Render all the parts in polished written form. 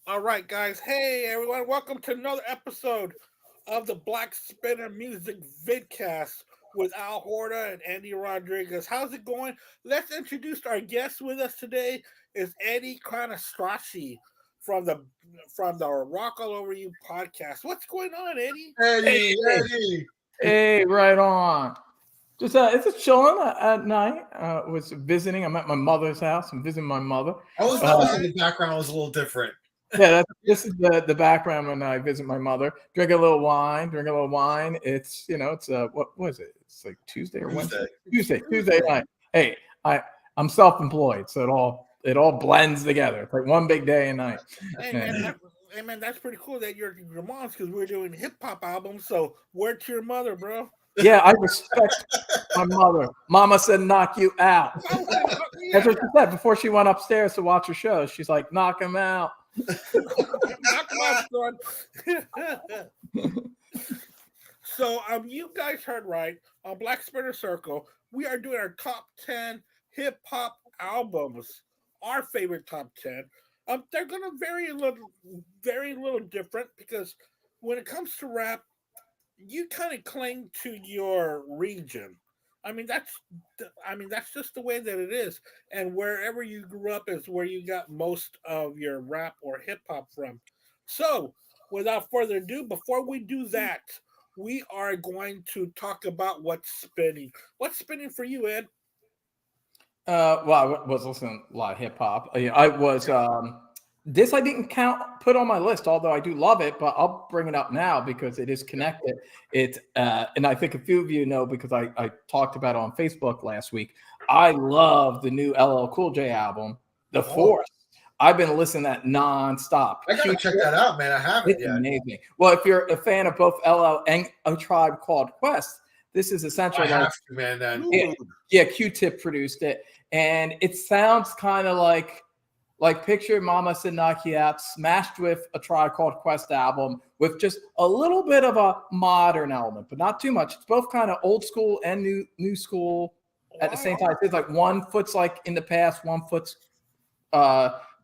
All right, guys. Hey, everyone. Welcome to another episode of the Black Spinner Music Vidcast with Al Horta and Andy Rodriguez. How's it going? Let's introduce our guest with us today is Eddie Canastraci from the Rock All Over You podcast. What's going on, Eddie? Hey, Eddie, Eddie. hey, right on. It's just chilling at night. Was visiting. I'm at my mother's house. I'm visiting my mother. I was noticing the background was a little different. Yeah, this is the background when I visit my mother. Drink a little wine. It's it's what was it? It's like Tuesday or Wednesday. Tuesday night. Hey, I'm self-employed, so it all blends together. It's like one big day and night. Hey, man, that's pretty cool that you're your mom's because we're doing hip hop albums. So, word to your mother, bro. Yeah, I respect my mother. Mama said, "Knock you out." That's what she said before she went upstairs to watch her show. She's like, "Knock him out." Knock him out, son. So, you guys heard right. On Black Spinner Circle, we are doing our top 10 hip hop albums. Our favorite top 10. They're gonna vary a little different because when it comes to rap, you kind of cling to your region. I mean that's just the way that it is. And wherever you grew up is where you got most of your rap or hip hop from. So, without further ado, before we do that, we are going to talk about what's spinning. What's spinning for you, Ed? Well, I was listening a lot of hip hop. I was this I didn't put on my list, although I do love it. But I'll bring it up now because it is connected. And I think a few of you know because I talked about it on Facebook last week. I love the new LL Cool J album, The Force. I've been listening to that nonstop. I gotta check that out, man. I haven't It's yet. amazing. Well, if you're a fan of both LL and A Tribe Called Quest, this is essentially I have to, man. Then. yeah, Q-Tip produced it, and it sounds kind of like picture Mama Said Knock You Out smashed with A Tribe Called Quest album with just a little bit of a modern element, but not too much. It's both kind of old school and new school at the same time. It's like one foot's like in the past, one foot's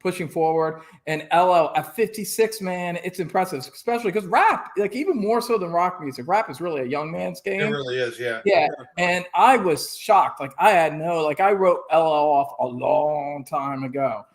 pushing forward. And LL at 56, man, it's impressive, especially because rap, like even more so than rock music, rap is really a young man's game. It really is, yeah. Yeah. And I was shocked. Like I wrote LL off a long time ago,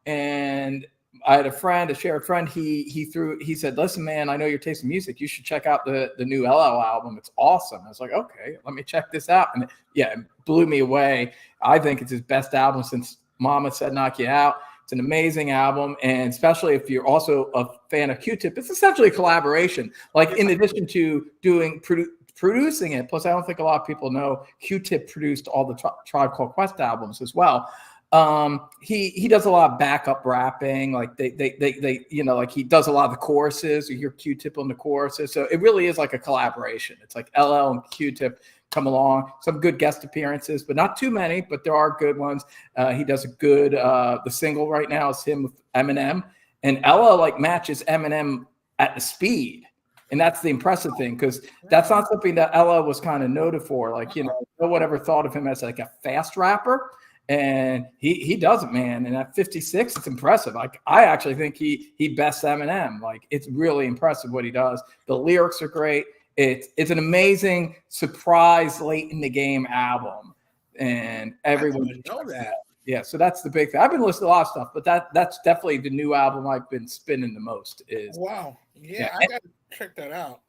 and I had a shared friend. He said, "Listen, man, I know your taste in music. You should check out the new LL album. It's awesome." I was like, "Okay, let me check this out." And it blew me away. I think it's his best album since Mama Said Knock You Out. It's an amazing album, and especially if you're also a fan of Q-Tip, it's essentially a collaboration. Like in addition to producing it, plus I don't think a lot of people know Q-Tip produced all the Tribe Called Quest albums as well. He does a lot of backup rapping, like they like he does a lot of the choruses. You hear Q-Tip on the choruses, so it really is like a collaboration. It's like LL and Q-Tip come along, some good guest appearances, but not too many, but there are good ones. He does a good the single right now is him with Eminem, and LL like matches Eminem at the speed. And that's the impressive thing, because that's not something that LL was kind of noted for. Like, no one ever thought of him as like a fast rapper. And he does it, man. And at 56, it's impressive. Like I actually think he bests Eminem. Like it's really impressive what he does. The lyrics are great. It's an amazing surprise late in the game album, and everyone should know that. Yeah, so that's the big thing. I've been listening to a lot of stuff, but that's definitely the new album I've been spinning the most. Wow, I gotta check that out.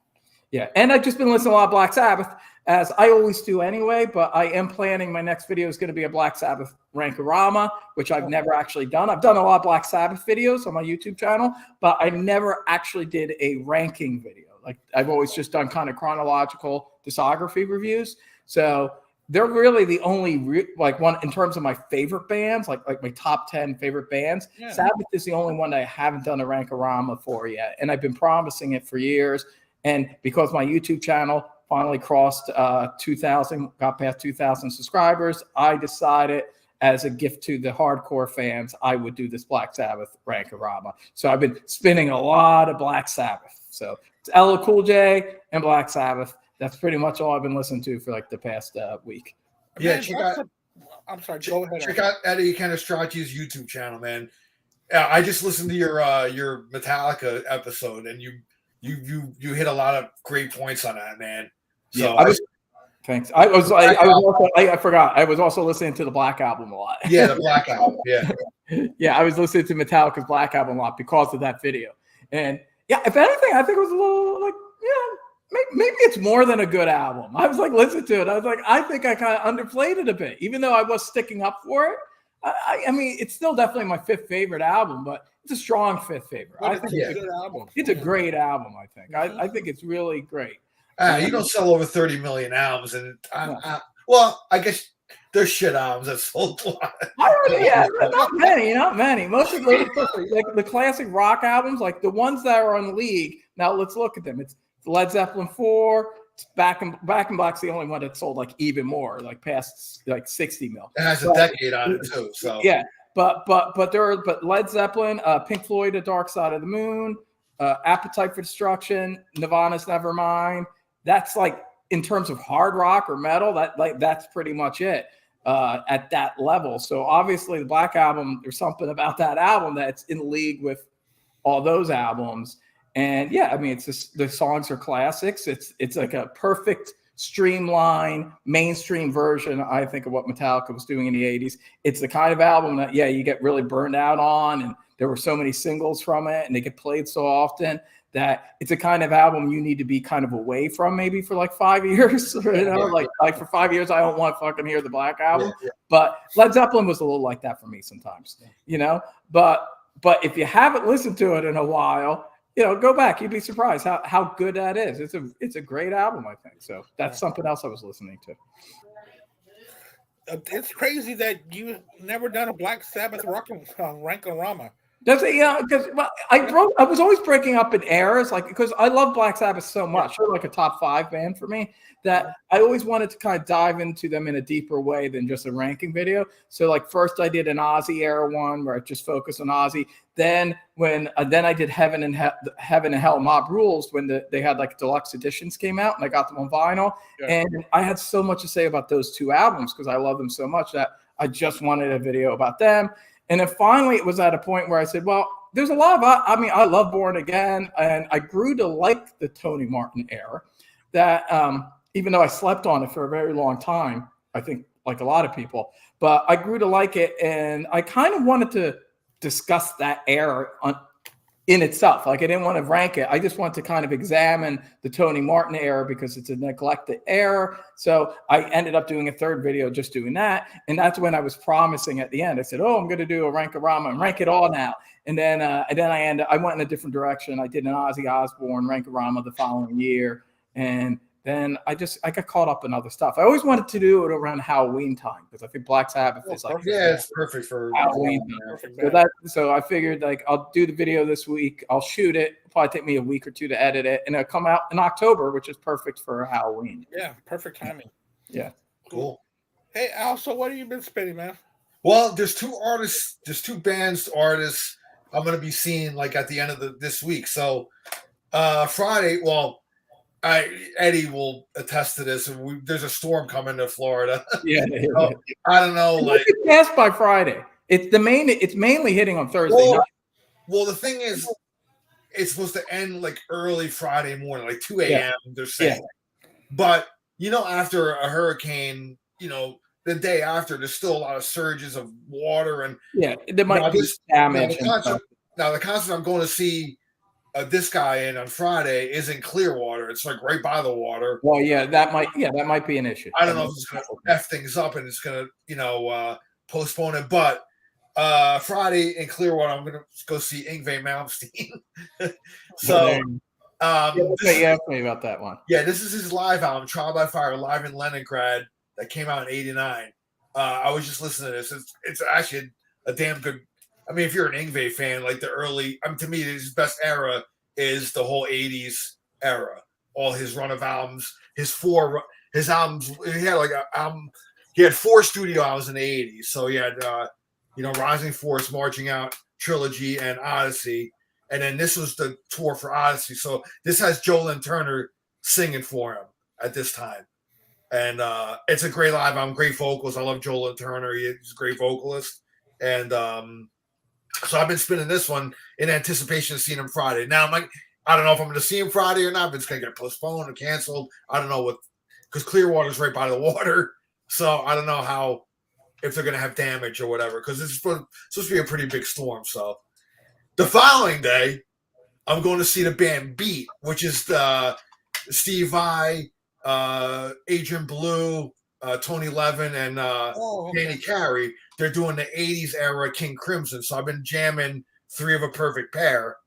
Yeah, and I've just been listening to a lot of Black Sabbath, as I always do anyway, but I am planning my next video is going to be a Black Sabbath Rankorama, which I've never actually done. I've done a lot of Black Sabbath videos on my YouTube channel, but I never actually did a ranking video. Like I've always just done kind of chronological discography reviews. So they're really the only one in terms of my favorite bands, like my top 10 favorite bands. Yeah. Sabbath is the only one that I haven't done a Rankorama for yet. And I've been promising it for years. And because my YouTube channel finally crossed 2,000, got past 2,000 subscribers, I decided as a gift to the hardcore fans, I would do this Black Sabbath Rankorama. So I've been spinning a lot of Black Sabbath. So it's LL Cool J and Black Sabbath. That's pretty much all I've been listening to for like the past week. Yeah, check out. I'm sorry. Go ahead. Check out Eddie Canastraci's YouTube channel, man. Yeah, I just listened to your Metallica episode, and you hit a lot of great points on that, man. So Yeah, thanks. I was also, I forgot. I was also listening to the Black Album a lot. yeah, the Black Album. Yeah. Yeah, I was listening to Metallica's Black Album a lot because of that video. And yeah, if anything, I think it was a little like, maybe it's more than a good album. I was like, listening to it. I was like, I think I kind of underplayed it a bit, even though I was sticking up for it. I mean, it's still definitely my fifth favorite album, but it's a strong fifth favorite. I think it's a good album. It's a great album, I think. I think it's really great. You don't sell over 30 million albums, and well, I guess there's shit albums that sold a lot. Yeah, not many. Most of the like the classic rock albums, like the ones that are on the league. Now let's look at them. It's Led Zeppelin 4. It's Back in Black's the only one that sold like even more, like past like 60 mil. It has a decade on it too. So yeah, but Led Zeppelin, Pink Floyd, A Dark Side of the Moon, Appetite for Destruction, Nirvana's Nevermind. That's like in terms of hard rock or metal, that's pretty much it at that level. So obviously the Black Album, there's something about that album that's in league with all those albums. And yeah, I mean, it's just, the songs are classics. It's like a perfect streamlined mainstream version, I think, of what Metallica was doing in the 80s. It's the kind of album that, yeah, you get really burned out on, and there were so many singles from it, and they get played so often that it's a kind of album you need to be kind of away from maybe for like 5 years. Like for 5 years, I don't want to fucking hear the Black Album. Yeah. But Led Zeppelin was a little like that for me sometimes, But if you haven't listened to it in a while, go back. You'd be surprised how good that is. It's a great album, I think. So that's something else I was listening to. It's crazy that you never done a Black Sabbath Rankorama. Does it? Because I was always breaking up in eras, like, because I love Black Sabbath so much. They're like a top 5 band for me, that I always wanted to kind of dive into them in a deeper way than just a ranking video. So like first I did an Ozzy era one where I just focused on Ozzy. Then then I did Heaven and Hell Mob Rules when they had like deluxe editions came out, and I got them on vinyl. Yeah. And I had so much to say about those 2 albums because I love them so much that I just wanted a video about them. And then finally, it was at a point where I said, well, there's a lot of, I love Born Again, and I grew to like the Tony Martin era, that even though I slept on it for a very long time, I think like a lot of people, but I grew to like it, and I kind of wanted to discuss that era in itself. Like I didn't want to rank it. I just want to kind of examine the Tony Martin era because it's a neglected era. So I ended up doing a third video just doing that. And that's when I was promising at the end. I said, I'm going to do a Rankorama and rank it all now. And then I went in a different direction. I did an Ozzy Osbourne Rankorama the following year. And then I got caught up in other stuff. I always wanted to do it around Halloween time because I think Black Sabbath is like, it's perfect for Halloween time. So I figured like I'll do the video this week. I'll shoot it. It'll probably take me a week or 2 to edit it, and it'll come out in October, which is perfect for Halloween. Yeah, perfect timing. Yeah, cool. Hey, Al, so what have you been spinning, man? Well, there's 2 artists, artists I'm going to be seeing like at the end of this week. So Friday, well, Eddie will attest to this. There's a storm coming to Florida. Yeah, so, I don't know. Like it passed by Friday. It's mainly hitting on Thursday night. Well, the thing is, it's supposed to end like early Friday morning, like 2 a.m. They're saying, but after a hurricane, the day after, there's still a lot of surges of water and there might be damage. Now the concert I'm going to see this guy in on Friday is in Clearwater. It's like right by the water. Well, that might be an issue. I don't know if it's going to F things up and it's going to, postpone it. But Friday in Clearwater, I'm going to go see Yngwie Malmsteen. So, tell me about that one. Yeah, this is his live album, Trial by Fire, live in Leningrad, that came out in '89. I was just listening to this. It's actually a damn good. I mean, if you're an Yngwie fan, like the early, to me, his best era is the whole '80s era. All his run of albums, his albums. He had he had 4 studio albums in the '80s. So he had, Rising Force, Marching Out, Trilogy, and Odyssey. And then this was the tour for Odyssey. So this has Joe Lynn Turner singing for him at this time. And it's a great live album, great vocals. I love Joe Lynn Turner. He's a great vocalist. And So I've been spinning this one in anticipation of seeing him Friday. Now, I don't know if I'm going to see him Friday or not, but it's going to get postponed or canceled. I don't know because Clearwater's right by the water. So I don't know if they're going to have damage or whatever, because it's supposed to be a pretty big storm. So the following day, I'm going to see the band Beat, which is Steve Vai, Adrian Blue, Tony Levin, and Danny Carey. They're doing the 80s era King Crimson. So I've been jamming Three of a Perfect Pair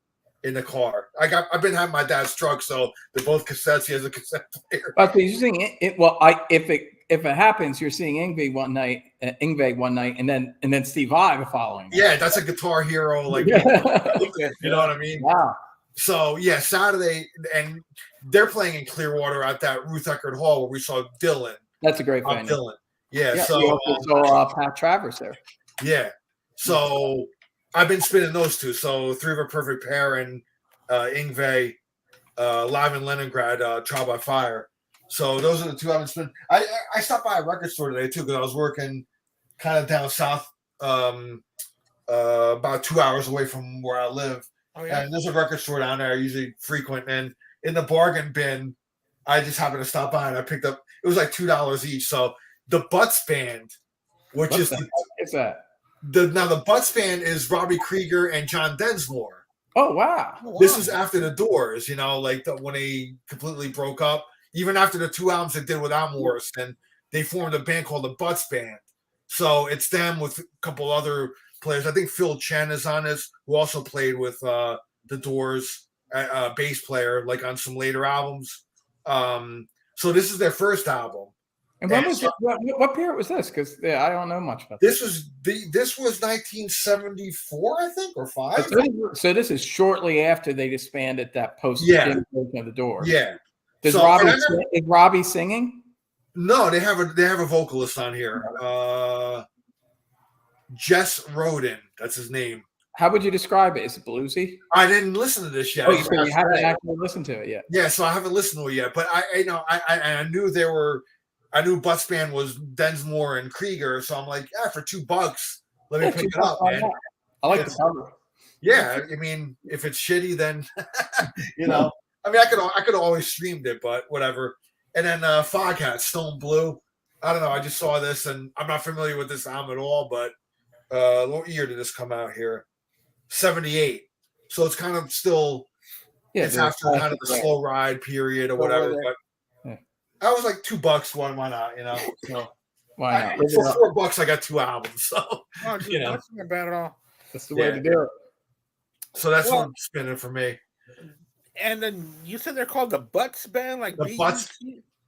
in the car. I've been having my dad's truck, so they're both cassettes. He has a cassette player. Okay, you're seeing it. Well, if it happens, you're seeing Yngwie one night, and then Steve Vai the following. Yeah, that's a Guitar Hero, like you know what I mean. Wow. So yeah, Saturday, and they're playing in Clearwater at that Ruth Eckerd Hall where we saw Dylan. That's a great venue. Dylan. Yeah. So you also saw Pat Travers there. Yeah. So I've been spinning those two. So Three of a Perfect Pair and Yngwie, live in Leningrad, Trial by Fire. So those are the two I've been spinning. I stopped by a record store today too, because I was working kind of down south, about 2 hours away from where I live. Oh, yeah. And there's a record store down there I usually frequent. And in the bargain bin, I just happened to stop by and I picked up, it was like $2 each. So the Butts Band, which What's is that? Now the Butts Band is Robbie Krieger and John Densmore. Oh wow. This is after the Doors, like when they completely broke up. Even after the 2 albums they did without Morrison, they formed a band called the Butts Band. So it's them with a couple other players. I think Phil Chen is on this, who also played with the Doors, bass player, like on some later albums. So this is their first album. And when was what period was this? Because I don't know much about this. This was 1974, I think, or 5. So this is shortly after they disbanded that post version of the Doors. Yeah. Is Robbie singing? No, they have a vocalist on here. Jess Roden, that's his name. How would you describe it? Is it bluesy? I didn't listen to this yet. Oh, so you haven't actually listened to it yet? Yeah, so I haven't listened to it yet. But I knew I knew Butts Band was Densmore and Krieger, so I'm like, for $2, let me pick it up, man. I like the cover. Yeah, I mean, if it's shitty, then I mean, I could have always streamed it, but whatever. And then Foghat, Stone Blue. I don't know. I just saw this, and I'm not familiar with this album at all. But what year did this come out here? 78. So it's kind of still. Yeah, it's after kind of the slow ride period or whatever. But I was like $2. Why not? So why not? For $4, I got 2 albums. So that's not bad at all. That's the way to do it. So that's one spinning for me. And then you said they're called the Butts Band, like the Butts.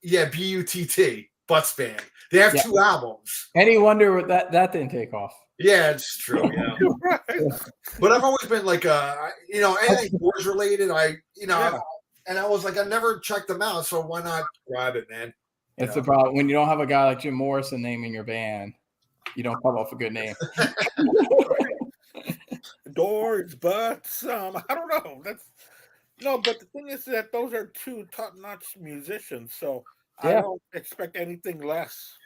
Yeah, Butt Butts Band. They have 2 albums. Any wonder that didn't take off? Yeah, it's true. Right. But I've always been like, anything Doors related. And I was like, I never checked them out, so why not grab it, man? It's the problem when you don't have a guy like Jim Morrison naming your band. You don't come off a good name. Doors, Butts. I don't know. But the thing is that those are 2 top-notch musicians, so I don't expect anything less.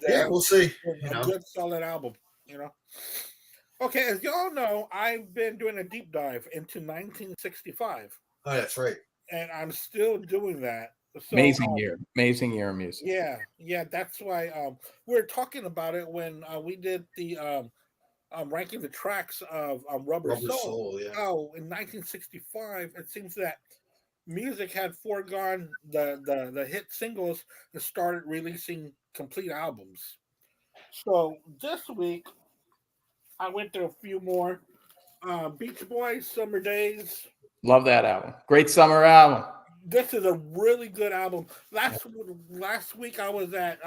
Yeah, we'll see. A good, solid album, Okay, as y'all know, I've been doing a deep dive into 1965. Oh, that's right. And I'm still doing that. So, amazing year of music. Yeah, that's why we were talking about it when we did the ranking the tracks of Rubber Soul. Yeah. Oh, in 1965, it seems that music had foregone the hit singles and started releasing complete albums. So this week, I went to a few more. Beach Boys, Summer Days. Love that album. Great summer album. This is a really good album. Last week I was at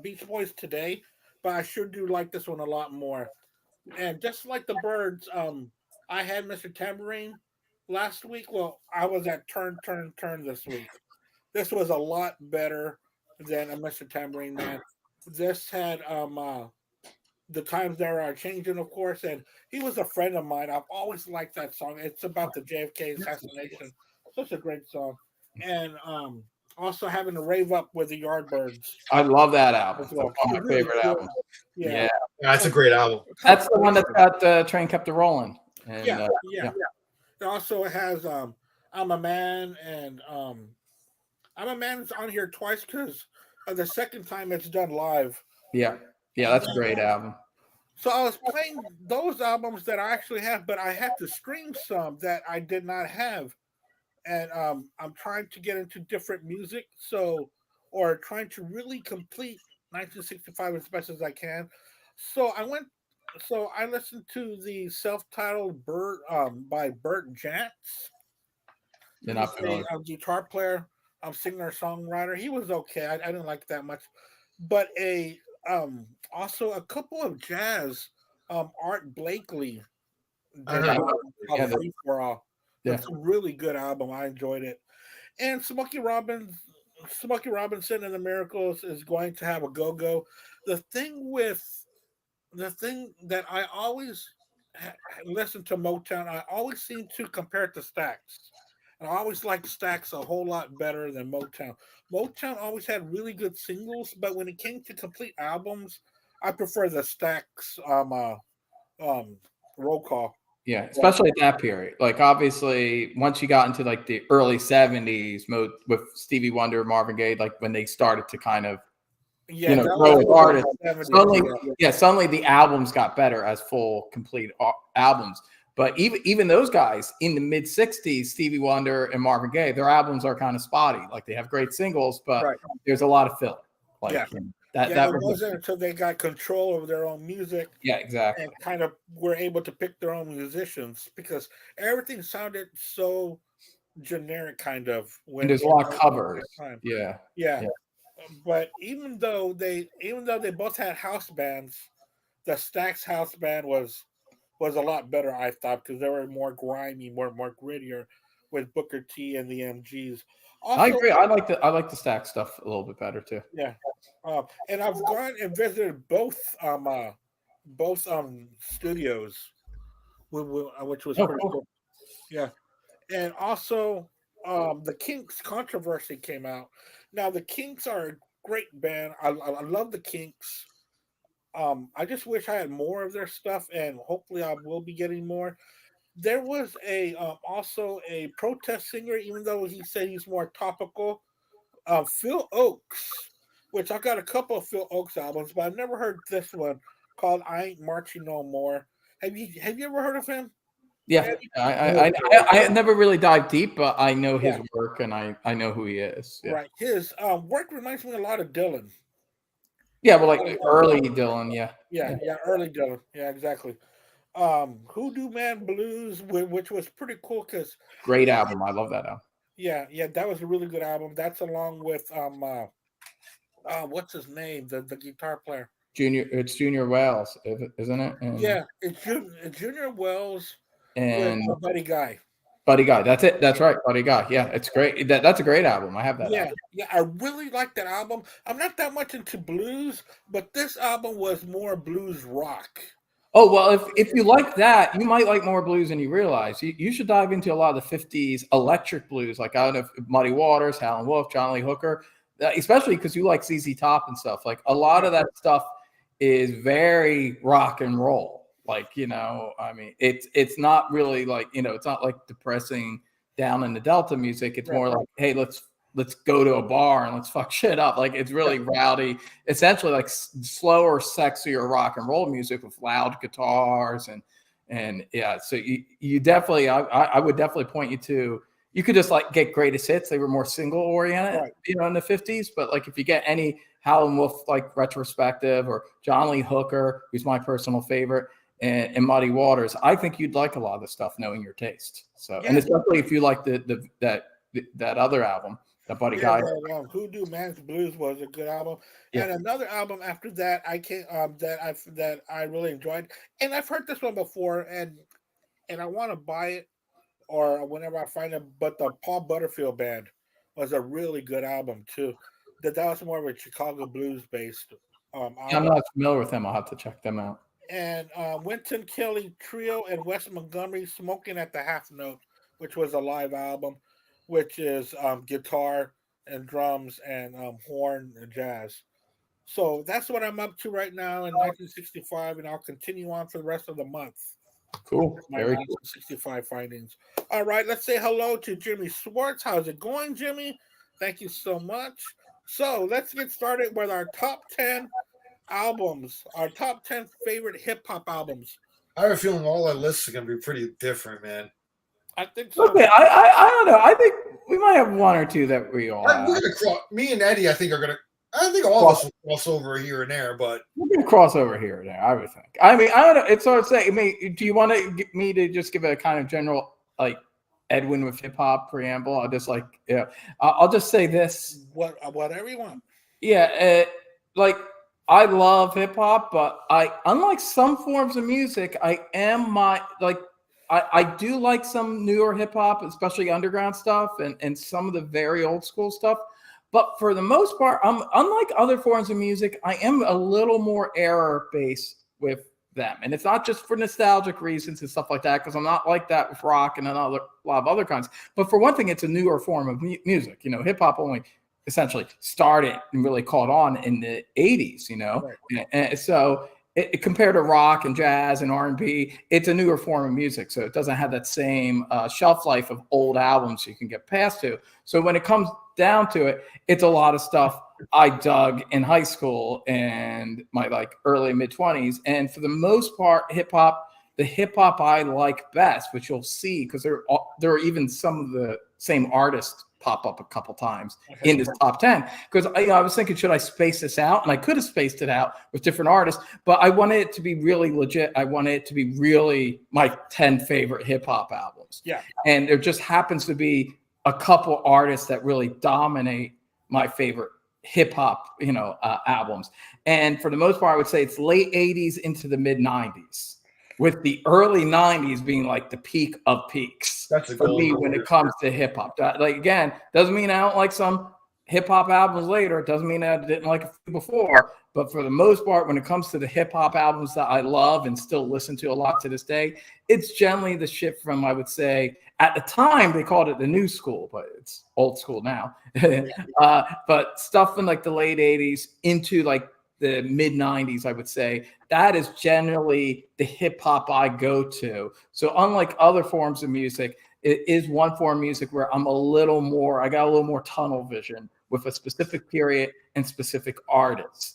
Beach Boys Today, but I sure do like this one a lot more. And just like the Byrds, I had Mr. Tambourine last week. Well, I was at Turn this week. This was a lot better than a Mr. Tambourine Man. This had The Times There Are Changing, of course, and he was a friend of mine. I've always liked that song. It's about the JFK assassination. Such a great song. And Also having to rave up with the Yardbirds I love that album. as It's well. one of my favorite albums. Yeah. Yeah. That's a great album. That's the one that's got Train Kept It Rolling. And, Yeah, yeah. It also has I'm a Man, and I'm a Man is on here twice because the second time it's done live. Yeah. That's a great album. So I was playing those albums that I actually have, but I had to stream some that I did not have. And I'm trying to get into different music, or trying to really complete 1965 as best as I can. So I listened to the self-titled Bird by Bert Jantz. They're He's not familiar. a guitar player, singer songwriter. He was okay. I didn't like that much, but also a couple of jazz. Art Blakely I did heard an about album called Yeah, Free for All. yeah. It's a really good album. I enjoyed it. And Smokey Robinson and the Miracles is going to have a go-go. The thing that I always listen to Motown, I always seem to compare it to Stax. And I always liked Stax a whole lot better than Motown. Motown always had really good singles, but when it came to complete albums, I prefer the Stax roll call. Yeah, especially at that period. Like obviously, once you got into like the early '70s, with Stevie Wonder, Marvin Gaye, like when they started to kind of Yeah, that grow was as artists, the 70s, suddenly, yeah. suddenly the albums got better as full, complete albums. But even those guys in the mid '60s, Stevie Wonder and Marvin Gaye, their albums are kind of spotty. Like they have great singles, but Right. there's a lot of filler. Like Yeah. that. Yeah, That it was wasn't until they got control over their own music yeah, exactly. and kind of were able to pick their own musicians, because everything sounded so generic, kind of. And there's a lot of covers. Time. Yeah. Yeah. But even though they both had house bands, the Stax house band was a lot better, I thought, because they were more grimy, more grittier, with Booker T and the MGs. Also, I agree. I like the Stack stuff a little bit better too. yeah. And I've gone and visited both studios, which was pretty cool. cool. Yeah. And also, the Kinks controversy came out. Now the Kinks are a great band. I love the Kinks. I just wish I had more of their stuff, and hopefully I will be getting more. There was also a protest singer, even though he said he's more topical. Phil Oakes, which I got a couple of Phil Oakes albums, but I've never heard this one called "I Ain't Marching No More." Have you ever heard of him? Yeah, I never really dived deep, but I know his work and I know who he is. Yeah. Right. His work reminds me a lot of Dylan. Yeah, well, like early Dylan, yeah. Yeah, early Dylan. Yeah, exactly. Hoodoo Man Blues, which was pretty cool because Great album. I love that album. yeah, that was a really good album. That's along with what's his name? The guitar player. It's Junior Wells, isn't it? And, Yeah, it's Junior Wells and with Buddy Guy. Buddy Guy. That's it. That's right. Buddy Guy. Yeah, it's great. That's a great album. I have that. Yeah, album. yeah, I really like that album. I'm not that much into blues, but this album was more blues rock. Oh, well, if you like that, you might like more blues than you realize. You should dive into a lot of the 50s electric blues, like out of Muddy Waters, Howlin' Wolf, John Lee Hooker, especially because you like ZZ Top and stuff. Like a lot of that stuff is very rock and roll. Like, I mean, it's not really like, it's not like depressing down in the Delta music. It's more like, hey, let's go to a bar and let's fuck shit up. Like it's really rowdy, essentially like slower, sexier rock and roll music with loud guitars and yeah. So you definitely, I would definitely point you to. You could just like get greatest hits. They were more single oriented, in the 50s. But like if you get any Howlin' Wolf like retrospective or John Lee Hooker, who's my personal favorite, and Muddy Waters, I think you'd like a lot of the stuff knowing your taste. So and especially if you like that other album. The Buddy Guy. Hoodoo Man's Blues was a good album, and another album after that that I really enjoyed, and I've heard this one before, and I want to buy it or whenever I find it. But the Paul Butterfield Band was a really good album too. That was more of a Chicago blues based. I'm not familiar with them. I'll have to check them out. And Wynton Kelly Trio and Wes Montgomery, Smoking at the Half Note, which was a live album, which is guitar and drums and horn and jazz. So that's what I'm up to right now in 1965, and I'll continue on for the rest of the month. Cool. My Very cool. 1965 findings. All right, let's say hello to Jimmy Swartz. How's it going, Jimmy? Thank you so much. So let's get started with our top 10 albums, our top 10 favorite hip hop albums. I have a feeling all our lists are going to be pretty different, man. I think so. Okay, I don't know. I think we might have one or two that we all We're have. gonna me and Eddie, I think, are going to. I think all of us will cross over here and there, but We're gonna cross over here and there, I would think. I mean, I don't know. It's hard to say. I mean, do you want me to just give a kind of general like Edwin with hip hop preamble? I'll just I'll just say this. Whatever you want. Yeah, like I love hip hop, but unlike some forms of music, I do like some newer hip hop, especially underground stuff and some of the very old school stuff. But for the most part, unlike other forms of music, I am a little more era-based with them. And it's not just for nostalgic reasons and stuff like that, because I'm not like that with rock and a lot of other kinds. But for one thing, it's a newer form of music. You know, hip-hop only essentially started and really caught on in the 80s, you know? Right. And so compared to rock and jazz and R&B, it's a newer form of music. So it doesn't have that same shelf life of old albums you can get past to. So when it comes down to it, it's a lot of stuff I dug in high school and my like early mid-20s. And for the most part, the hip hop I like best, which you'll see because there are even some of the same artists pop up a couple times in this top 10, because I was thinking, should I space this out? And I could have spaced it out with different artists, but I wanted it to be really legit. I wanted it to be really my 10 favorite hip hop albums. Yeah. And there just happens to be a couple artists that really dominate my favorite hip hop, albums. And for the most part, I would say it's late 80s into the mid 90s, with the early 90s being like the peak of peaks. That's for me when it comes to hip hop. Like, again, doesn't mean I don't like some hip hop albums later. It doesn't mean I didn't like a few before. But for the most part, when it comes to the hip hop albums that I love and still listen to a lot to this day, it's generally the shit from, I would say, at the time they called it the new school, but it's old school now. But stuff in like the late 80s into like the mid 90s, I would say that is generally the hip hop I go to. So unlike other forms of music, it is one form of music where I got a little more tunnel vision with a specific period and specific artists.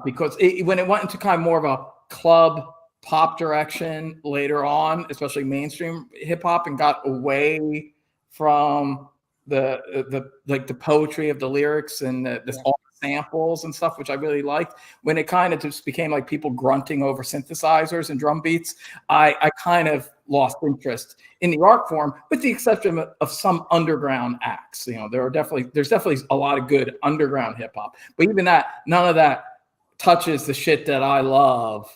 Because when it went into kind of more of a club pop direction later on, especially mainstream hip hop, and got away from the poetry of the lyrics and all the samples and stuff, which I really liked. When it kind of just became like people grunting over synthesizers and drum beats, I kind of lost interest in the art form, with the exception of some underground acts. There's definitely a lot of good underground hip hop, but even that, none of that touches the shit that I love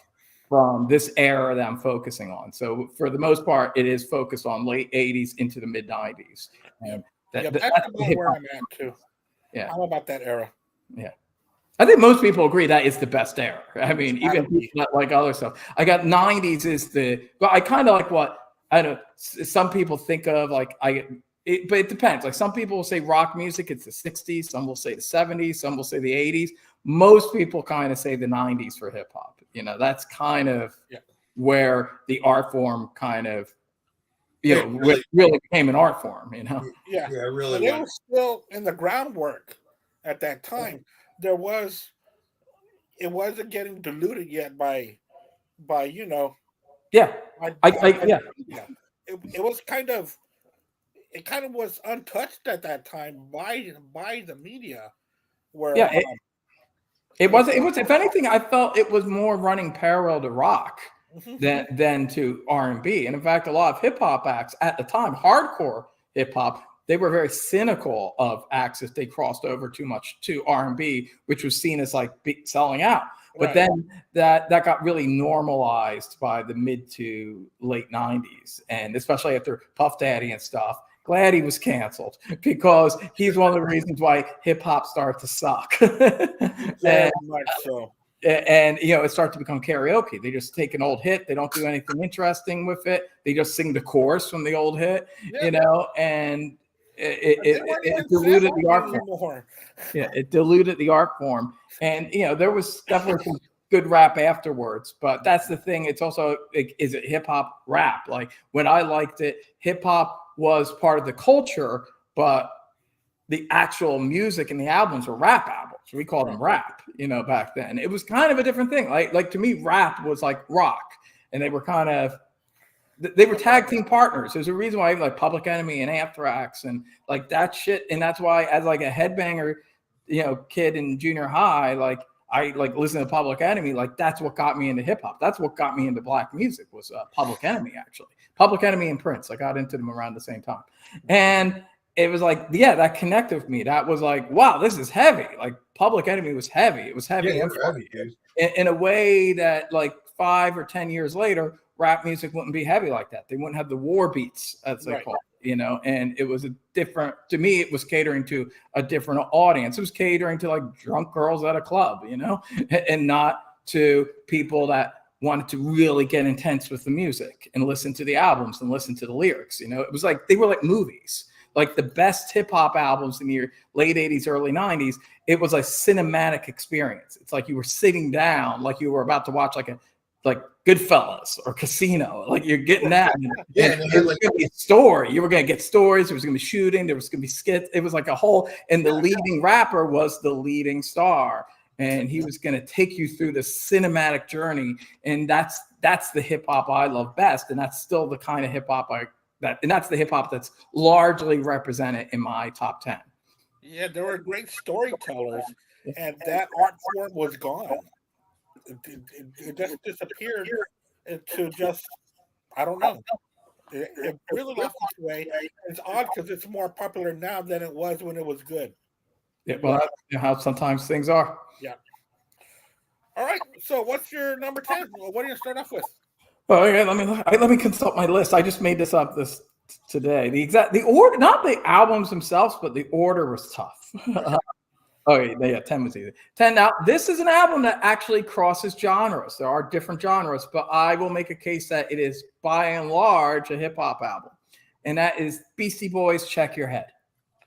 from this era that I'm focusing on. So for the most part, it is focused on late 80s into the mid 90s. And that's about where I'm at too. Yeah, I'm about that era. Yeah, I think most people agree that is the best era. I mean, even people that like other stuff. I got 90s is I kind of like what I don't know. Some people think of like but it depends. Like some people will say rock music, it's the 60s. Some will say the 70s. Some will say the 80s. Most people kind of say the 90s for hip hop. That's kind of where the art form kind of, really became an art form, Yeah, really. It was still in the groundwork at that time. It wasn't getting diluted yet by Yeah. It was kind of was untouched at that time by the media. Where it was if anything, I felt it was more running parallel to rock than to R&B. And in fact, a lot of hip hop acts at the time, hardcore hip hop, they were very cynical of acts if they crossed over too much to R&B, which was seen as like selling out. But then that got really normalized by the mid to late 90s, and especially after Puff Daddy and stuff. Glad he was canceled, because he's one of the reasons why hip hop started to suck. Very much so. And it started to become karaoke. They just take an old hit. They don't do anything interesting with it. They just sing the chorus from the old hit, and it, They weren't it even diluted the art form. anymore. Yeah, it diluted the art form, and there was definitely some good rap afterwards. But that's the thing. It's also is it hip hop rap? Like when I liked it, hip hop was part of the culture, but the actual music and the albums were rap albums. We called them rap, back then. It was kind of a different thing. Like to me, rap was like rock, and they were tag team partners. There's a reason why like Public Enemy and Anthrax and like that shit. And that's why as like a headbanger, kid in junior high, like I like listen to Public Enemy. Like that's what got me into hip hop. That's what got me into black music was Public Enemy, actually. Public Enemy and Prince. I got into them around the same time. And it was like, yeah, that connected with me. That was like, wow, this is heavy. Like Public Enemy was heavy. It was heavy, in a way that like 5 or 10 years later, rap music wouldn't be heavy like that. They wouldn't have the war beats, as they call it, and it was to me, it was catering to a different audience. It was catering to like drunk girls at a club, and not to people that wanted to really get intense with the music and listen to the albums and listen to the lyrics. It was like, they were like movies. Like the best hip hop albums in the late 80s, early 90s, it was a cinematic experience. It's like you were sitting down, like you were about to watch like Goodfellas or Casino. Like you're getting that. And it was going to be a story. You were going to get stories. There was going to be shooting. There was going to be skits. It was like a whole, and the leading rapper was the leading star. And he was going to take you through the cinematic journey. And that's the hip hop I love best. And that's still the kind of hip hop and that's the hip hop that's largely represented in my top 10. Yeah, there were great storytellers, and that art form was gone. It just disappeared into just, I don't know. It really lost its way. It's odd because it's more popular now than it was when it was good. Yeah, well, that's how sometimes things are. Yeah. All right. So, what's your number 10? Well, what do you start off with? Oh, okay. Let me consult my list. I just made this up today. The order, not the albums themselves, but the order was tough. Oh yeah, 10 was easy. 10. Now, this is an album that actually crosses genres. There are different genres, but I will make a case that it is by and large a hip hop album, and that is Beastie Boys' "Check Your Head."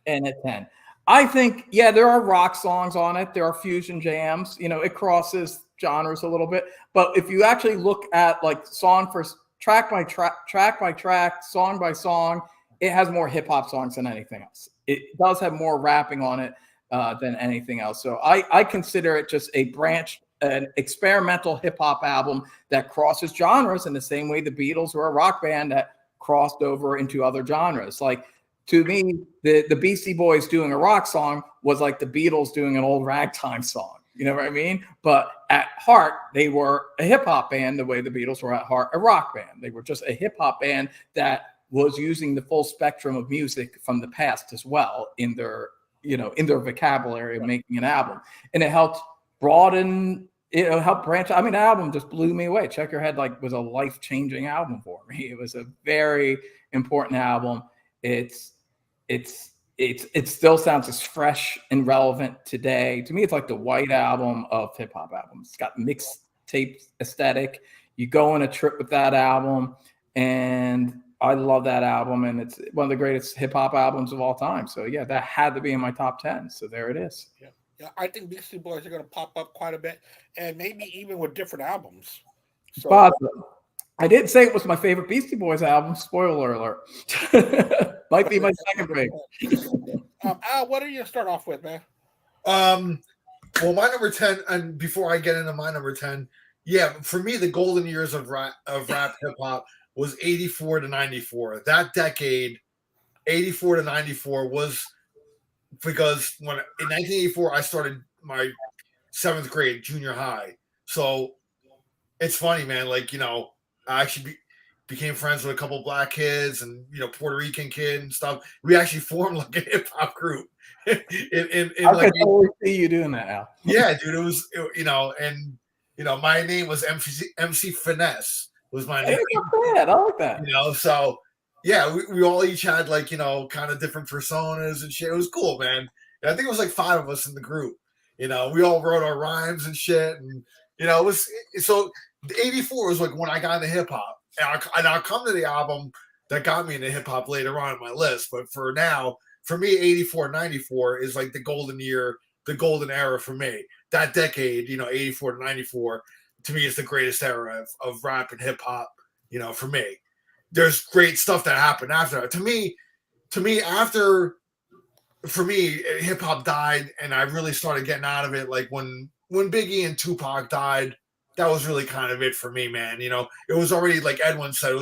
And at 10, I think, yeah, there are rock songs on it. There are fusion jams. It crosses genres a little bit. But if you actually look at like song for track by track, song by song, it has more hip hop songs than anything else. It does have more rapping on it than anything else. So I consider it just an experimental hip hop album that crosses genres in the same way the Beatles were a rock band that crossed over into other genres. Like to me, the Beastie Boys doing a rock song was like the Beatles doing an old ragtime song. You know what I mean? But at heart, they were a hip hop band the way the Beatles were at heart a rock band. They were just a hip hop band that was using the full spectrum of music from the past as well in their vocabulary of making an album. And it helped broaden, helped branch. I mean, the album just blew me away. Check Your Head was a life-changing album for me. It was a very important album. It still sounds as fresh and relevant today. To me, it's like the White Album of hip hop albums. It's got mixtape aesthetic. You go on a trip with that album, and I love that album, and it's one of the greatest hip hop albums of all time. So yeah, that had to be in my top 10. So there it is. Yeah, I think Beastie Boys are going to pop up quite a bit, and maybe even with different albums. So, but I didn't say it was my favorite Beastie Boys album. Spoiler alert. Might be my second favorite. Al, what are you going to start off with, man? Well, my number 10, and before I get into my number 10, yeah, for me, the golden years of rap hip hop was 84 to 94. That decade, 84 to 94, was because in 1984, I started my 7th grade, junior high. So it's funny, man. Like, I actually became friends with a couple black kids and, Puerto Rican kid and stuff. We actually formed like a hip hop group. I can totally see you doing that, Al. Yeah, dude. It was, my name was MC Finesse was my name. Not bad. I like that. So yeah, we all each had like, kind of different personas and shit. It was cool, man. And I think it was like 5 of us in the group. We all wrote our rhymes and shit. And, it was so 84 was like when I got into hip hop. And I'll come to the album that got me into hip hop later on in my list. But for for me, 84, 94 is like the golden year, the golden era for me. That decade, 84 to 94, to me is the greatest era of rap and hip hop, for me. There's great stuff that happened after that. For me, hip hop died, and I really started getting out of it. Like when Biggie and Tupac died, that was really kind of it for me, man. It was already, like Edwin said, it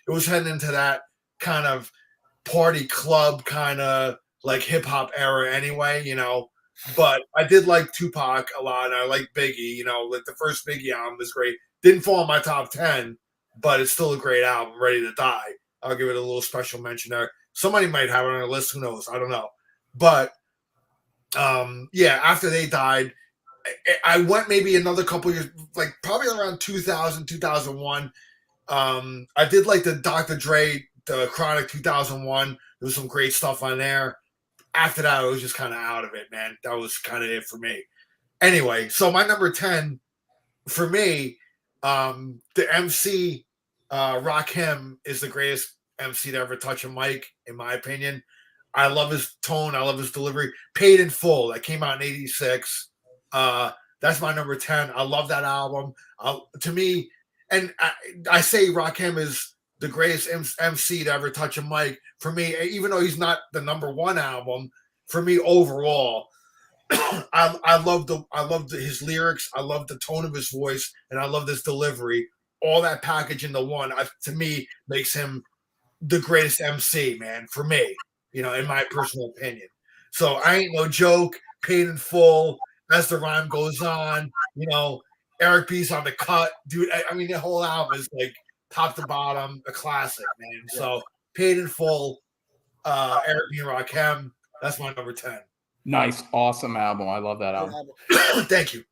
was heading into that kind of party club kind of like hip hop era anyway. But I did like Tupac a lot, and I like Biggie. Like the first Biggie album was great. Didn't fall in my top 10, but it's still a great album. Ready to Die. I'll give it a little special mention there. Somebody might have it on their list. Who knows? I don't know. But after they died, I went maybe another couple years, like probably around 2000, 2001. I did like the Dr. Dre, the Chronic 2001. There was some great stuff on there. After that, I was just kind of out of it, man. That was kind of it for me. Anyway, so my number 10 for me, the MC, Rakim, is the greatest MC to ever touch a mic, in my opinion. I love his tone. I love his delivery. Paid in Full, that came out in 86. That's my number 10. I love that album. To me, and I say Rakim is the greatest MC to ever touch a mic. For me, even though he's not the number one album, for me overall, I love his lyrics. I love the tone of his voice, and I love this delivery. All that package into one, to me, makes him the greatest MC, man, for me, in my personal opinion. So I Ain't No Joke, Paid in Full, As the Rhyme Goes On, Eric B's on the Cut. Dude, I mean, the whole album is like top to bottom, a classic, man. So Paid in Full, Eric B. and Rakim, that's my number 10. Nice, awesome album. I love that album. Thank you.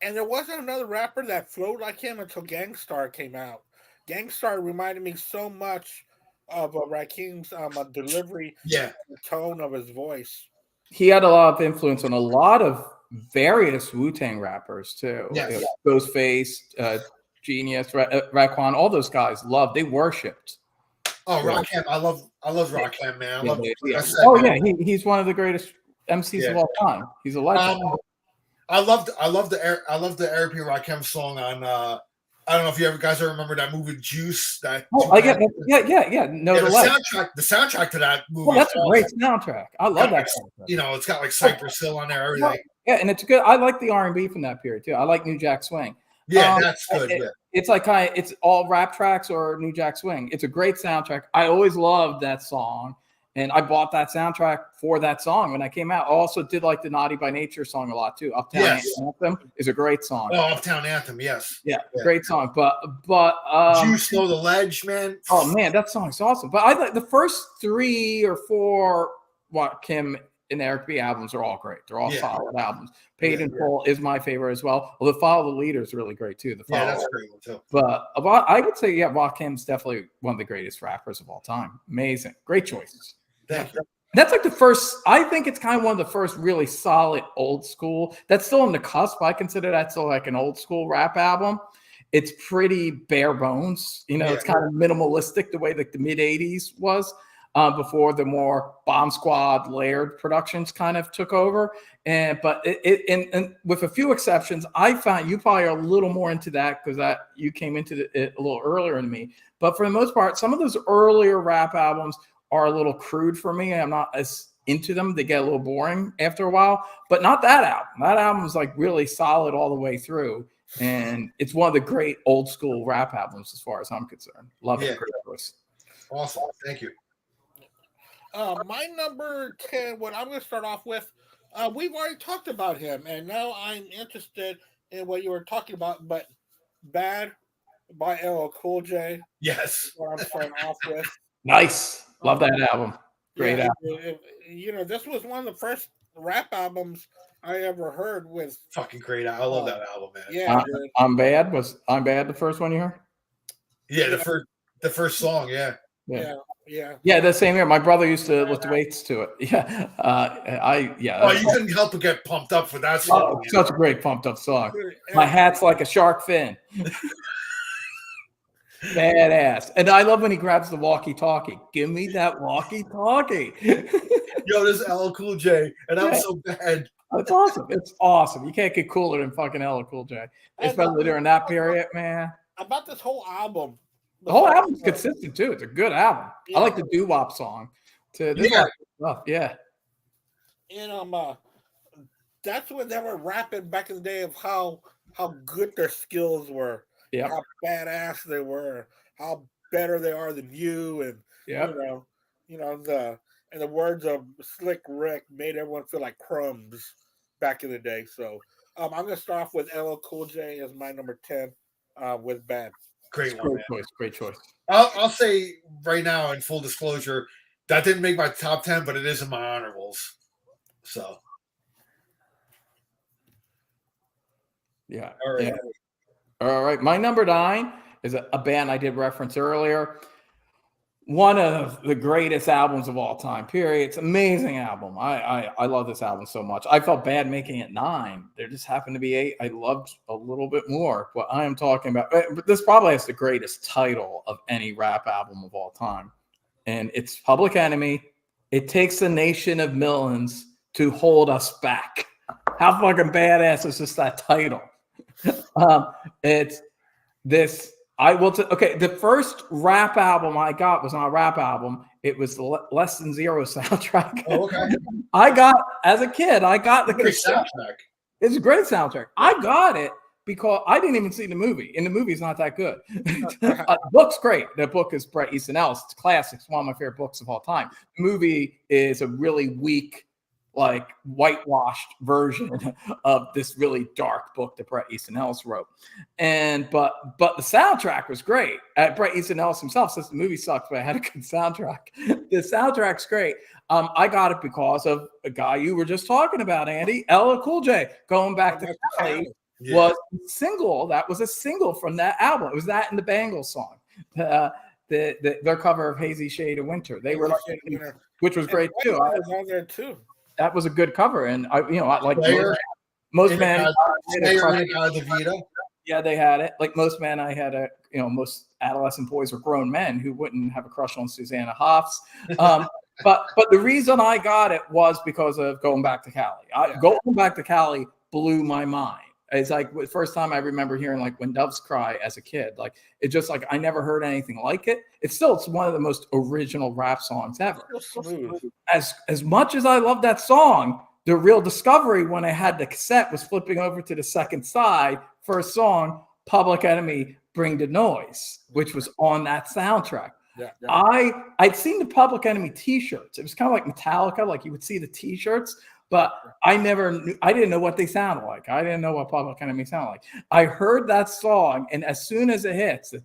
And there wasn't another rapper that flowed like him until Gangstar came out. Gangstar reminded me so much of Rakim's delivery, Yeah, the tone of his voice. He had a lot of influence on a lot of various Wu-Tang rappers too. Yes. Ghostface, Genius, Raekwon, all those guys they worshipped. Oh, Rakim, I love Rakim, man. He's one of the greatest MCs of all time. He's a legend. I love the Eric B. Rakim song on. I don't know if you guys ever remember that movie Juice. The soundtrack to that movie. Well, that's a great soundtrack. I love that. It's got like Cypress Hill on there, everything. Yeah, and it's good. I like the R&B from that period too. I like New Jack Swing. Yeah, that's good. It's like it's all rap tracks or New Jack Swing. It's a great soundtrack. I always loved that song, and I bought that soundtrack for that song when I came out. I also did like the Naughty by Nature song a lot too. Uptown Anthem is a great song. Oh, Uptown Anthem, yes. Yeah, great song. But Juice Know the Ledge, man. Oh man, that song's awesome. But I like the first 3 or 4 Kim and Eric B albums are all great. They're all solid albums. Paid in Full is my favorite as well. Well, the Follow the Leader is really great too. That's a great one too. But I would say, Rakim's definitely one of the greatest rappers of all time. Amazing. Great choices. Thank you. That's like the first, I think it's kind of one of the first really solid old school. That's still on the cusp. I consider that still like an old school rap album. It's pretty bare bones. It's kind of minimalistic the way that the mid 80s was. Before the more Bomb Squad layered productions kind of took over. But with a few exceptions, I found you probably are a little more into that because you came into it a little earlier than me. But for the most part, some of those earlier rap albums are a little crude for me. I'm not as into them. They get a little boring after a while, but not that album. That album is like really solid all the way through. And it's one of the great old school rap albums as far as I'm concerned. Love it. Awesome. Thank you. My number 10, what I'm going to start off with, we've already talked about him, and now I'm interested in what you were talking about, but Bad by LL Cool J. Yes. What I'm starting off with. Nice. Love that album. Great album. This was one of the first rap albums I ever heard with. Fucking great. I love that album, man. Yeah. I'm Bad the first one you heard? Yeah, the first song, yeah. Yeah, the same here. My brother used to lift weights to it. Yeah. Oh, you couldn't help but get pumped up for that song. Such a great pumped up song. My hat's like a shark fin. Badass. And I love when he grabs the walkie-talkie. Give me that walkie-talkie. Yo, this is LL Cool J, and I'm Yeah. so bad. It's awesome. It's awesome. You can't get cooler than fucking LL Cool J, especially during that period, man. About this whole album. The whole album's consistent too. It's a good album. Yeah. I like the doo-wop song. There's a lot of stuff. Yeah. And that's when they were rapping back in the day of how good their skills were, Yeah. how badass they were, how better they are than you, and Yeah. the words of Slick Rick made everyone feel like crumbs back in the day. So I'm gonna start off with LL Cool J as my number 10 with Bad. Great one, man. Great choice. I'll say right now, in full disclosure, that didn't make my top 10, but it is in my honorables. So, Yeah. all right. Yeah. All right. My number 9 is a band I did reference earlier. One of the greatest albums of all time, period. It's an amazing album. I love this album so much. I felt bad making it 9. There just happened to be 8. I loved a little bit more. What I am talking about, but this probably has the greatest title of any rap album of all time. And it's Public Enemy. It takes a nation of millions to hold us back. How fucking badass is just that title? It's this. I will. Okay, the first rap album I got was not a rap album. It was the Less Than Zero soundtrack. Oh, okay. I got as a kid. I got the Great cassette. soundtrack. It's a great soundtrack. I got it because I didn't even see the movie, and the movie's not that good. The book's great. The book is Bret Easton Ellis. It's classic. It's one of my favorite books of all time. The movie is a really weak, like whitewashed version of this really dark book that Bret Easton Ellis wrote. And but the soundtrack was great. Bret Easton Ellis himself says the movie sucks, but I had a good soundtrack. The soundtrack's great. I got it because of a guy you were just talking about, Andy, LL Cool J. Going back to Cali was a single. That was a single from that album. It was that and the Bangles song. Their cover of Hazy Shade of Winter. They were which was great too. I was on there too. That was a good cover, and I like Most men. Yeah, they had it. Like most men, I had most adolescent boys were grown men who wouldn't have a crush on Susanna Hoffs. But the reason I got it was because of Going Back to Cali. Going Back to Cali blew my mind. It's like the first time I remember hearing like When Doves Cry as a kid. Like it just like I never heard anything like it. It's one of the most original rap songs ever. As much as I love that song, the real discovery when I had the cassette was flipping over to the second side, first song, Public Enemy, Bring the Noise, which was on that soundtrack. I'd seen the Public Enemy t-shirts. It was kind of like Metallica, like you would see the t-shirts. But I didn't know what they sounded like. I didn't know what Public Enemy sounded like. I heard that song, and as soon as it hits, the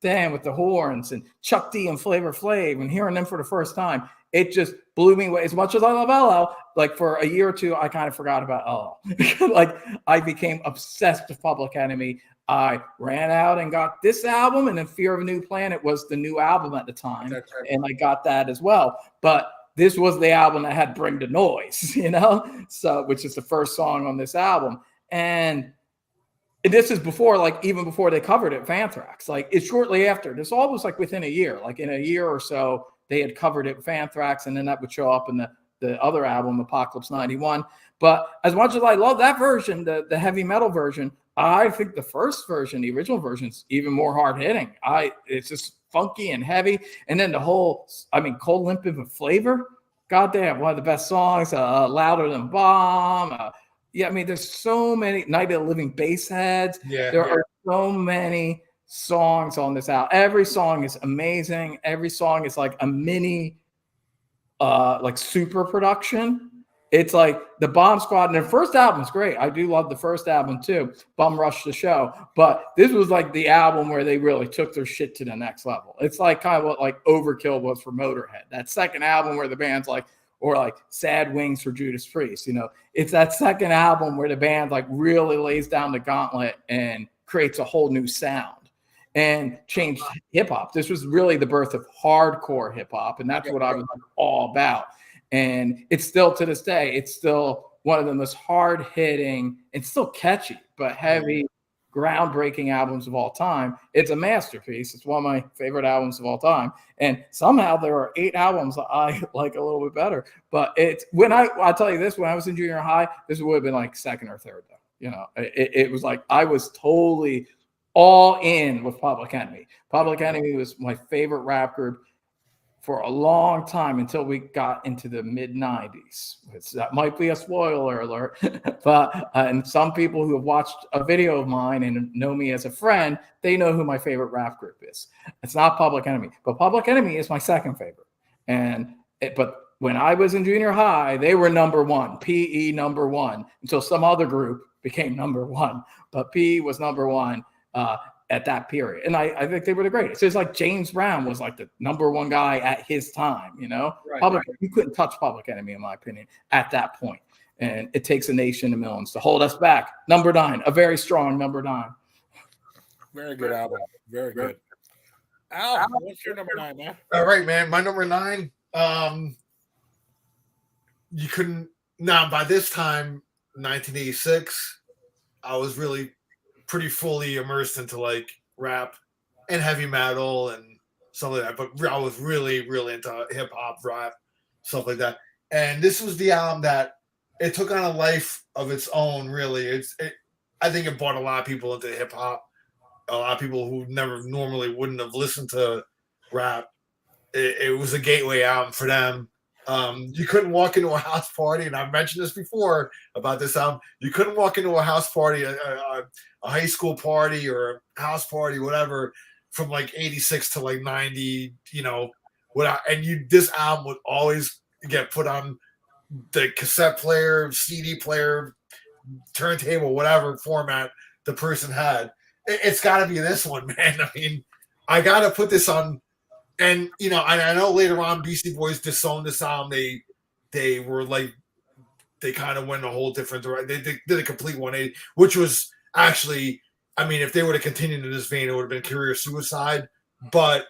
damn with the horns and Chuck D and Flavor Flav, and hearing them for the first time, it just blew me away. As much as I love LL, like for a year or two, I kind of forgot about LL. Like I became obsessed with Public Enemy. I ran out and got this album, and then Fear of a New Planet was the new album at the time, and I got that as well. But this was the album that had Bring the Noise, so which is the first song on this album. And this is before, like even before they covered it, Anthrax. Like it's shortly after. This all was like within a year. Like in a year or so, they had covered it, Anthrax, and then that would show up in the other album, Apocalypse 91. But as much as I love that version, the heavy metal version, I think the first version, the original version, is even more hard hitting. It's just funky and heavy, and then Cold Limpid with Flavor, goddamn, one of the best songs. Louder Than Bomb. There's so many. Night of the Living Bassheads. There are so many songs on this album. Every song is amazing. Every song is like a mini, like super production. It's like the Bomb Squad, and their first album is great. I do love the first album too, Bum Rush the Show. But this was like the album where they really took their shit to the next level. It's like kind of what like Overkill was for Motorhead. That second album where the band's like, or like Sad Wings for Judas Priest. It's that second album where the band like really lays down the gauntlet and creates a whole new sound and changed hip hop. This was really the birth of hardcore hip hop, and that's what I was like all about. And it's still to this day, it's still one of the most hard hitting and still catchy, but heavy groundbreaking albums of all time. It's a masterpiece. It's one of my favorite albums of all time. And somehow there are 8 albums that I like a little bit better. But it's when I'll tell you this, when I was in junior high, this would have been like second or third though. You know, it was like I was totally all in with Public Enemy. Public Enemy was my favorite rap group for a long time until we got into the mid 90s. That might be a spoiler alert, but and some people who have watched a video of mine and know me as a friend, they know who my favorite rap group is. It's not Public Enemy, but Public Enemy is my second favorite. But when I was in junior high, they were number one, PE number one, until some other group became number one. But PE was number one at that period. And I think they were the greatest. It's like James Brown was like the number one guy at his time, you know? Right. You couldn't touch Public Enemy, in my opinion, at that point. And it takes a nation of millions to hold us back. Number 9, a very strong number 9. Very good album. Very good. Al, what's your number 9, man? All right, man. My number 9, you couldn't. Now, by this time, 1986, I was really pretty fully immersed into like rap and heavy metal and stuff like that. But I was really, really into hip hop, rap, stuff like that. And this was the album that it took on a life of its own. Really, I think it brought a lot of people into hip hop. A lot of people who never normally wouldn't have listened to rap. It was a gateway album for them. You couldn't walk into a house party, and I've mentioned this before about this album. You couldn't walk into a house party, a high school party or a house party, whatever, from like 86 to like 90, you know, this album would always get put on the cassette player, CD player, turntable, whatever format the person had. It's got to be this one, man. I mean, I got to put this on. And, you know, I know later on Beastie Boys disowned this album. They were like, they kind of went a whole different direction. They did a complete 180, which was actually, I mean, if they would have continued in this vein, it would have been career suicide. But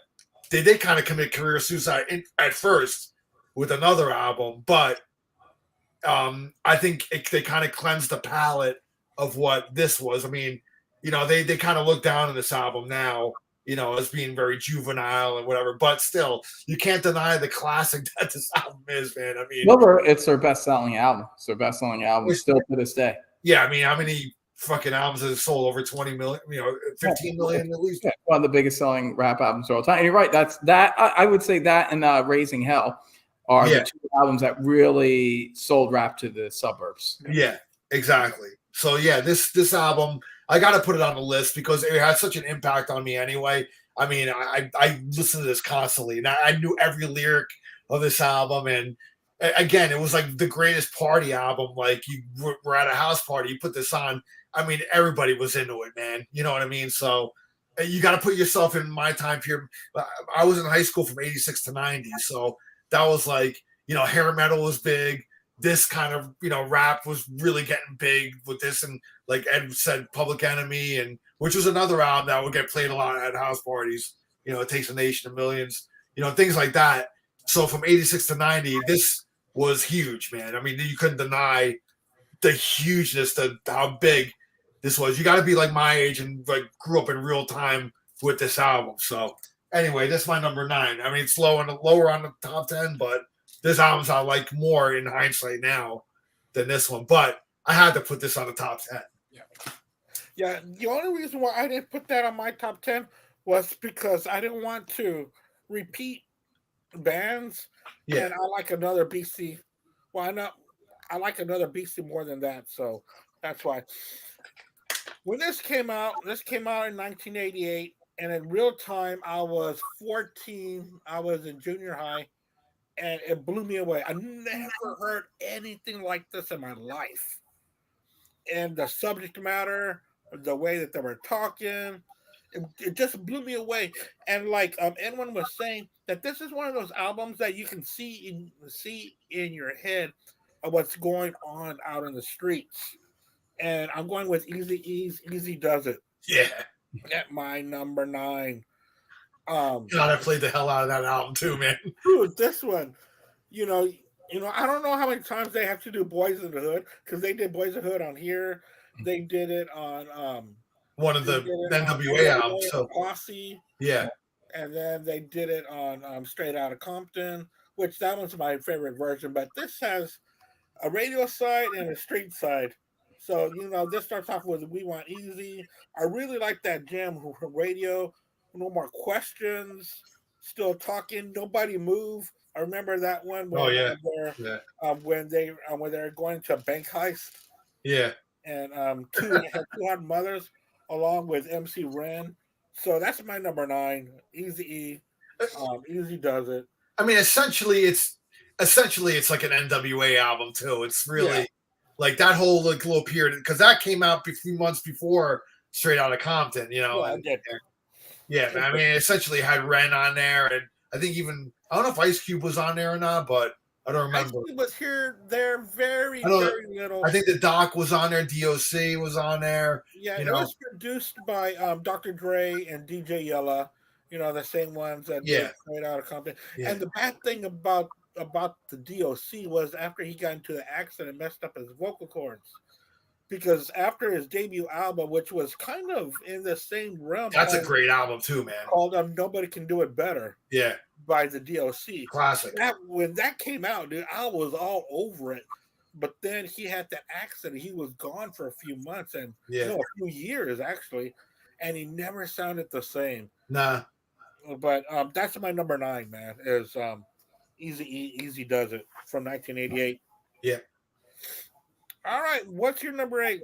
they did kind of commit career suicide at first with another album. But I think they kind of cleansed the palate of what this was. I mean, you know, they kind of look down on this album now, you know, as being very juvenile and whatever. But still, you can't deny the classic that this album is, man. I mean, It's their best-selling album. It's their best-selling album still to this day. Yeah, I mean, how many fucking albums have sold over 20 million? You know, 15 million at least. Yeah, one of the biggest-selling rap albums of all time. And you're right. I would say that and Raising Hell are the 2 albums that really sold rap to the suburbs. Yeah, exactly. So yeah, this album, I got to put it on the list because it had such an impact on me anyway. I mean, I listened to this constantly, and I knew every lyric of this album. And again, it was like the greatest party album. Like you were at a house party, you put this on. I mean, everybody was into it, man. You know what I mean? So you got to put yourself in my time period. I was in high school from 86 to 90. So that was like, you know, hair metal was big. This kind of, you know, rap was really getting big with this. And like Ed said, Public Enemy, and which was another album that would get played a lot at house parties. You know, It Takes a Nation of Millions, you know, things like that. So from 86 to 90, this was huge, man. I mean, you couldn't deny the hugeness, how big this was. You got to be like my age and like grew up in real time with this album. So anyway, this is my number 9. I mean, it's lower on the top 10, but this album's I like more in hindsight now than this one. But I had to put this on the top 10. Yeah, the only reason why I didn't put that on my top 10 was because I didn't want to repeat bands. Yeah. And I like another BC. Well, I like another BC more than that. So that's why. When this came out in 1988. And in real time, I was 14. I was in junior high. And it blew me away. I never heard anything like this in my life. And the subject matter, the way that they were talking, it just blew me away. And like anyone was saying, that this is one of those albums that you can see in your head of what's going on out in the streets. And I'm going with Eazy-E's Easy Does It. Yeah. At my number 9. God, I played the hell out of that album too, man. Dude, this one, you know, I don't know how many times they have to do Boys in the Hood, because they did Boys in the Hood on here. They did it on one of They the did it on NWA albums. NWA, So Posse, yeah, and then they did it on Straight Outta Compton, which that one's my favorite version. But this has a radio side and a street side. So, this starts off with We Want Easy. I really like that jam radio. No more questions. Still talking. Nobody move. I remember that one oh when yeah, they're yeah, when they're going to a bank heist, yeah. and two hot mothers along with MC Ren. So that's my number 9. Easy E. Easy does it. I mean, essentially it's like an NWA album too. It's really like that whole like little period because that came out a few months before Straight Outta Compton, Yeah, I and did. yeah, I mean, it essentially had Ren on there, and I think even I don't know if Ice Cube was on there or not, but I don't remember. Ice Cube was here, there, very, I don't know. very little. I think the Doc was on there, DOC was on there. Yeah, it was produced by Dr. Dre and DJ Yella, the same ones that did Straight Outta Compton. Yeah. And the bad thing about the DOC was after he got into the accident and messed up his vocal cords. Because after his debut album, which was kind of in the same realm, that's a great album too, man. Called Nobody Can Do It Better. Yeah, by the DOC. Classic. When that came out, dude, I was all over it. But then he had that accident. He was gone for a few months and a few years actually, and he never sounded the same. Nah. But that's my number 9, man. Is Easy Does It from 1988. Yeah. All right, what's your number 8?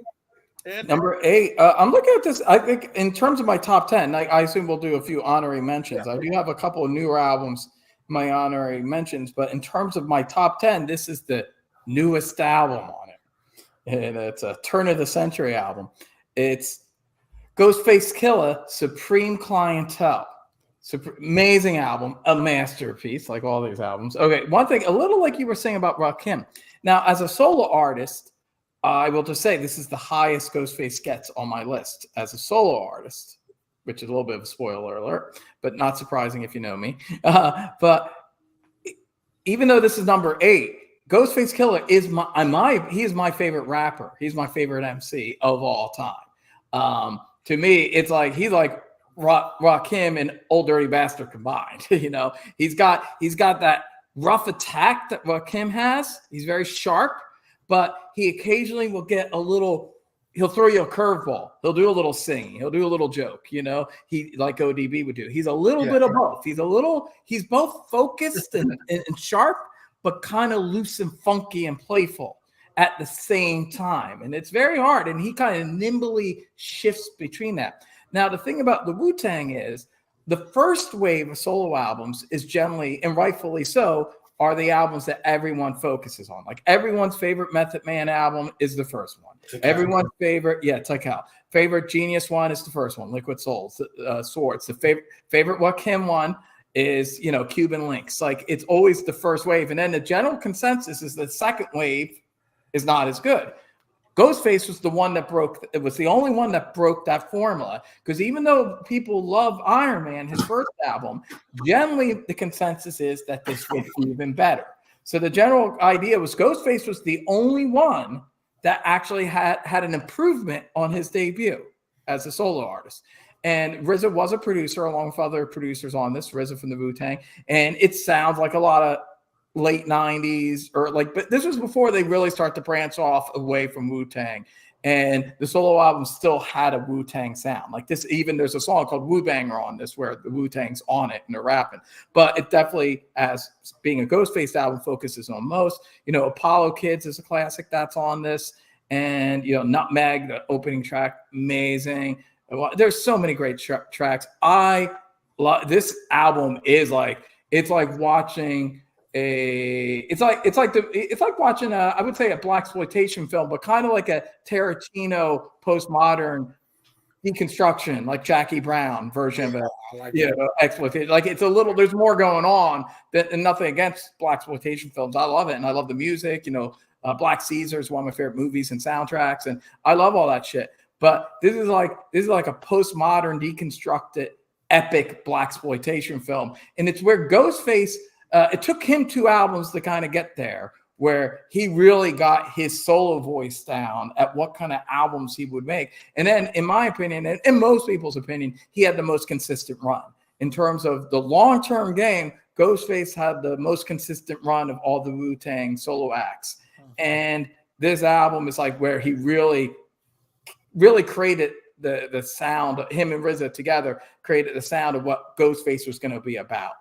Ed? Number 8. I'm looking at this. I think in terms of my top 10, I assume we'll do a few honorary mentions. I do have a couple of newer albums, my honorary mentions, but in terms of my top 10, this is the newest album on it, and it's a turn of the century album. It's Ghostface Killah, Supreme Clientele. Amazing album, a masterpiece, like all these albums. Okay, one thing, a little like you were saying about Rakim. Now, as a solo artist, I will just say this is the highest Ghostface gets on my list as a solo artist, which is a little bit of a spoiler alert, but not surprising if you know me. But even though this is number 8, Ghostface Killah is he is my favorite rapper. He's my favorite MC of all time. To me, it's like he's like Rakim and Old Dirty Bastard combined. He's got that rough attack that Rakim has. He's very sharp, but he occasionally will get he'll throw you a curveball. He'll do a little singing. He'll do a little joke, he like ODB would do. He's a little bit of both. He's both focused and sharp, but kind of loose and funky and playful at the same time. And it's very hard. And he kind of nimbly shifts between that. Now, the thing about the Wu-Tang is the first wave of solo albums is generally, and rightfully so, are the albums that everyone focuses on. Like everyone's favorite Method Man album is the first one. Everyone's favorite Genius one is the first one. Liquid Souls, Swords. The favorite Rakim one is Cuban Links. Like it's always the first wave, and then the general consensus is the second wave is not as good. Ghostface was the one that it was the only one that broke that formula, because even though people love Iron Man, his first album, generally the consensus is that this would be even better. So the general idea was Ghostface was the only one that actually had an improvement on his debut as a solo artist. And RZA was a producer along with other producers on this, RZA from the Wu-Tang, and it sounds like a lot of late 90s but this was before they really start to branch off away from Wu-Tang, and the solo album still had a Wu-Tang sound like this. Even there's a song called Wu Banger on this where the Wu-Tang's on it and they're rapping, but it definitely, as being a Ghostface album, focuses on most. Apollo Kids is a classic that's on this, and Nutmeg, the opening track, amazing. There's so many great tracks. This album is it's like watching it's like watching I would say a blaxploitation film, but kind of like a Tarantino postmodern deconstruction, like Jackie Brown version of exploitation. Like it's a little, there's more going on and nothing against blaxploitation films. I love it, and I love the music. Black Caesar is one of my favorite movies and soundtracks, and I love all that shit. But this is like a postmodern deconstructed epic blaxploitation film, and it's where Ghostface. It took him 2 albums to kind of get there, where he really got his solo voice down at what kind of albums he would make. And then, in my opinion, and in most people's opinion, he had the most consistent run. In terms of the long-term game, Ghostface had the most consistent run of all the Wu-Tang solo acts. And this album is like where he really created the sound. Him and RZA together created the sound of what Ghostface was going to be about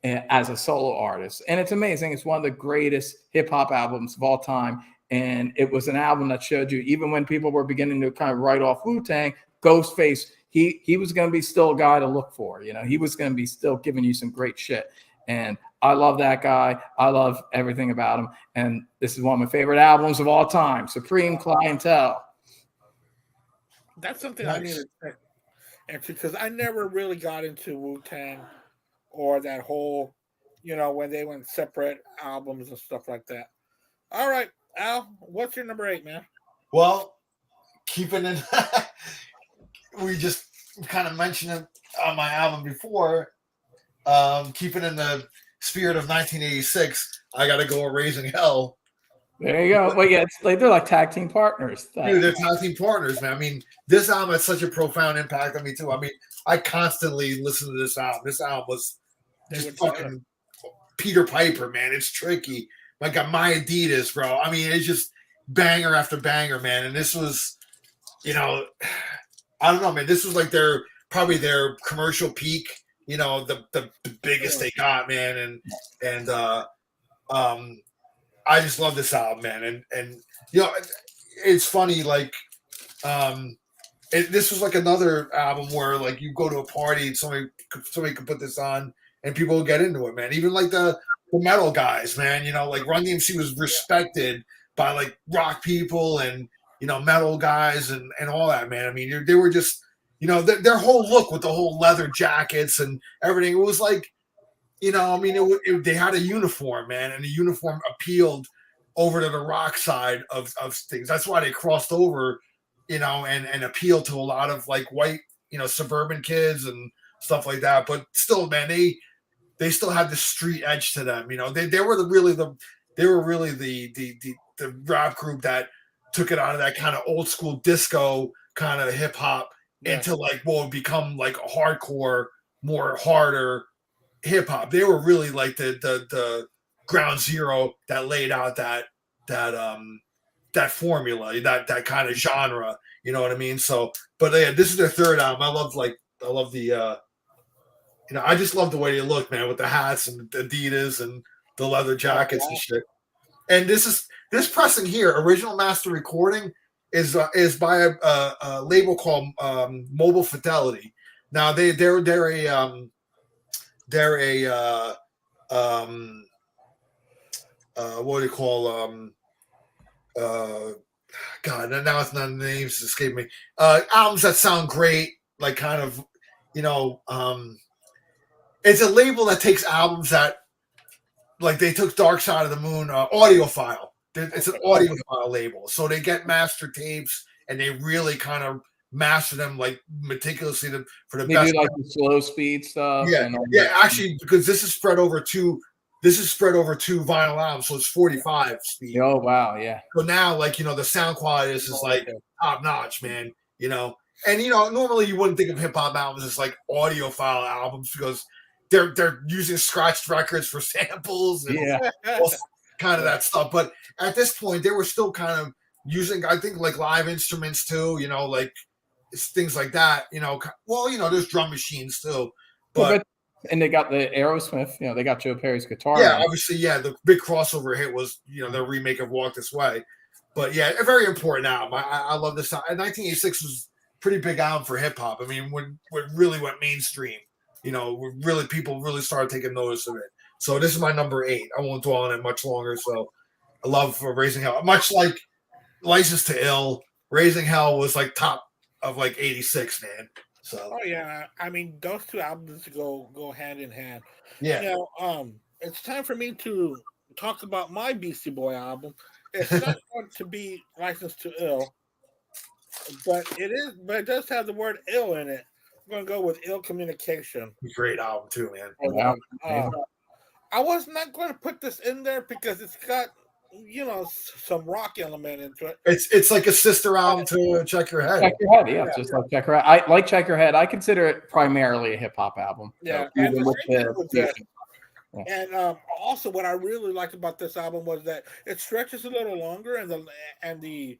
as a solo artist. And it's amazing. It's one of the greatest hip-hop albums of all time. And it was an album that showed you, even when people were beginning to kind of write off Wu-Tang, Ghostface, he was going to be still a guy to look for. You know, he was going to be still giving you some great shit. And I love that guy. I love everything about him. And this is one of my favorite albums of all time, Supreme Clientele. That's something I need to check into, because I never really got into Wu-Tang or that whole, when they went separate albums and stuff like that. All right, Al, what's your number 8, man? Well, keeping in, we just kind of mentioned it on my album before. Keeping in the spirit of 1986, I got to go with Raising Hell. There you go. Well, yeah, it's like they're like tag team partners. Dude, they're tag team partners, man. I mean, this album had such a profound impact on me too. I mean, I constantly listen to this album. This album was just fucking Peter Piper, man. It's tricky. I got My Adidas, bro. I mean, it's just banger after banger, man. And this was, I don't know, man. This was like probably their commercial peak. The biggest they got, man. And I just love this album, man. And it's funny, like, this was like another album where, like, you go to a party and somebody could put this on and people will get into it, man. Even like the metal guys, man, like Run DMC was respected by like rock people and, metal guys and all that, man. I mean, they were just, their whole look with the whole leather jackets and everything. It was like, they had a uniform, man, and the uniform appealed over to the rock side of things. That's why they crossed over, and appealed to a lot of like white, suburban kids and stuff like that. But still, man, they still had the street edge to them. They were really the rap group that took it out of that kind of old school disco kind of hip hop into like what would become like a hardcore, more harder hip hop. They were really like the ground zero that laid out that formula, that kind of genre. You know what I mean? So, but yeah, this is their third album. I love the I just love the way they look, man, with the hats and the Adidas and the leather jackets and shit. And this pressing here, original master recording, is by a label called Mobile Fidelity. Now they're a what do you call God, now it's not, the names escape me. Albums that sound great, like kind of, it's a label that takes albums that, like, they took Dark Side of the Moon, Audiophile. It's an audiophile label, so they get master tapes and they really kind of master them like meticulously for the best. They do like the slow speed stuff. Yeah, actually, because this is spread over two vinyl albums, so it's 45 speed. Oh wow, yeah. So now, like, the sound quality is just like top notch, man. And normally you wouldn't think of hip hop albums as like audiophile albums because they're using scratched records for samples and all kind of that stuff. But at this point, they were still kind of using, I think, like live instruments too. Like things like that. Well, there's drum machines too, but. And they got the Aerosmith, they got Joe Perry's guitar. Yeah, obviously, the big crossover hit was, their remake of Walk This Way. But yeah, a very important album. I love this album. 1986 was a pretty big album for hip hop. I mean, when it really went mainstream, people really started taking notice of it. So this is my number 8. I won't dwell on it much longer. So I love Raising Hell. Much like License to Ill, Raising Hell was like top of like 86, man. So. Oh yeah, I mean those two albums go hand in hand. Yeah. It's time for me to talk about my Beastie Boy album. It's not going to be Licensed to Ill, but it does have the word ill in it. I'm gonna go with Ill Communication. Great album too, man. Wow. I was not going to put this in there because it's got some rock element into it. It's like a sister album to Check Your Head. Check Your Head, yeah, just like Check Your Head. I like Check Your Head. I consider it primarily a hip hop album. Yeah, so, and even the with same thing with the this. And also, what I really liked about this album was that it stretches a little longer, and the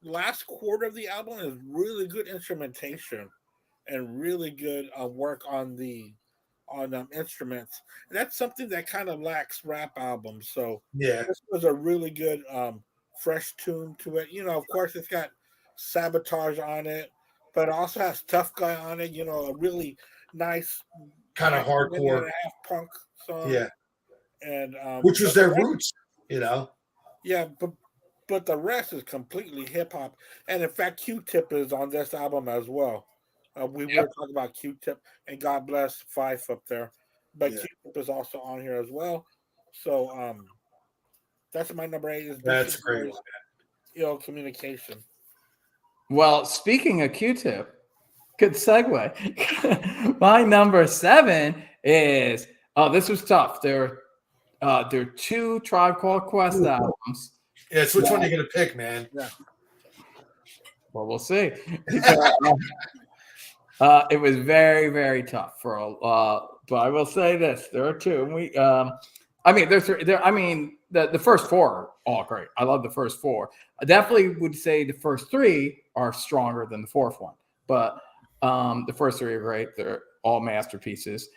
last quarter of the album is really good instrumentation and really good work on instruments. And that's something that kind of lacks rap albums. So Yeah, this was a really good fresh tune to it. Of course, it's got Sabotage on it, but it also has Tough Guy on it. A really nice kind of hardcore, half punk song. yeah, and which was their roots, Yeah, but the rest is completely hip hop, and in fact, Q-Tip is on this album as well. We were talking about Q-Tip, and God bless Fife up there, but Q-Tip is also on here as well. So that's my number 8. That's great. Communication. Well, speaking of Q-Tip, good segue. My number 7 is this was tough. There are 2 Tribe Called Quest albums. Yeah, so which one are you gonna pick, man? Yeah. Well, we'll see. It was very, very tough for but I will say this: there are 2. And there's 3. The first 4 are all great. I love the first 4. I definitely would say the first 3 are stronger than the 4th one, but the first 3 are great. They're all masterpieces.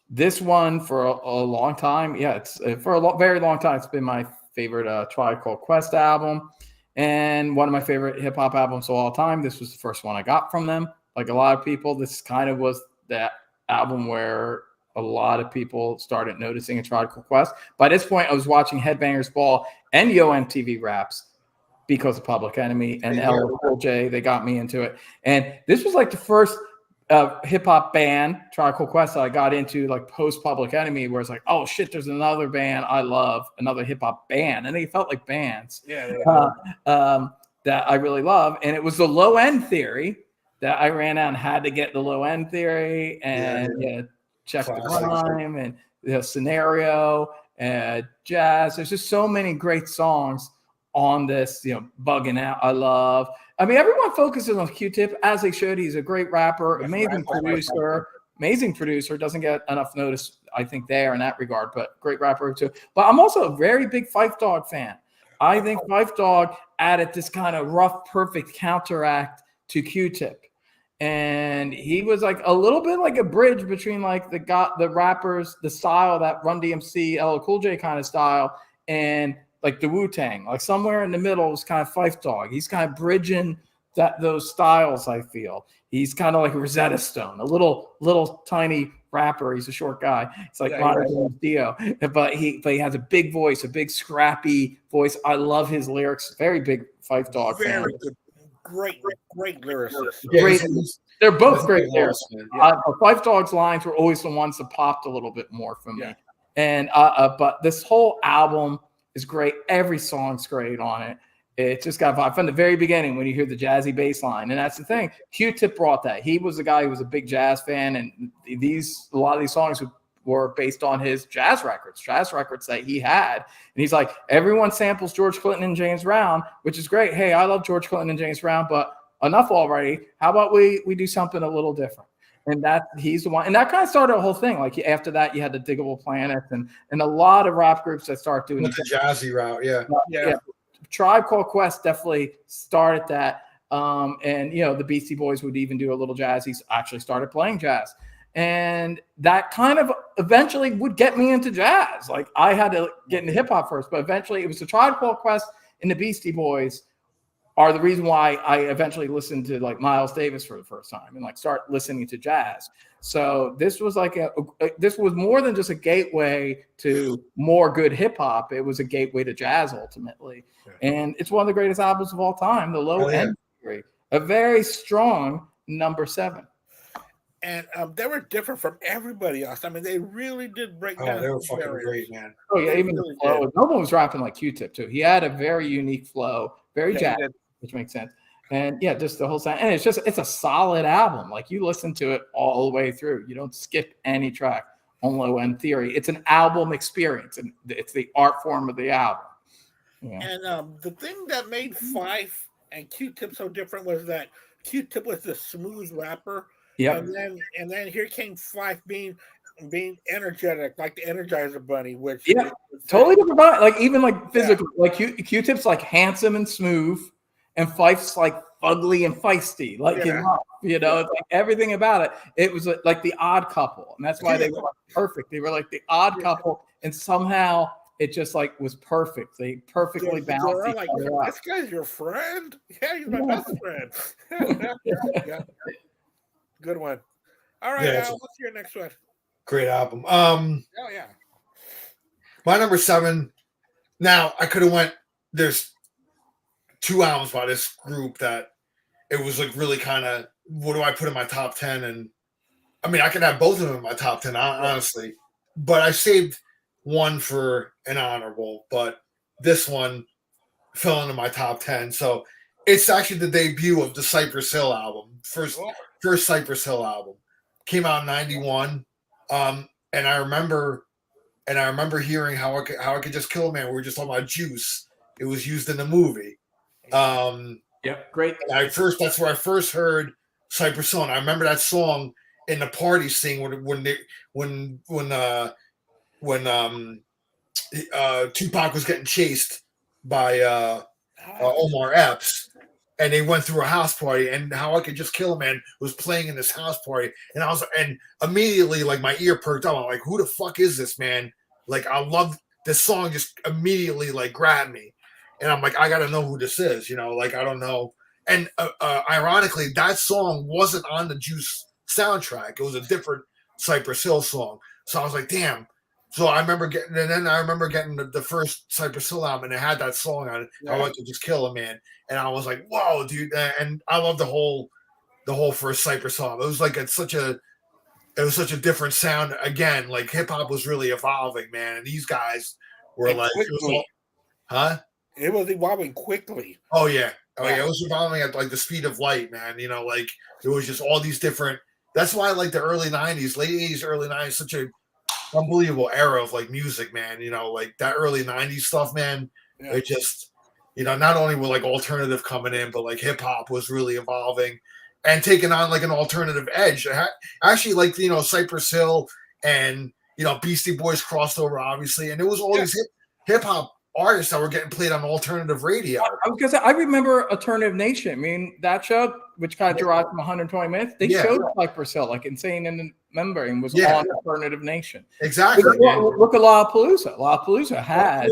This one for a long time, it's for a very long time, it's been my favorite Tribe Called Quest album, and one of my favorite hip hop albums of all time. This was the first one I got from them. Like a lot of people, this kind of was that album where a lot of people started noticing a Tribe Called Quest. By this point, I was watching Headbangers Ball and Yo MTV Raps because of Public Enemy and LL Cool J. They got me into it, and this was like the first hip hop band, Tribe Called Quest, that I got into like post Public Enemy, where it's like, oh shit, there's another band I love, another hip hop band, and they felt like bands. That I really love, and it was the Low End Theory that I ran out and had to get the Low End Theory and Check the Rhyme and the Scenario and Jazz. There's just so many great songs on this, Bugging Out, I love. I mean, everyone focuses on Q-Tip, as they should. He's a great rapper, amazing producer, doesn't get enough notice, I think, there in that regard, but great rapper too. But I'm also a very big Phife Dawg fan. I think Phife Dawg added this kind of rough, perfect counteract to Q-Tip. And he was like a little bit like a bridge between like the rappers, the style, that Run DMC, LL Cool J kind of style, and like the Wu-Tang, like somewhere in the middle was kind of Phife Dawg. He's kind of bridging those styles, I feel. He's kind of like a Rosetta Stone, a little tiny rapper. He's a short guy. It's like Dio, but he has a big voice, a big scrappy voice. I love his lyrics. Very big Phife Dawg fan. Very good. Great lyricist. They're both great lyricists. Phife Dawg's lines were always the ones that popped a little bit more for me. And but this whole album is great. Every song's great on it. It just got vibe from the very beginning when you hear the jazzy bass line. And that's the thing. Q-Tip brought that. He was the guy who was a big jazz fan. And a lot of these songs were based on his jazz records that he had. And he's like, everyone samples George Clinton and James Brown, which is great. Hey, I love George Clinton and James Brown, but enough already. How about we do something a little different? And he's the one. And that kind of started a whole thing. Like after that, you had the Diggable Planets and a lot of rap groups that start doing the jazzy route. Yeah. Tribe Called Quest definitely started that. And the Beastie Boys would even do a little jazz. He's actually started playing jazz. And that kind of eventually would get me into jazz. Like I had to get into hip hop first, but eventually it was the Tribe Called Quest and the Beastie Boys are the reason why I eventually listened to like Miles Davis for the first time and like start listening to jazz. So this was like this was more than just a gateway to more good hip hop. It was a gateway to jazz ultimately. And it's one of the greatest albums of all time, the Low End Theory, a very strong number 7. And they were different from everybody else. I mean, they really did break down. They were fucking great, man. Oh yeah, even the flow. No one was rapping like Q-Tip too. He had a very unique flow, very jazz, which makes sense. And just the whole sound. And it's a solid album. Like you listen to it all the way through. You don't skip any track on Low End Theory. It's an album experience, and it's the art form of the album. Yeah. And the thing that made Fife and Q-Tip so different was that Q-Tip was the smooth rapper. Yep. And then here came Fife being energetic, like the Energizer Bunny, which totally different vibe. Like even like physical, like Q-Tip's like handsome and smooth, and Fife's like ugly and feisty, like it's like everything about it. It was like the odd couple, and that's why they were like perfect. They were like the odd couple, and somehow it just like was perfect. They perfectly balanced each other out. This guy's your friend? Yeah, he's my best friend. Yeah. Good one. All right, Al, what's your next one? Great album. Oh yeah. My number 7. Now I could have went. There's 2 albums by this group that it was like really kind of. What do I put in my top 10? And I mean, I could have both of them in my top 10, honestly. But I saved one for an honorable. But this one fell into my top 10. So it's actually the debut of the Cypress Hill album. First Cypress Hill album came out in '91. And I remember hearing how I could just kill a man. We were just talking about Juice. It was used in the movie. Great. That's where I first heard Cypress Hill. And I remember that song in the party scene when Tupac was getting chased by Omar Epps. And they went through a house party, and How I Could Just Kill a Man was playing in this house party. And immediately, like, my ear perked up. I'm like, who the fuck is this, man? Like, I love this song, just immediately, like, grabbed me. And I'm like, I got to know who this is, like, I don't know. And ironically, that song wasn't on the Juice soundtrack. It was a different Cypress Hill song. So I was like, damn. So I remember getting the first Cypress Hill album, and it had that song on it. How I Could Just Kill a Man. And I was like, whoa, dude. And I love the whole first Cypress song. It was like such a different sound. Again, like hip hop was really evolving, man. And these guys were like, it was evolving quickly. Oh yeah. It was evolving at like the speed of light, man. Like there was just all these different. That's why I like the early '90s, late '80s, early '90s, such a unbelievable era of like music, man. Like that early '90s stuff, man. Yeah. It just. Not only were like alternative coming in, but like hip hop was really evolving and taking on like an alternative edge. Actually, like, Cypress Hill and, Beastie Boys crossed over, obviously. And it was all these hip hop artists that were getting played on alternative radio. I was going to say, I remember Alternative Nation. I mean, that show, which kind of derived from 120 Minutes, they showed Cypress Hill, like Insane in the Membrane was on Alternative Nation. Exactly. Look at Lollapalooza. Lollapalooza had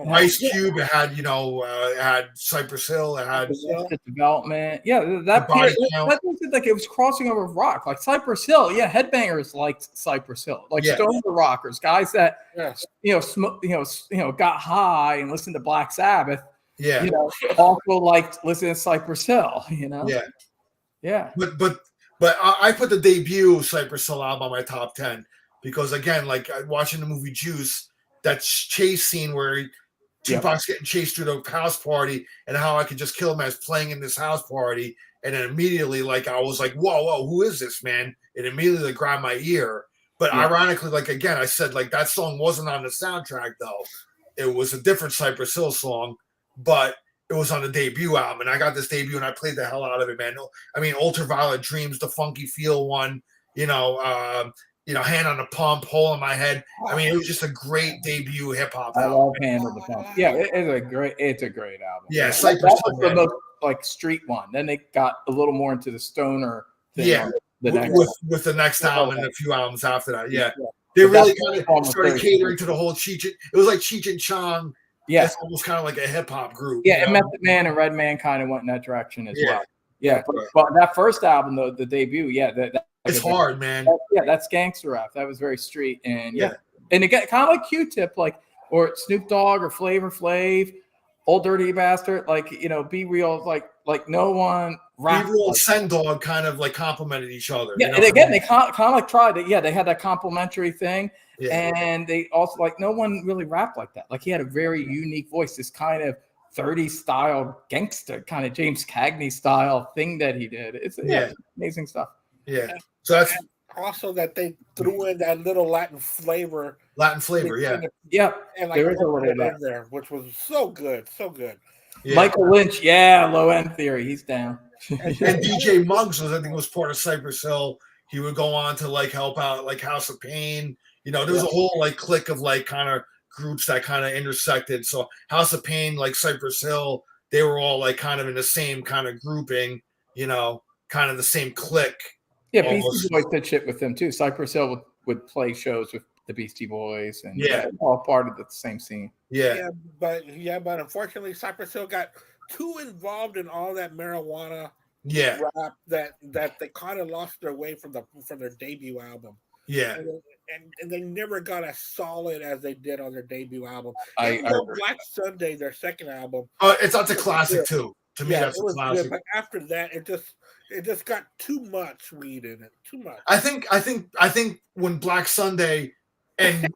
Ice Cube, it had it had Cypress Hill, it had Development. Yeah, that period, like it was crossing over with rock, like Cypress Hill. Yeah, headbangers liked Cypress Hill, like stoner rockers, guys that got high and listened to Black Sabbath. Yeah, also liked listening to Cypress Hill. Yeah. But I put the debut Cypress Hill album on my top 10 because again, like watching the movie Juice. That chase scene where Tupac's getting chased through the house party and How I Could Just Kill Him as playing in this house party. And then immediately, like, I was like, whoa, who is this, man? It immediately grabbed my ear. But ironically, like, again, I said, like, that song wasn't on the soundtrack, though. It was a different Cypress Hill song, but it was on the debut album. And I got this debut and I played the hell out of it, man. I mean, Ultraviolet Dreams, the Funky Feel one, Hand on the Pump, Hole in My Head. I mean, it was just a great debut hip hop album. I love Hand on the Pump. Yeah, it's a great album. Yeah, Cypress Hill was the most like street one. Then they got a little more into the stoner thing. Yeah, with the next album and a few albums after that. Yeah. They really kind of started catering to the whole Cheech. It was like Cheech and Chong. Yeah, it's almost kind of like a hip hop group. Yeah, and Method Man and Redman kind of went in that direction as well. Yeah, but that first album, though, the debut, it's hard, man. That's gangster rap. That was very street, and and it got kind of like Q-Tip, like or Snoop Dogg or Flavor Flav, Old Dirty Bastard, like Be Real, like no one. Be Real, Sen Dog kind of like complemented each other. Yeah, and again, they kind of like tried it. Yeah, they had that complimentary thing, and they also like no one really rapped like that. Like he had a very unique voice, this kind of 30s style gangster, kind of James Cagney style thing that he did. It's amazing stuff. Yeah. So also that they threw in that little Latin flavor. Latin flavor, yeah. Yep. And like There is a put little it of that. in there, which was so good, so good. Yeah. Michael Lynch, yeah, Low End Theory, he's down. And DJ Muggs was, I think, was part of Cypress Hill. He would go on to like help out like House of Pain. You know, there was a whole like clique of like kind of groups that kind of intersected. So House of Pain, like Cypress Hill, they were all like kind of in the same kind of grouping, you know, kind of the same clique. Yeah, almost. Beastie Boys did shit with them too. Cypress Hill would play shows with the Beastie Boys, and all part of the same scene. Yeah, but unfortunately, Cypress Hill got too involved in all that marijuana rap that they kind of lost their way from their debut album. Yeah. And they never got as solid as they did on their debut album. Black Sunday, their second album. Oh, that's a classic too. To me, that's a classic. Good, but after that, it just got too much weed in it. Too much. I think when Black Sunday and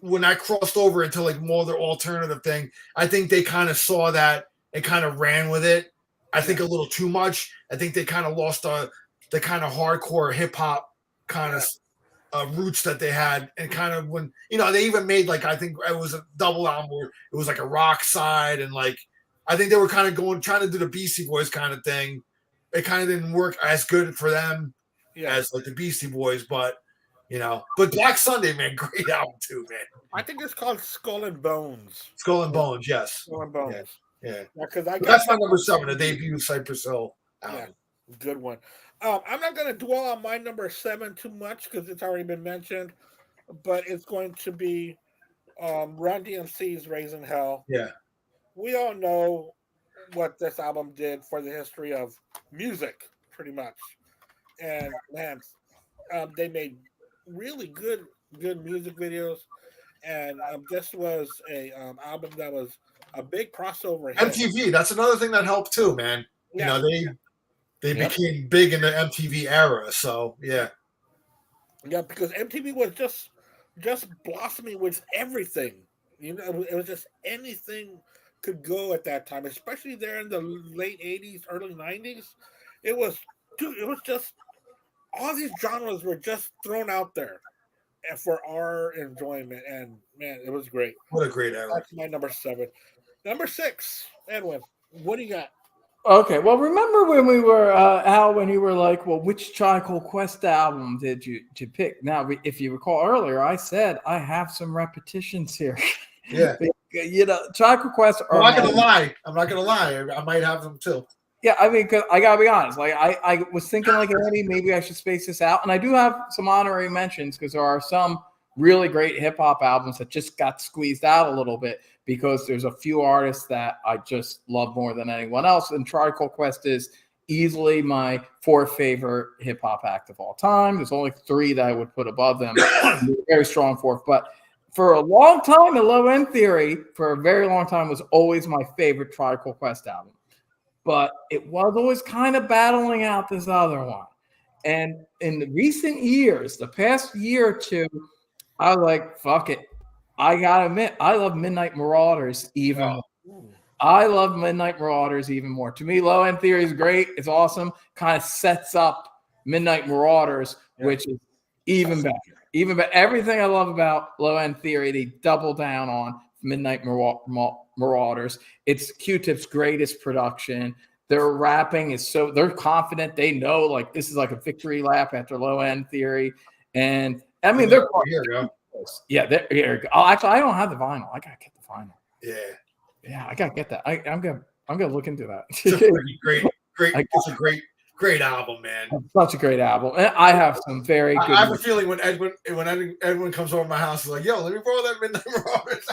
when I crossed over into like more of the alternative thing, I think they kind of saw that and kind of ran with it. I think a little too much. I think they kind of lost the kind of hardcore hip hop kind of roots that they had, and kind of when they even made like, I think it was a double album where it was like a rock side, and like I think they were kind of trying to do the Beastie Boys kind of thing. It kind of didn't work as good for them as like the Beastie Boys, but Black Sunday, man, great album too, man. I think it's called Skull and Bones. Skull and Bones, yes. Skull and Bones. Yeah. Because that's my number 7, the debut Cypress Hill album. Yeah, good one. I'm not going to dwell on my number 7 too much because it's already been mentioned, but it's going to be Run DMC's Raising Hell. Yeah. We all know what this album did for the history of music, pretty much. And man, they made really good music videos, and this was a album that was a big crossover hit. MTV, that's another thing that helped too, man. Yeah. They became big in the MTV era, so yeah. Yeah, because MTV was just blossoming with everything. It was just anything could go at that time, especially there in the late 80s, early 90s. It was just all these genres were just thrown out there for our enjoyment, and man, it was great. What a great era. That's my number 7. Number 6, Edwin, what do you got? Okay, well, remember when we were Al, when you were like, well, which Tribe Called Quest album did you pick? Now, if you recall earlier, I said I have some repetitions here. Yeah. Tribe Called Quest. I'm not gonna lie. I might have them too. Yeah, I mean, 'cause I gotta be honest. Like, I was thinking like Andy, maybe I should space this out, and I do have some honorary mentions because there are some really great hip hop albums that just got squeezed out a little bit because there's a few artists that I just love more than anyone else. And Tribe Called Quest is easily my 4th favorite hip hop act of all time. There's only 3 that I would put above them. Very strong 4th, but for a long time, the Low End Theory for a very long time was always my favorite Tribe Called Quest album. But it was always kind of battling out this other one. And in the recent years, the past year or two, I was like, fuck it. I gotta admit, I love Midnight Marauders even more. I love Midnight Marauders even more. To me, Low End Theory is great. It's awesome. Kind of sets up Midnight Marauders, which is even better. Even better. Everything I love about Low End Theory, they double down on Midnight Marauders. It's Q-Tip's greatest production. Their rapping is they're confident. They know like this is like a victory lap after Low End Theory. And I mean, they're here. Yeah, here. Actually, I don't have the vinyl. I gotta get the vinyl. Yeah, I gotta get that. I'm gonna look into that. It's a great. It's a great album, man. Such a great album, and I have some very good. I have a feeling when Edwin comes over my house, he's like, "Yo, let me borrow that Midnight Marauders."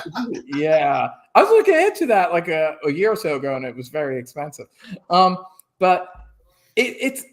Yeah, I was looking into that like a year or so ago, and it was very expensive. But it's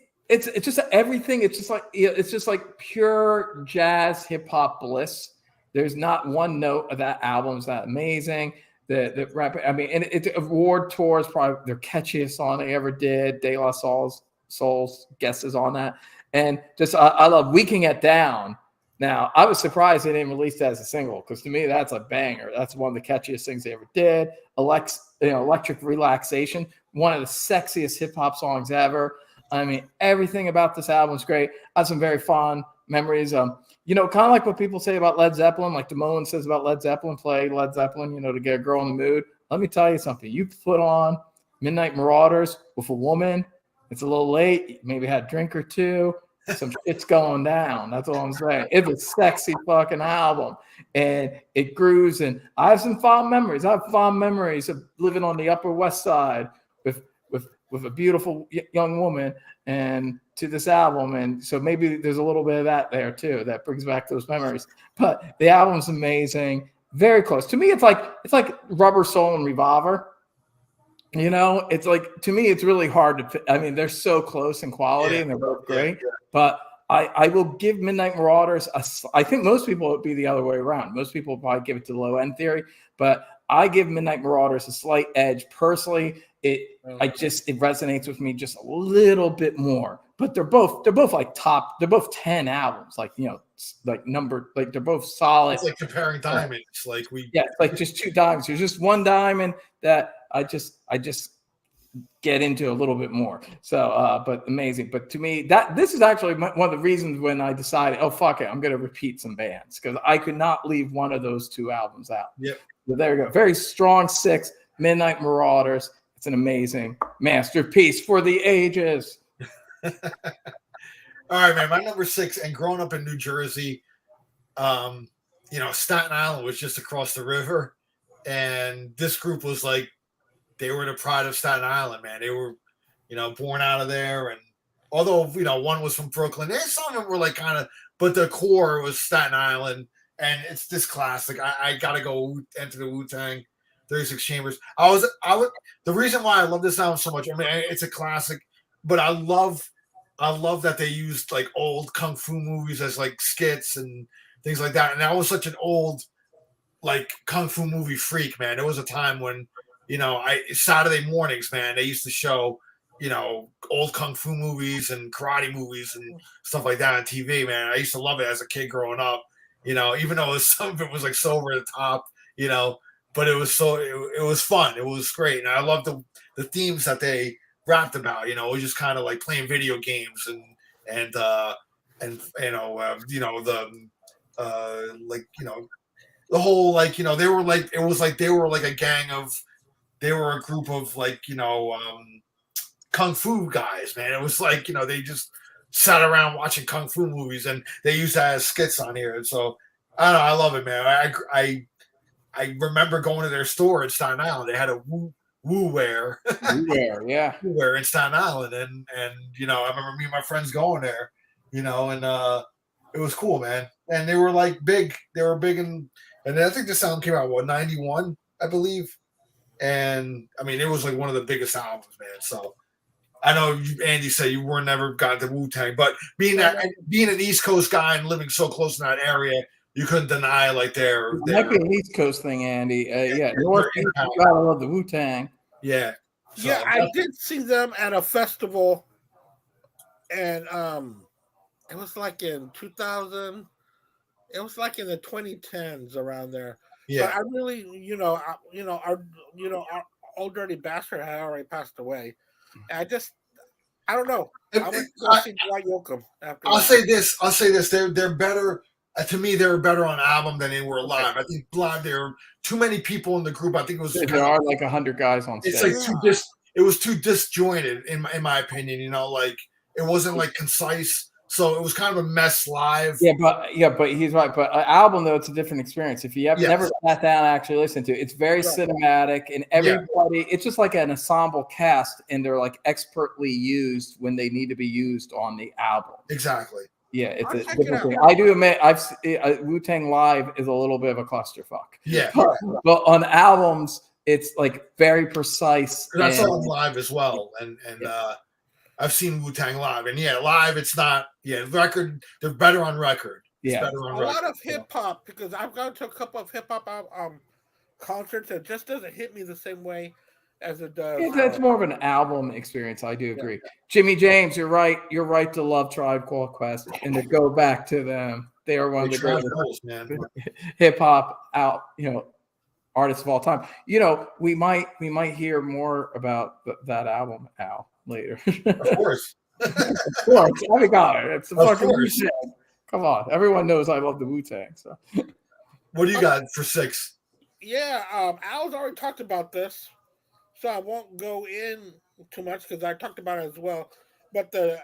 just everything. It's just like pure jazz hip hop bliss. There's not one note of that album is that amazing. The rap, I mean, and it's Award Tour is probably their catchiest song they ever did. De La Soul's guesses on that, and just I love "We Can Get Down." Now, I was surprised they didn't release that as a single because to me that's a banger. That's one of the catchiest things they ever did. Electric Relaxation, one of the sexiest hip hop songs ever. I mean, everything about this album is great. I have some very fond memories. You know, kind of like what people say about Led Zeppelin, like Damone says about Led Zeppelin, play Led Zeppelin, you know, to get a girl in the mood. Let me tell you something. You put on Midnight Marauders with a woman, it's a little late, you maybe had a drink or two, some shit's going down. That's all I'm saying. It's a sexy fucking album, and it grooves. And I have some fond memories. I have fond memories of living on the Upper West Side with a beautiful young woman and to this album. And so maybe there's a little bit of that there too that brings back those memories. But the album's amazing, very close to me. It's like Rubber Soul and Revolver. You know, it's like, to me, it's really hard to, I mean, they're so close in quality and they're both great, but I will give Midnight Marauders I think most people would be the other way around. Most people would probably give it to Low End Theory, but I give Midnight Marauders a slight edge. Personally, it resonates with me just a little bit more. But they're both like they're both 10 albums, like, you know, like they're both solid. It's like comparing diamonds. It's like just two diamonds. There's just one diamond that I just get into a little bit more. So, but amazing. But to me, this is actually one of the reasons when I decided, oh fuck it, I'm going to repeat some bands, because I could not leave one of those two albums out. Yep. So there you go. Very strong 6, Midnight Marauders. It's an amazing masterpiece for the ages. All right, man. My number 6, and growing up in New Jersey, you know, Staten Island was just across the river, and this group was like, they were the pride of Staten Island, man. They were, you know, born out of there, and although, you know, one was from Brooklyn, and some of them were like kind of, but the core was Staten Island, and it's this classic. I gotta go enter the Wu-Tang 36 Chambers. I would. The reason why I love this album so much, I mean, it's a classic, but I love that they used like old kung fu movies as like skits and things like that. And I was such an old like kung fu movie freak, man. There was a time when, you know, Saturday mornings, man, they used to show, you know, old kung fu movies and karate movies and stuff like that on TV, man. I used to love it as a kid growing up, you know, even though some of it was like so over the top, you know, but it was it was fun. It was great. And I loved the themes that they rapped about, you know, it was just kind of like playing video games and you know, the like, you know, the whole, like, you know, they were like, it was like they were like a gang of, they were a group of like, you know, kung fu guys, man. It was like, you know, they just sat around watching kung fu movies, and they used that as skits on here. And so I don't know, I love it, man. I remember going to their store in Staten Island. They had a Wu-Wear. Yeah. Wu-Wear in Staten Island, and you know, I remember me and my friends going there, you know, and it was cool, man. And they were like big. They were big, and I think this album came out 91, I believe. And I mean, it was like one of the biggest albums, man. So I know Andy said you were never got the Wu-Tang, but being an East Coast guy and living so close in that area, you couldn't deny like their might be an East Coast thing, Andy. Yeah, North East, you gotta love the Wu-Tang. Yeah. So, yeah, I did see them at a festival, and it was like in 2000. It was like in the 2010s around there. Yeah. But I really, our old dirty bastard had already passed away. And I don't know. I went to go see Dwight Yoakam after. I'll say this. They're better. To me, they were better on album than they were live. I think live there were too many people in the group. I think it was there are like 100 guys on stage. It's like it was too disjointed in my opinion. You know, like it wasn't like concise. So it was kind of a mess live. Yeah, but he's right. But an album, though, it's a different experience. If you have never sat down and actually listened to it, it's very cinematic, and everybody, it's just like an ensemble cast, and they're like expertly used when they need to be used on the album. Exactly. Yeah, it's a different thing. I do admit, Wu-Tang Live is a little bit of a clusterfuck. Yeah. But on albums, it's like very precise. And I saw them live as well, and I've seen Wu-Tang live, and live it's not. Yeah, record, they're better on record. A lot of hip hop, because I've gone to a couple of hip hop concerts, it just doesn't hit me the same way as it does. It's more of an album experience. I do agree. Yeah. Jimmy James, you're right. You're right to love Tribe Called Quest and to go back to them. They are one of the greatest hip hop artists of all time. You know, we might hear more about that album, Al, later. Of course. Of course. I got it. It's a fucking shit. Come on, everyone knows I love the Wu-Tang. So What do you got for 6? Yeah, Al's already talked about this, so I won't go in too much because I talked about it as well. But the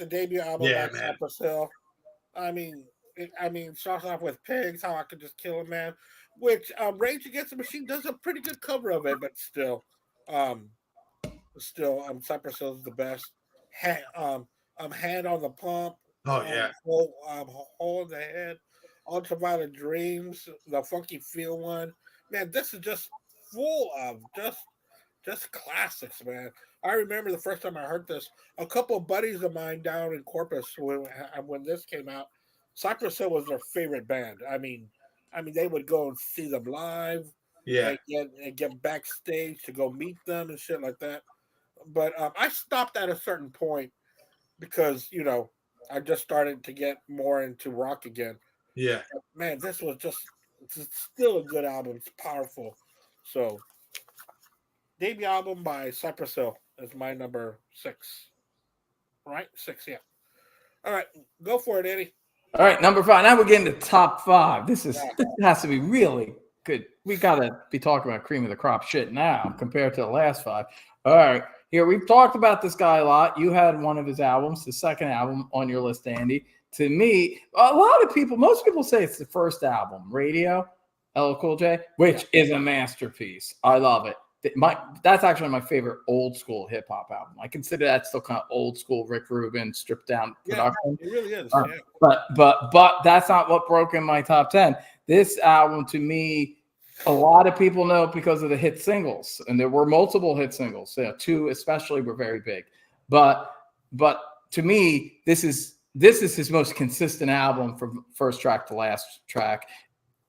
debut album Yeah, by man. Cypress Hill, it starts off with Pigs, How I Could Just Kill a Man, which Rage Against the Machine does a pretty good cover of it, but um, Cypress Hill is the best. Hand on the Pump, Oh yeah. Hole in the Head, Ultraviolet Dreams, the Funky Feel one. Man, this is just full of just classics, man. I remember the first time I heard this. A couple of buddies of mine down in Corpus when this came out, Cypress Hill was their favorite band. They would go and see them live Yeah. and get backstage to go meet them and shit like that. But I stopped at a certain point because I just started to get more into rock again. Yeah. Man, this was it's still a good album. It's powerful. So, debut album by Cypress Hill is my number 6. Right? 6, yeah. All right, go for it, Eddie. all right, number 5. Now we're getting to top 5. This has to be really good. We gotta be talking about cream of the crop shit now compared to the last 5. All right, here we've talked about this guy a lot. You had one of his albums, the second album on your list, Andy. To me, most people say it's the first album, Radio, LL Cool J, which is a masterpiece. I love it. That's actually my favorite old school hip hop album. I consider that still kind of old school Rick Rubin stripped down production. Yeah, it really is. But that's not what broke in my top 10. This album, to me, a lot of people know because of the hit singles, and there were multiple hit singles. 2 especially were very big. But to me, this is his most consistent album from first track to last track.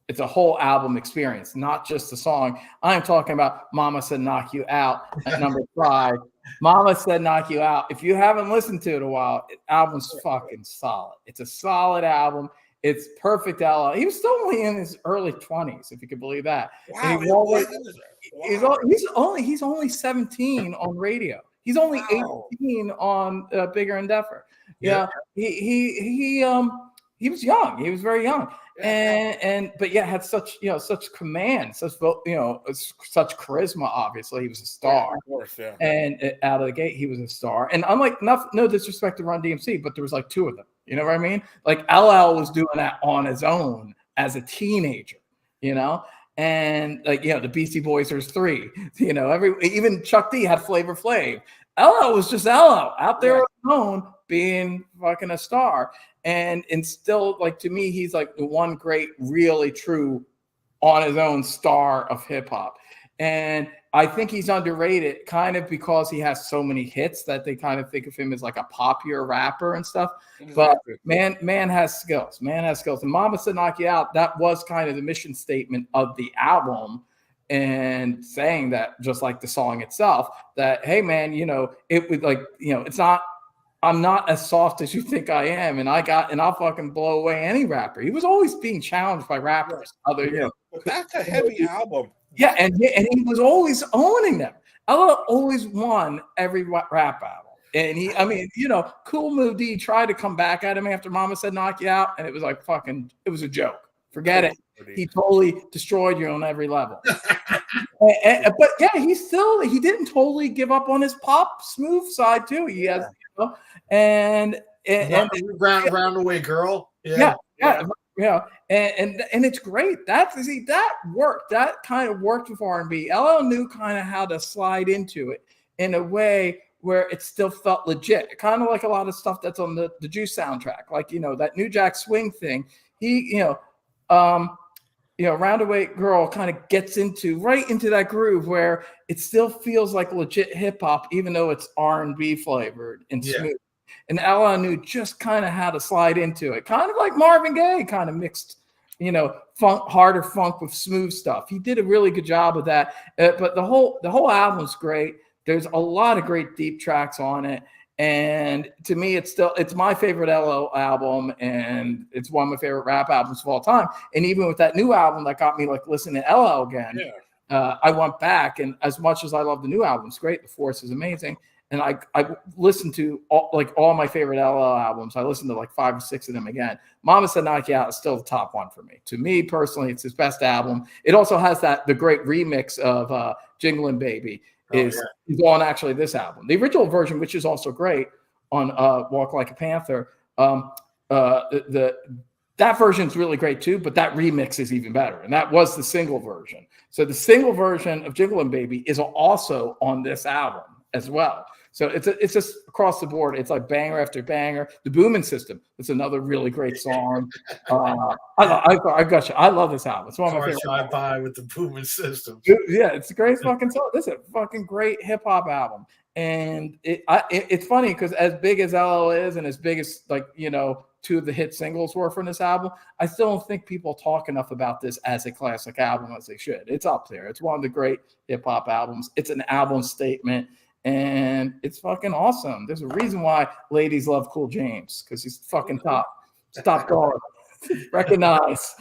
It's a whole album experience, not just a song. I'm talking about Mama Said Knock You Out at number 5. Mama Said Knock You Out. If you haven't listened to it a while, the album's fucking solid. It's a solid album. It's perfect LL. He was still only in his early 20s, if you could believe that. Wow, he's only 17 on radio. He's only 18 on Bigger Endeavor. Yeah, he was young. He was very young, but had such command, such charisma. Obviously, he was a star. Of course, yeah. And out of the gate, he was a star. And unlike no disrespect to Run DMC, but there was like 2 of them. You know what I mean? Like LL was doing that on his own as a teenager. And the Beastie Boys, there's 3. Even Chuck D had Flavor Flav. LL was just LL out there on his own, being fucking a star. And still, to me, he's like the one great, really true, on his own star of hip hop. And I think he's underrated kind of because he has so many hits that they kind of think of him as like a popular rapper and stuff. Exactly. But man has skills. Man has skills. And Mama Said Knock You Out, that was kind of the mission statement of the album. And saying that, just like the song itself, that, hey, man, it would it's not, I'm not as soft as you think I am. And I'll fucking blow away any rapper. He was always being challenged by rappers. But that's a heavy album. Yeah, and he was always owning them. LL always won every rap album. And Cool Move D tried to come back at him after Mama Said Knock You Out, and it was like it was a joke. Forget it. He totally destroyed you on every level. But yeah, he didn't totally give up on his pop smooth side too. He has, and round away girl. Yeah. And it's great. That worked. That kind of worked with R&B. LL knew kind of how to slide into it in a way where it still felt legit. Kind of like a lot of stuff that's on the Juice soundtrack, like that New Jack Swing thing. He, Roundaway Girl kind of gets right into that groove where it still feels like legit hip hop, even though it's R&B flavored and smooth. And LL knew just kind of how to slide into it, kind of like Marvin Gaye kind of mixed, harder funk with smooth stuff. He did a really good job of that. But the whole album's great. There's a lot of great deep tracks on it. And to me, it's my favorite LL album, and it's one of my favorite rap albums of all time. And even with that new album that got me listening to LL again, I went back, and as much as I love the new album, it's great. The Force is amazing. and I listened to all my favorite LL albums. I listened to like 5 or 6 of them again. Mama Said Knock You Out is still the top one for me. To me personally, it's his best album. It also has the great remix of Jinglin' Baby is on actually this album. The original version, which is also great on Walk Like a Panther. That version is really great too, but that remix is even better. And that was the single version. So the single version of Jinglin' Baby is also on this album as well. So it's just across the board. It's like banger after banger. The Booming System is another really great song. I got you. I love this album. It's one of my favorite. Drive by with the Booming System. Yeah, it's a great fucking song. This is a fucking great hip hop album. And it's funny because as big as LL is and as big as, like, you know, 2 of the hit singles were from this album, I still don't think people talk enough about this as a classic album as they should. It's up there. It's one of the great hip hop albums. It's an album statement, and it's fucking awesome. There's a reason why ladies love Cool James, because he's fucking top dog. Recognize.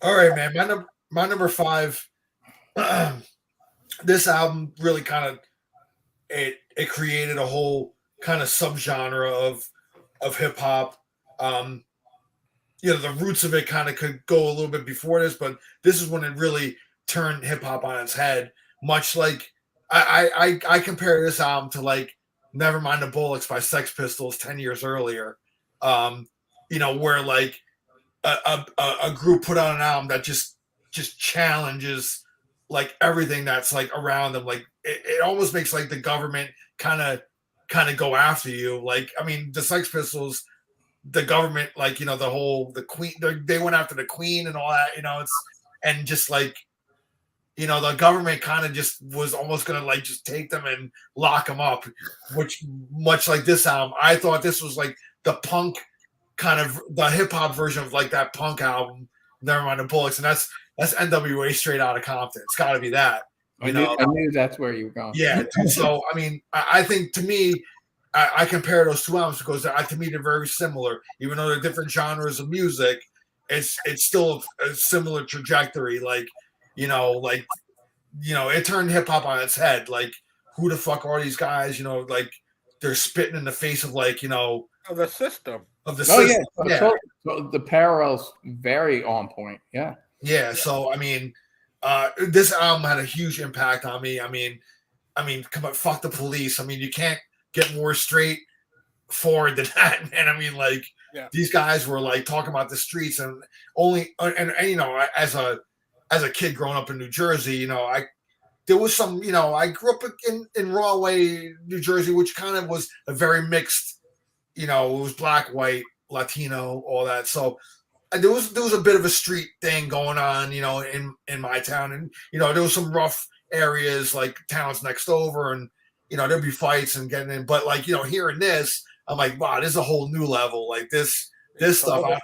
All right, man. My number 5. This album really kind of it created a whole kind of subgenre of hip hop. You know, the roots of it kind of could go a little bit before this, but this is when it really turned hip hop on its head. Much like I compare this album to like Nevermind the Bollocks by Sex Pistols 10 years earlier. You know, where like a group put out an album that just challenges like everything that's like around them. Like it almost makes like the government kind of go after you. Like, I mean, the Sex Pistols, the government, like, you know, the Queen, they went after the Queen and all that, you know, and just like, you know, the government kind of just was almost going to like just take them and lock them up, which much like this album, I thought this was like the punk kind of the hip hop version of like that punk album, Nevermind the Bollocks. And that's NWA Straight Outta Compton. It's got to be that. I knew that's where you were going. Yeah. So, I mean, I think to me, I compare those 2 albums because to me they're very similar. Even though they're different genres of music, it's still a similar trajectory. Like, you know, it turned hip hop on its head. Like, who the fuck are these guys? You know, like they're spitting in the face of like, you know, of the system. Yeah. So the parallels very on point. Yeah. Yeah. So I mean, this album had a huge impact on me. I mean, come on, fuck the police. I mean, you can't get more straightforward than that, man. I mean, like these guys were like talking about the streets and you know, as a kid growing up in New Jersey, you know, there was some, you know, I grew up in Rahway, New Jersey, which kind of was a very mixed, you know, it was black, white, Latino, all that. So there was a bit of a street thing going on, you know, in my town, and you know, there was some rough areas like towns next over, and you know, there'd be fights and getting in. But like, you know, hearing this, I'm like, wow, this is a whole new level. Like this stuff,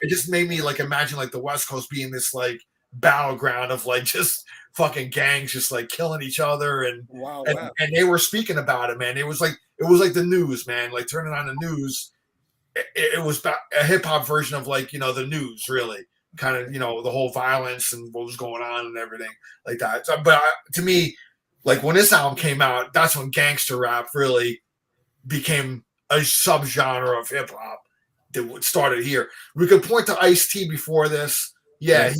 it just made me like imagine like the West Coast being this like battleground of like just fucking gangs just like killing each other, and and they were speaking about it, man. It was like the news, man. Like turning on the news, it was a hip hop version of like, you know, the news, really. Kind of, you know, the whole violence and what was going on and everything like that. So, but to me, like when this album came out, that's when gangster rap really became a subgenre of hip hop that started here. We could point to Ice-T before this. Yeah,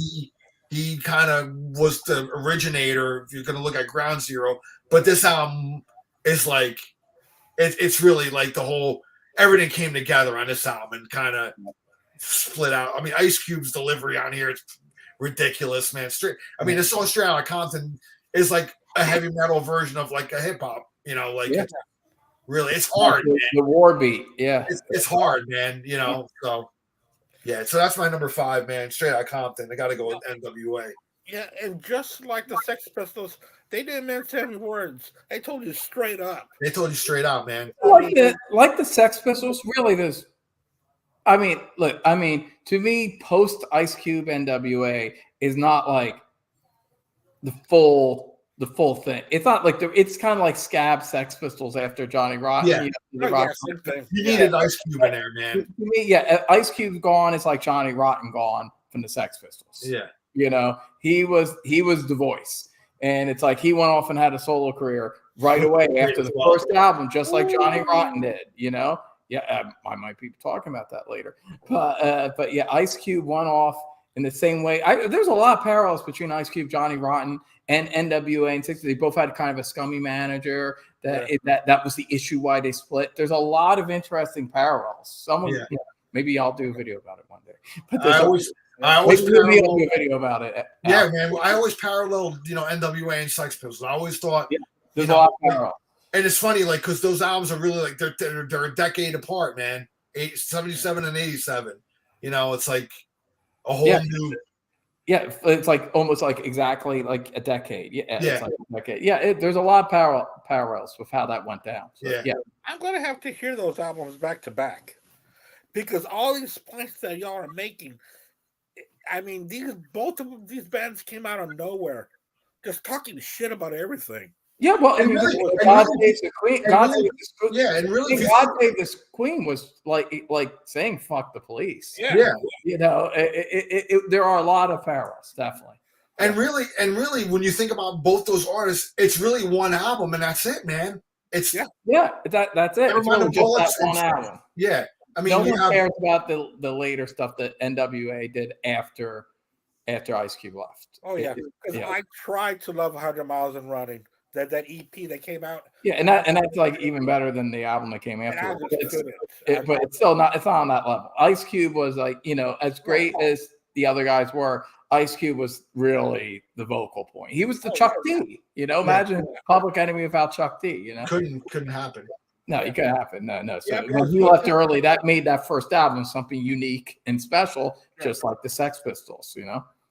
he kind of was the originator if you're going to look at Ground Zero. But this album is like, it's really like the whole, everything came together on this album and kind of split out. I mean, Ice Cube's delivery on here is ridiculous, man. The song Straight Outta Compton is like a heavy metal version of like a hip hop, you know, like really, it's hard. The war beat, yeah, it's hard, man. You know, so yeah, so that's my number 5, man. Straight Outta Compton. I got to go with NWA. Yeah, and just like the Sex Pistols, they didn't mince any words. They told you straight up. They told you straight out, man. Like the Sex Pistols, really. There's, I mean, look, I mean, to me, post Ice Cube NWA is not like the full thing. It's not like it's kind of like Scab Sex Pistols after Johnny Rotten. Yeah, you needed Ice Cube in there, man. To me, yeah, Ice Cube gone is like Johnny Rotten gone from the Sex Pistols. Yeah, you know, he was the voice, And it's like he went off and had a solo career right away after the first album, just like Johnny Rotten did, you know? Yeah, I might be talking about that later. But yeah, Ice Cube went off in the same way. There's a lot of parallels between Ice Cube, Johnny Rotten, and NWA and 60. They both had kind of a scummy manager. That was the issue why they split. There's a lot of interesting parallels. Maybe I'll do a video about it one day. But I always parallel do a video about it. Yeah, man. I always paralleled, NWA and Sex Pistols. I always thought there's a lot of parallels. And it's funny, like, because those albums are really like they're a decade apart, man. 77 and 87. It's like a whole new. Yeah, it's like almost like exactly like a decade. It's like a decade. Yeah, there's a lot of parallels with how that went down. So, yeah, I'm gonna have to hear those albums back to back because all these points that y'all are making. I mean, both of these bands came out of nowhere, just talking shit about everything. Yeah, well, God Save the Queen. God Save the Queen was like saying "fuck the police." Yeah. There are a lot of parallels, definitely. And really, when you think about both those artists, it's really one album, and that's it, man. It's that's it. It's really just that one album. Yeah, I mean, no one cares about the later stuff that NWA did after Ice Cube left. Oh yeah, because I tried to love 100 Miles and Running. That EP that came out. Yeah, and that's like even better than the album that came after. But it's still not. It's not on that level. Ice Cube was like, as great as the other guys were. Ice Cube was really the vocal point. He was the Chuck D. Imagine Public Enemy without Chuck D. Couldn't happen. No, it couldn't happen. No. So when he left early, that made that first album something unique and special, just like the Sex Pistols.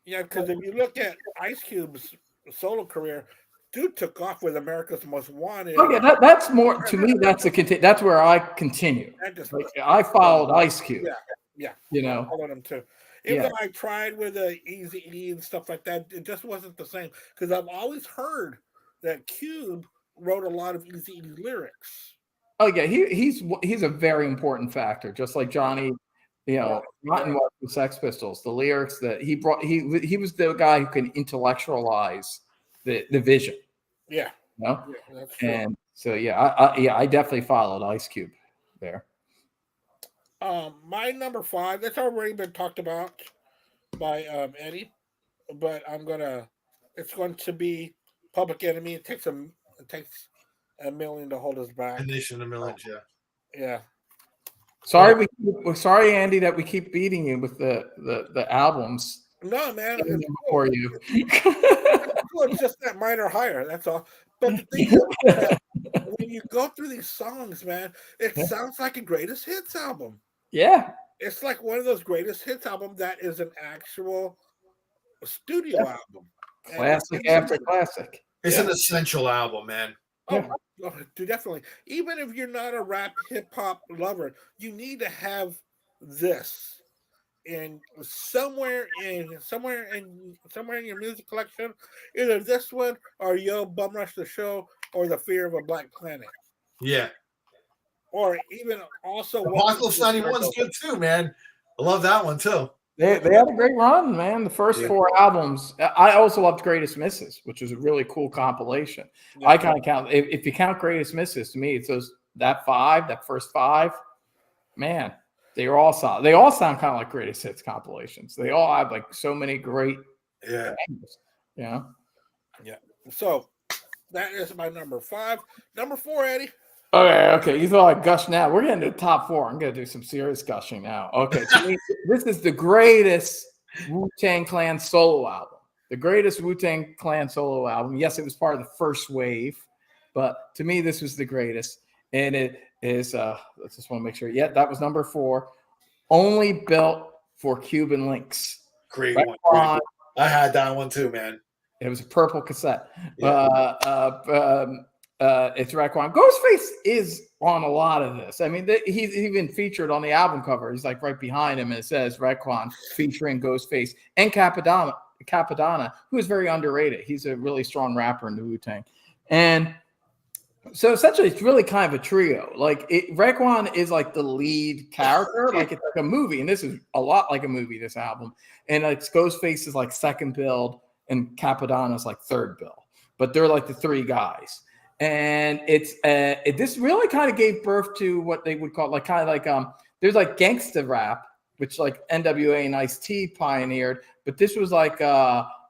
Yeah, because if you look at Ice Cube's solo career. Dude took off with America's Most Wanted. Oh yeah, that's more to me. That's where I continue. I followed Ice Cube. Yeah. I followed him too. Even though I tried with Eazy-E and stuff like that, it just wasn't the same. Because I've always heard that Cube wrote a lot of Eazy-E lyrics. Oh yeah, he's a very important factor, just like Johnny. Rotten was the Sex Pistols. The lyrics that he brought, he was the guy who can intellectualize the vision. Yeah. That's true. And so I definitely followed Ice Cube there. My number 5, that's already been talked about by Eddie, but it's going to be Public Enemy. It takes a million to hold us back. A Nation of Millions, yeah. Sorry, Andy, that we keep beating you with the albums. No, man, it's for you. It's just that minor higher. That's all. But the thing is, when you go through these songs, man, it sounds like a greatest hits album. Yeah, it's like one of those greatest hits album that is an actual studio album. Classic after classic. It's an essential album, man. Oh, definitely. Even if you're not a rap hip hop lover, you need to have this. And somewhere in your music collection, either this one or Yo Bum Rush the Show or The Fear of a Black Planet. Yeah. Or even also Apocalypse 91's good too, man. I love that one too. They had a great run, man. The first 4 albums. I also loved Greatest Misses, which was a really cool compilation. Yeah. I kind of count if you count Greatest Misses, to me, it's that first 5, man. They are all solid. They all sound kind of like greatest hits compilations. They all have like so many great things. Yeah. So that is my number 5. Number 4, Eddie. Okay. You thought I gushed now. We're getting to the top 4. I'm gonna do some serious gushing now. Okay. To me, this is the greatest Wu-Tang Clan solo album. The greatest Wu-Tang Clan solo album. Yes, it was part of the first wave, but to me, this was the greatest. And it is let's just want to make sure. Yeah, that was number 4. Only built for Cuban links. Great one. I had that one too, man. It was a purple cassette. Yeah. It's Raekwon. Ghostface is on a lot of this. I mean, he's even featured on the album cover. He's like right behind him, and it says Raekwon featuring Ghostface and Capadonna, who is very underrated. He's a really strong rapper in the Wu-Tang. And so essentially, it's really kind of a trio. Like Raekwon is like the lead character, like it's like a movie, and this is a lot like a movie. This album, and it's Ghostface is like second build, and Capadonna is like third build. but they're like the three guys. And this really kind of gave birth to what they would call like kind of like there's like gangsta rap, which like NWA and Ice-T pioneered, but this was like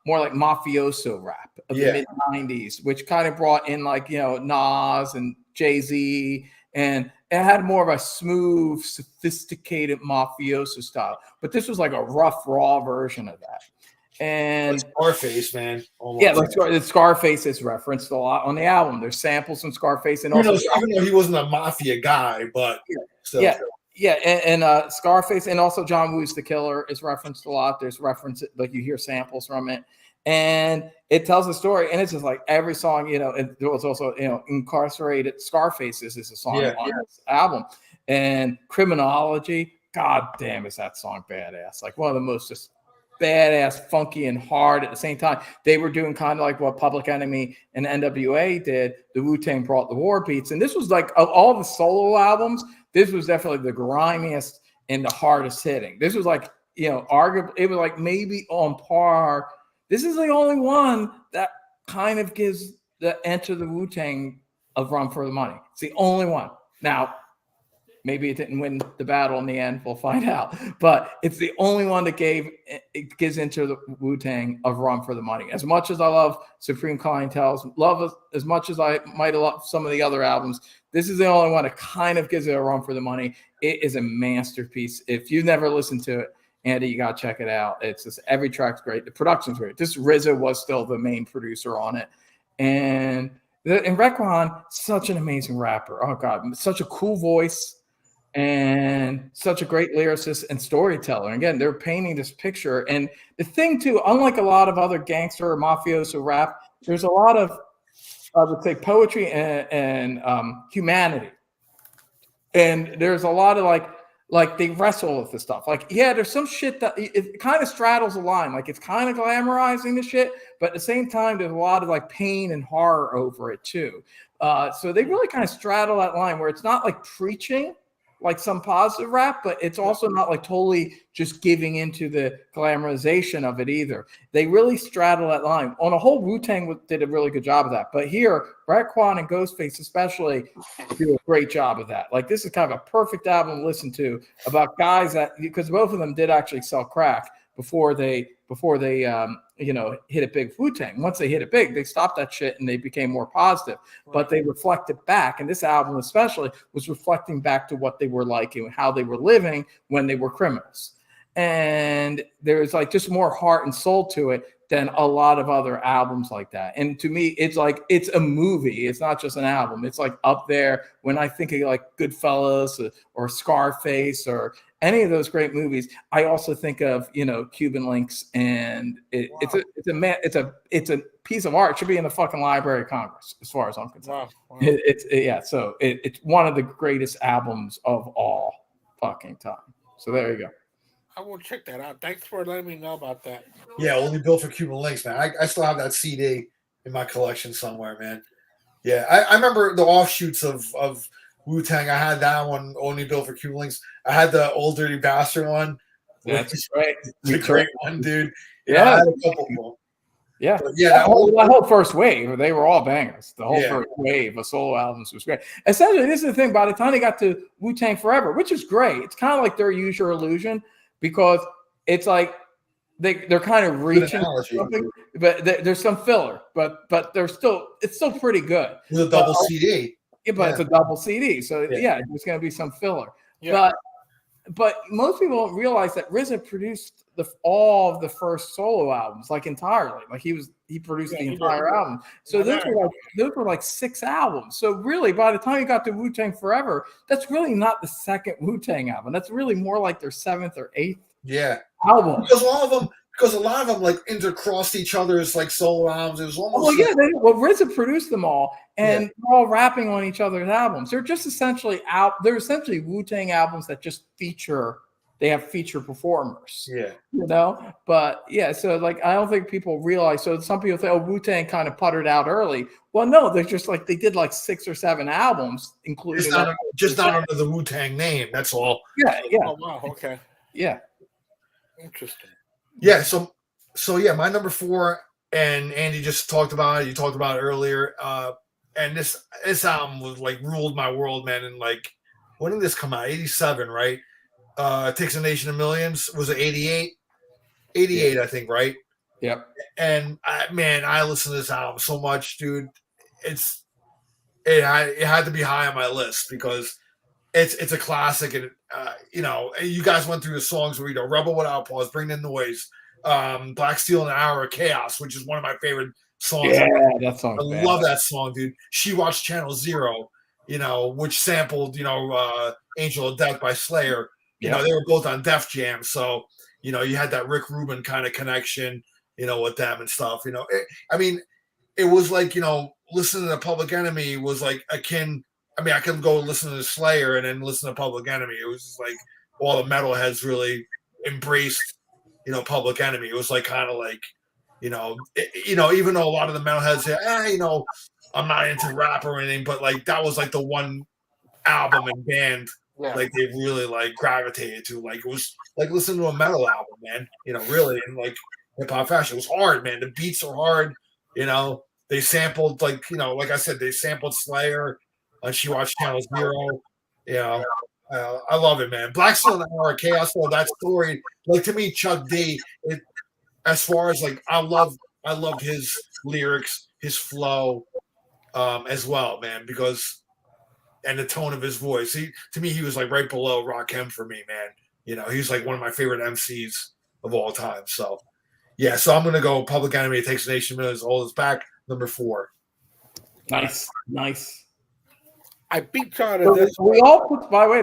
more like mafioso rap of the mid 90s, which kind of brought in like, Nas and Jay-Z, and it had more of a smooth, sophisticated mafioso style. But this was like a rough, raw version of that. And Scarface, man. Almost. Yeah, like Scarface is referenced a lot on the album. There's samples from Scarface, and also even though he wasn't a mafia guy, but still. And Scarface, and also John Woo's The Killer is referenced a lot. There's reference, like you hear samples from it, and it tells a story. And it's just like every song, and there was also Incarcerated Scarface is a song on this album, and Criminology. God damn, is that song badass? Like one of the most just badass, funky, and hard at the same time. They were doing kind of like what Public Enemy and NWA did. The Wu-Tang brought the war beats, and this was like of all the solo albums, this was definitely the grimiest and the hardest hitting. This was like, arguably, it was like maybe on par. This is the only one that kind of gives the Enter the Wu-Tang a run for the money. It's the only one. Now, maybe it didn't win the battle in the end. We'll find out. But it's the only one that gives Enter the Wu-Tang a run for the money. As much as I love Supreme Clientele, as much as I might have loved some of the other albums, this is the only one that kind of gives it a run for the money. It is a masterpiece. If you've never listened to it, Andy, you got to check it out. It's just every track's great. The production's great. This RZA was still the main producer on it. And Raekwon, such an amazing rapper. Oh, God, such a cool voice. And such a great lyricist and storyteller. And again, they're painting this picture. And the thing, too, unlike a lot of other gangster or mafioso rap, there's a lot of, I would say, poetry and humanity. And there's a lot of like they wrestle with the stuff. Like, there's some shit that it kind of straddles a line. Like, it's kind of glamorizing the shit, but at the same time, there's a lot of like pain and horror over it, too. So they really kind of straddle that line where it's not like preaching like some positive rap, but it's also not like totally just giving into the glamorization of it either. They really straddle that line. On a whole, Wu-Tang did a really good job of that. But here, Raekwon and Ghostface especially do a great job of that. Like, this is kind of a perfect album to listen to about guys that, because both of them did actually sell crack before they hit it big. Wu-Tang, once they hit it big, they stopped that shit and they became more positive. Right. But they reflected back, and this album especially was reflecting back to what they were like and how they were living when they were criminals. And there's like just more heart and soul to it than a lot of other albums like that. And to me, it's like it's a movie. It's not just an album. It's like up there when I think of like Goodfellas or Scarface or any of those great movies. I also think of Cuban Links, and it's a piece of art. It should be in the fucking Library of Congress, as far as I'm concerned. Wow. It's one of the greatest albums of all fucking time. So there you go. I will check that out. Thanks for letting me know about that. Yeah, Only Built for Cuban Links, man. I still have that CD in my collection somewhere, man. Yeah, I remember the offshoots of Wu-Tang. I had that one, Only Built for Cuban Links. I had the Old Dirty Bastard one. That's right. It's a great one, dude. Yeah. I had a couple more. Yeah. But yeah, that whole first wave, they were all bangers. The whole first wave of solo albums was great. Essentially, this is the thing. By the time they got to Wu-Tang Forever, which is great, it's kind of like their Use Your Illusion, because it's like they're kind of reaching something, but there's some filler, but it's still pretty good. It's a double CD. Yeah, but it's a double CD, so there's going to be some filler. Yeah. But most people don't realize that RZA produced all of the first solo albums, like entirely. Like he produced the entire album. So those were like 6 albums. So really, by the time you got to Wu-Tang Forever, that's really not the second Wu-Tang album. That's really more like their 7th or 8th album. Because a lot of them like intercrossed each other's like solo albums. It was almost RZA produced them all, and they're all rapping on each other's albums. They're just essentially They're essentially Wu-Tang albums that just they have feature performers. Yeah. But so like I don't think people realize. So some people say, oh, Wu-Tang kind of puttered out early. Well, no, they're just like they did like 6 or 7 albums, including not under the Wu-Tang name. That's all. Yeah. Oh wow. Okay. Yeah. Interesting. Yeah. So my number 4 and Andy just talked about it. You talked about it earlier. And this album was like ruled my world, man. And like, when did this come out? 87, right? It Takes a Nation of Millions. Was it 88? 88, I think, right? Yep. And I listen to this album so much, dude. It had to be high on my list because it's a classic, and you guys went through the songs where Rebel Without Pause, Bring the Noise, Black Steel and an Hour of Chaos, which is one of my favorite songs. Yeah, that song. I love that song, dude. She Watched Channel Zero, which sampled Angel of Death by Slayer. They were both on Def Jam, so you had that Rick Rubin kind of connection, with them and stuff. It was like listening to Public Enemy was like akin. I could go listen to Slayer and then listen to Public Enemy. It was just like all the metalheads really embraced, Public Enemy. It was like kind of like, even though a lot of the metalheads say, I'm not into rap or anything, but like that was like the one album and band like they really like gravitated to. Like it was like listening to a metal album, man. Really in like hip hop fashion. It was hard, man. The beats are hard. They sampled like I said, they sampled Slayer. She Watched Channel Zero. I love it, man. Black Steel and an Hour of Chaos, though, that story, like to me, Chuck D, as far as like I loved his lyrics, his flow, as well, man, and the tone of his voice. To me, he was like right below Rakim for me, man. He's like one of my favorite MCs of all time. So yeah, so I'm gonna go Public Enemy, It Takes a Nation of Millions, Hold Us Back, number 4. Nice. I beat John in this. We all put. By the way,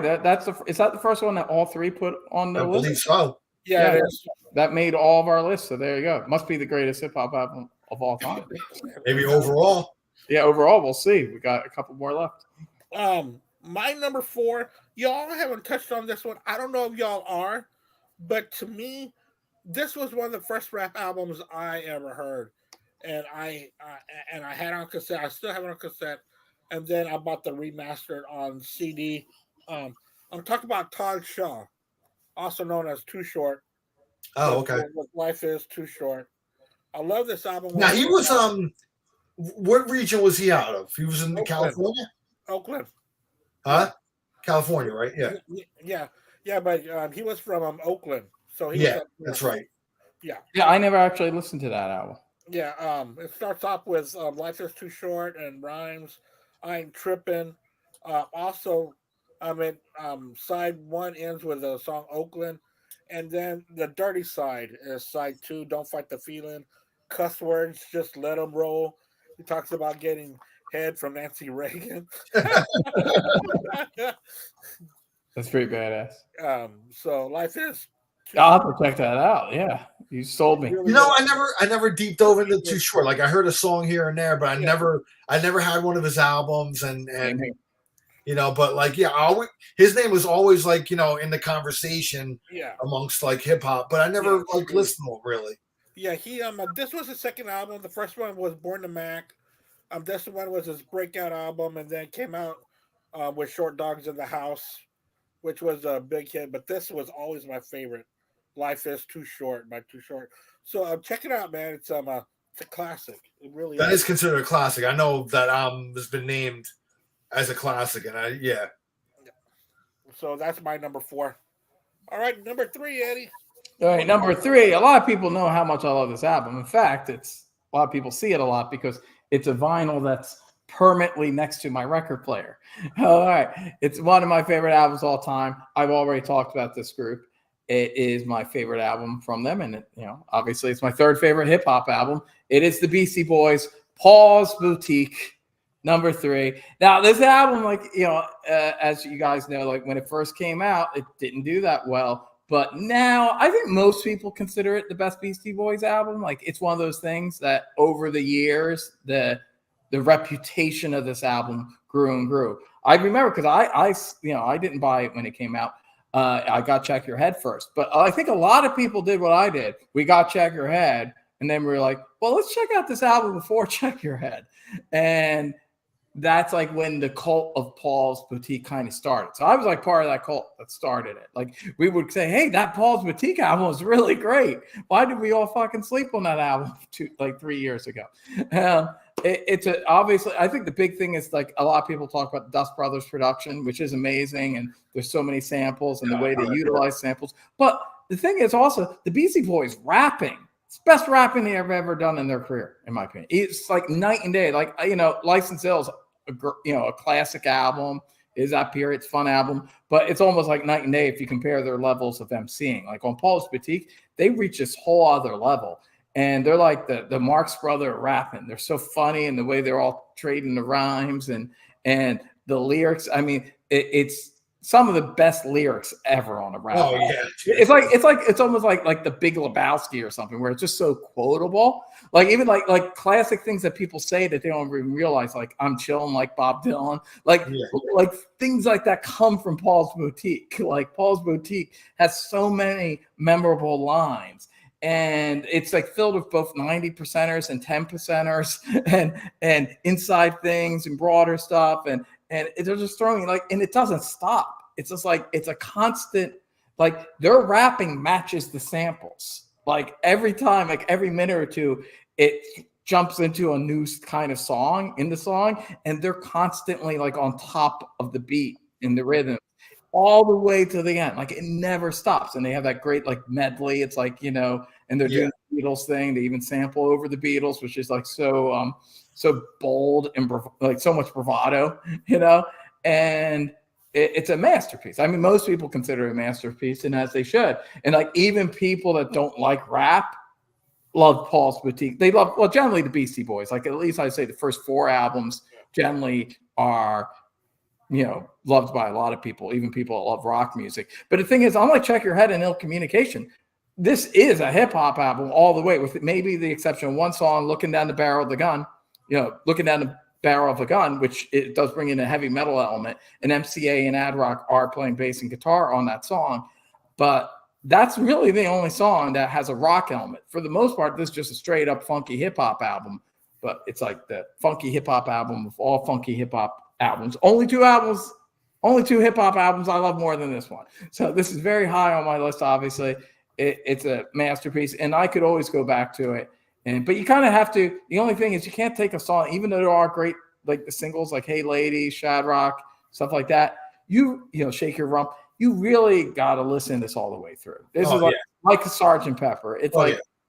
is that the first one that all three put on the list? I believe so. Yeah, it is. That made all of our lists. So there you go. Must be the greatest hip hop album of all time. Maybe overall. Yeah, overall, we'll see. We got a couple more left. My number 4. Y'all haven't touched on this one. I don't know if y'all are, but to me, this was one of the first rap albums I ever heard, and I had on cassette. I still have it on cassette. And then I bought the remastered on CD. I'm talking about Todd Shaw, also known as Too Short. Oh, okay. Life is Too Short. I love this album. Now he was what region was he out of? He was in Oakland. California. Oakland. Huh? California, right? Yeah. Yeah. But he was from Oakland, so that's right. Yeah. Yeah, I never actually listened to that album. Yeah. It starts off with Life is Too Short and rhymes. I Ain't Tripping. Also, side 1 ends with the song Oakland. And then the dirty side is side 2, Don't Fight the Feeling. Cuss words, just let them roll. He talks about getting head from Nancy Reagan. That's pretty badass. So Life is. I'll have to check that out. Yeah, you sold me. I never deep dove into Too Short. Like I heard a song here and there, but I never had one of his albums, and but like his name was always like in the conversation amongst like hip hop, but I never listened to him really. Yeah, he this was his second album. The first one was Born to Mac. This one was his breakout album, and then came out with Short Dogs in the House, which was a big hit. But this was always my favorite. Life is Too Short by Too Short. So check it out, man. It's a classic. It really is considered a classic. I know that has been named as a classic, and So that's my number 4. All right, number 3, Eddie. All right, number 3. A lot of people know how much I love this album. In fact, a lot of people see it a lot because it's a vinyl that's permanently next to my record player. All right, it's one of my favorite albums of all time. I've already talked about this group. It is my favorite album from them, and obviously it's my 3rd favorite hip hop album. It is the Beastie Boys, Paul's Boutique, number 3. Now this album, as you guys know, like when it first came out, it didn't do that well. But now I think most people consider it the best Beastie Boys album. Like it's one of those things that over the years, the reputation of this album grew and grew. I remember because I didn't buy it when it came out. I got Check Your Head first, but I think a lot of people did what I did. We got Check Your Head, and then we were like, well, let's check out this album before Check Your Head. And that's like when the cult of Paul's Boutique kind of started. So I was like part of that cult that started it. Like we would say, hey, that Paul's Boutique album was really great. Why did we all fucking sleep on that album 3 years ago? It's obviously, I think the big thing is like a lot of people talk about Dust Brothers production, which is amazing. And there's so many samples and the way they utilize samples. But the thing is also the Beastie Boys rapping. It's the best rapping they have ever done in their career, in my opinion. It's like night and day. Like, License Hill's a classic album. Is Up Here? It's a fun album, but it's almost like night and day if you compare their levels of MCing. Like on Paul's Boutique, they reach this whole other level, and they're like the Marx brother rapping. They're so funny, and the way they're all trading the rhymes and the lyrics. I mean, it's some of the best lyrics ever on a rap. Oh yeah, it's almost like the Big Lebowski or something, where it's just so quotable. Like even like classic things that people say that they don't even realize. Like I'm chilling like Bob Dylan. Like things like that come from Paul's Boutique. Like Paul's Boutique has so many memorable lines. And it's like filled with both 90%ers and 10%ers and inside things and broader stuff. And they're just throwing and it doesn't stop. It's just like, it's a constant, like their rapping matches the samples. Like every time, like every minute or two, it jumps into a new kind of song in the song. And they're constantly like on top of the beat in the rhythm all the way to the end. Like it never stops. And they have that great like medley. It's like, and they're doing the Beatles thing. They even sample over the Beatles, which is like so bold and like so much bravado, and it's a masterpiece. I mean, most people consider it a masterpiece, and as they should. And like even people that don't like rap love Paul's Boutique. They love, well, generally the Beastie Boys. Like at least I'd say the first 4 albums generally are, loved by a lot of people, even people that love rock music. But the thing is, unlike Check Your Head and Ill Communication, this is a hip hop album all the way, with maybe the exception of one song, Looking Down the Barrel of the Gun. Looking Down the Barrel of a Gun, which it does bring in a heavy metal element, and MCA and Ad Rock are playing bass and guitar on that song. But that's really the only song that has a rock element. For the most part, this is just a straight up funky hip hop album. But it's like the funky hip hop album of all funky hip hop albums. Only 2 hip hop albums I love more than this one. So this is very high on my list, obviously. It's a masterpiece, and I could always go back to it. But you kind of have to. The only thing is you can't take a song, even though there are great like the singles like Hey Lady, Shadrach, stuff like that. Shake Your Rump. You really got to listen to this all the way through. This is like a Sgt. Pepper. It's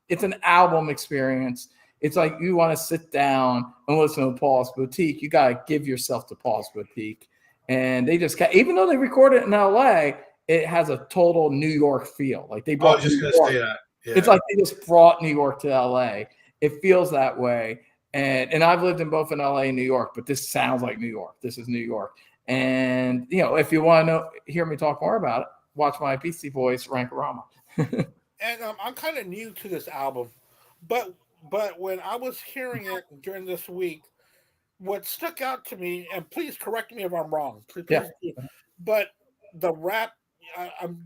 it's an album experience. It's like you want to sit down and listen to Paul's Boutique. You got to give yourself to Paul's Boutique. And they just even though they recorded it in LA, it has a total New York feel. Like they brought. I was just going to say that. Yeah. It's like they just brought New York to LA. It feels that way. And I've lived in both in LA and New York, but this sounds like New York. This is New York. And if you want to hear me talk more about it, watch my Beastie Boys Rankorama. And I'm kind of new to this album, but when I was hearing it during this week, what stuck out to me, and please correct me if I'm wrong, but the rap,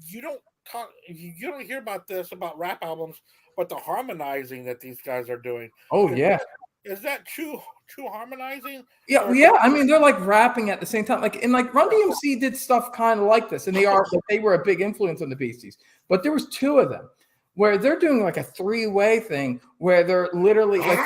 you don't hear about this about rap albums, but the harmonizing that these guys are doing. Oh yeah, is that true harmonizing? Yeah. I mean, they're like rapping at the same time. Like Run DMC did stuff kind of like this, and they were a big influence on the Beasties. But there was 2 of them where they're doing like a 3-way thing where they're literally like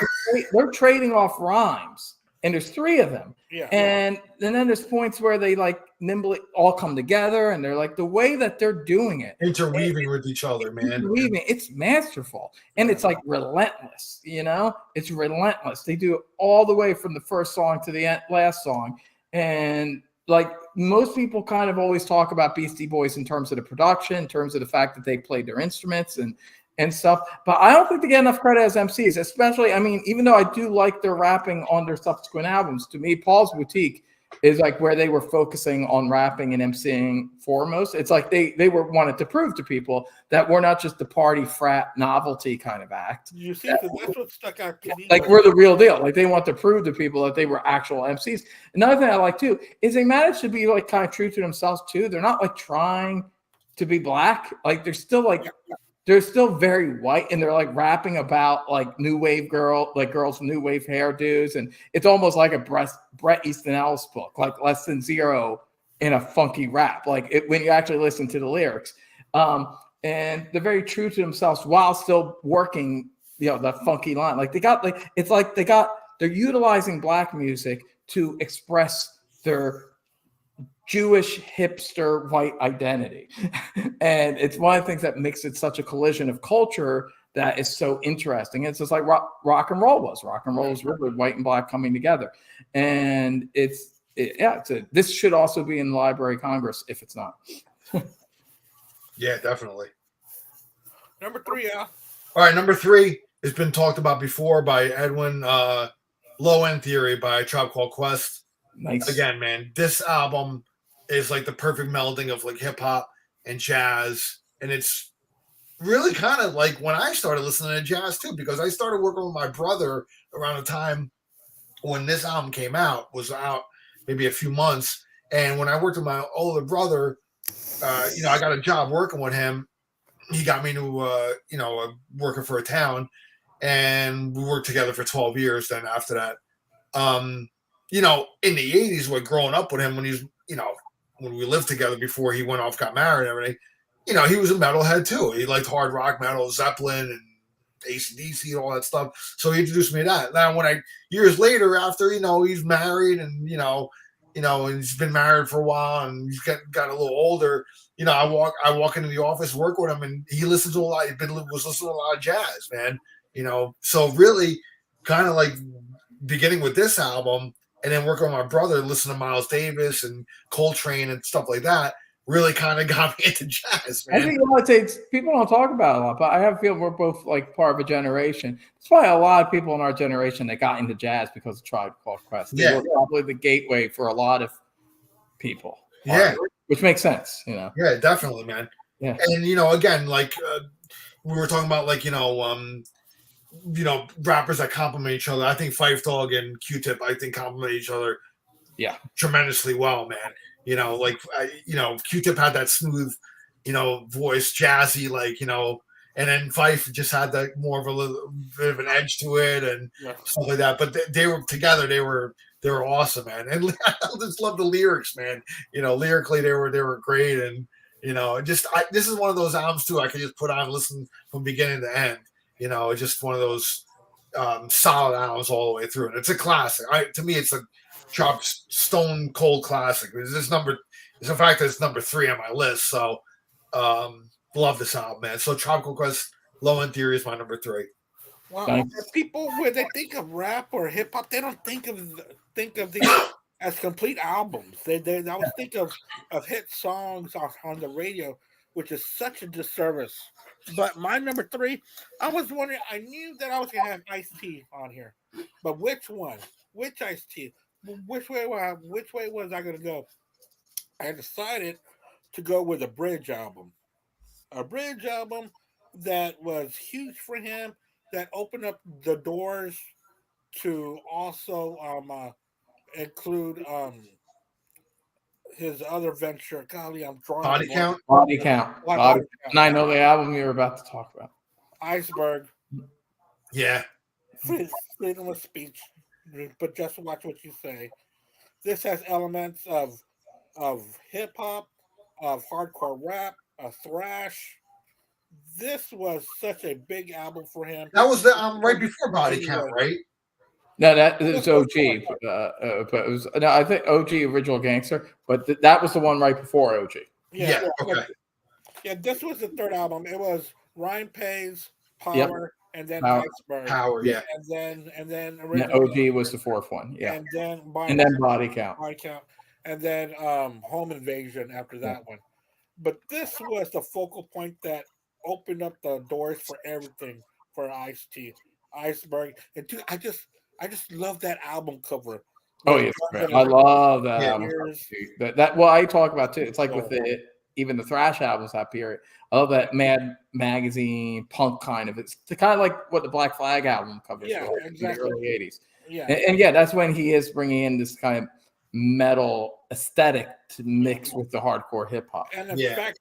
they're trading off rhymes, and there's 3 of them. Yeah. And then there's points where they like nimbly all come together, and they're like the way that they're doing it, interweaving with each other, man. It's masterful, and it's like relentless. It's relentless. They do it all the way from the first song to the last song, and like most people kind of always talk about Beastie Boys in terms of the production, in terms of the fact that they played their instruments and stuff. But I don't think they get enough credit as MCs, especially, I mean, even though I do like their rapping on their subsequent albums, to me, Paul's Boutique is like where they were focusing on rapping and MCing foremost. It's like they were wanted to prove to people that we're not just the party frat novelty kind of act. You see, that's what stuck out to me. Like we're the real deal. Like they want to prove to people that they were actual MCs. Another thing I like too is they managed to be like kind of true to themselves too. They're not like trying to be black. Like they're still like they're still very white, and they're like rapping about like new wave girls with new wave hairdos, and it's almost like a Bret Easton Ellis book, like Less Than Zero in a funky rap, like when you actually listen to the lyrics. And they're very true to themselves while still working, the funky line. Like they're utilizing black music to express their Jewish hipster white identity. And it's one of the things that makes it such a collision of culture that is so interesting. It's just like rock and roll was. Rock and roll is really white and black coming together. And this should also be in the Library of Congress if it's not. Yeah, definitely. Number 3, Al. All right, number 3 has been talked about before by Edwin. Low End Theory by Tribe Called Quest. Nice. Again, man, this album is like the perfect melding of like hip hop and jazz, and it's really kind of like when I started listening to jazz too, because I started working with my brother around the time when this album was out maybe a few months, and when I worked with my older brother, I got a job working with him. He got me to working for a town, and we worked together for 12 years. Then after that, in the 80s, when growing up with him, when we lived together before he went off, got married and everything, he was a metalhead too. He liked hard rock, metal, Zeppelin, and AC/DC and all that stuff. So he introduced me to that. Now, years later, after, he's married and, and he's been married for a while and he's got a little older, I walk into the office, work with him, and he listens to a lot. Was listening to a lot of jazz, man. So really kind of like beginning with this album and then working with my brother, listening to Miles Davis and Coltrane and stuff like that, really kind of got me into jazz, man. I think people don't talk about it a lot, but I have a feel we're both like part of a generation. There's probably a lot of people in our generation that got into jazz because of Tribe Called Quest. They were probably the gateway for a lot of people. Yeah. Which makes sense, Yeah, definitely, man. Yeah. And, again, like we were talking about, like, rappers that compliment each other. I think Phife Dawg and Q-Tip, I think, compliment each other tremendously well, man. Q-Tip had that smooth, voice, jazzy, and then Phife just had that more of a little bit of an edge to it and stuff like that. But they were together. They were awesome, man. And I just love the lyrics, man. Lyrically, they were great. And, this is one of those albums too. I could just put on and listen from beginning to end. It's just one of those solid albums all the way through. And it's a classic. To me, it's a stone cold classic. It's in fact, it's number 3 on my list. So, love this album, man. So, Tribe Called Quest, Low End Theory is my number 3. Wow, people when they think of rap or hip hop, they don't think of these as complete albums. They always think of hit songs on the radio, which is such a disservice. But my number 3, I was wondering. I knew that I was gonna have Ice-T on here, but which one? Which Ice-T? Which way was I gonna go? I decided to go with a bridge album that was huge for him, that opened up the doors to also include his other venture. Golly, I'm drawing Body Count. Body Count. And I know the album you're about to talk about. Iceberg. Yeah. Freedom of speech, but just watch what you say. This has elements of hip hop, of hardcore rap, of thrash. This was such a big album for him. That was the right before Body Count, right? No, that was OG. But it was I think OG Original Gangster, but that was the one right before OG. Yeah. Okay. Yeah, this was the 3rd album. It was Ryan Pace, Power, and then Iceberg. Power, yeah. And then OG was the 4th one. Yeah. And then Body Count. And then Home Invasion after that one. But this was the focal point that opened up the doors for everything for Ice-T, Iceberg. And I just love that album cover. Oh yeah, I love that album. That I talk about too. It's like with even the thrash albums that period. I love that Mad Magazine punk kind of. It's kind of like what the Black Flag album covers. Yeah, exactly. In the early '80s. Yeah, and that's when he is bringing in this kind of metal aesthetic to mix with the hardcore hip hop. And Yeah.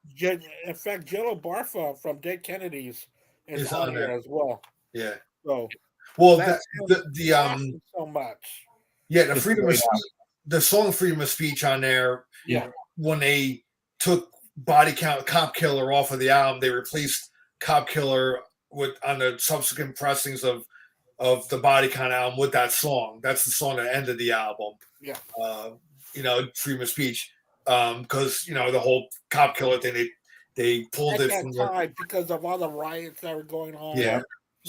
in fact, Jello Barfa from Dead Kennedys is It's on on here there. as well. Yeah. So Well, that's the awesome so much. yeah, the It's freedom of great speech, the song "Freedom of Speech" on there. Yeah. When they took Body Count Cop Killer off of the album, they replaced Cop Killer with on the subsequent pressings of the Body Count album with that song. That's the song that ended the album. Yeah. Freedom of speech. Because the whole Cop Killer thing, they pulled At it that from time, because of all the riots that were going on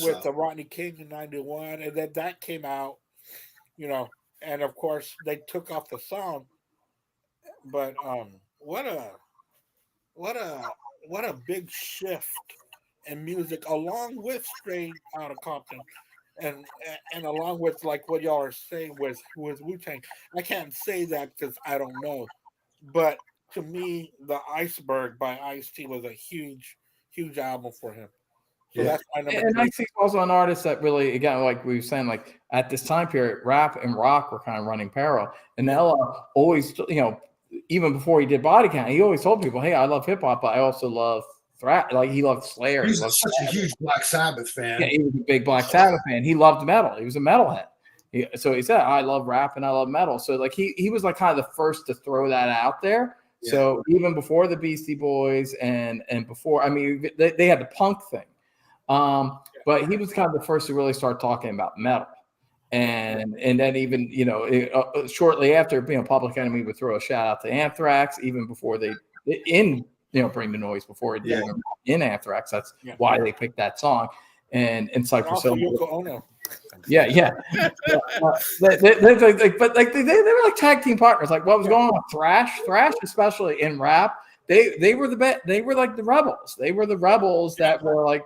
with the Rodney King in '91, and then that came out, and of course they took off the song. But what a big shift in music, along with Straight Outta Compton, and along with like what y'all are saying with Wu-Tang. I can't say that because I don't know, but to me, the Iceberg by Ice-T was a huge album for him. So that's my number And 3. Ice-T is also an artist that really, again, like we were saying, like at this time period, rap and rock were kind of running parallel. And Ella always, even before he did Body Count, he always told people, "Hey, I love hip hop, but I also love thrash." Like he loved Slayer. He was such a huge Black Sabbath fan. Yeah, he was a big Black Sabbath fan. He loved metal. He was a metalhead. So he said, "I love rap and I love metal." So like he was like kind of the first to throw that out there. Yeah. So even before the Beastie Boys and before, I mean, they had the punk thing, but he was kind of the first to really start talking about metal. And then even shortly after, Public Enemy would throw a shout out to Anthrax even before they Bring the Noise before it did in Anthrax. That's why they picked that song. And Cypress Hill. Yoko Ono. Yeah. But they were like tag team partners. Like what was going on? Thrash, especially in rap, they were the best. They were like the rebels. They were the rebels that were like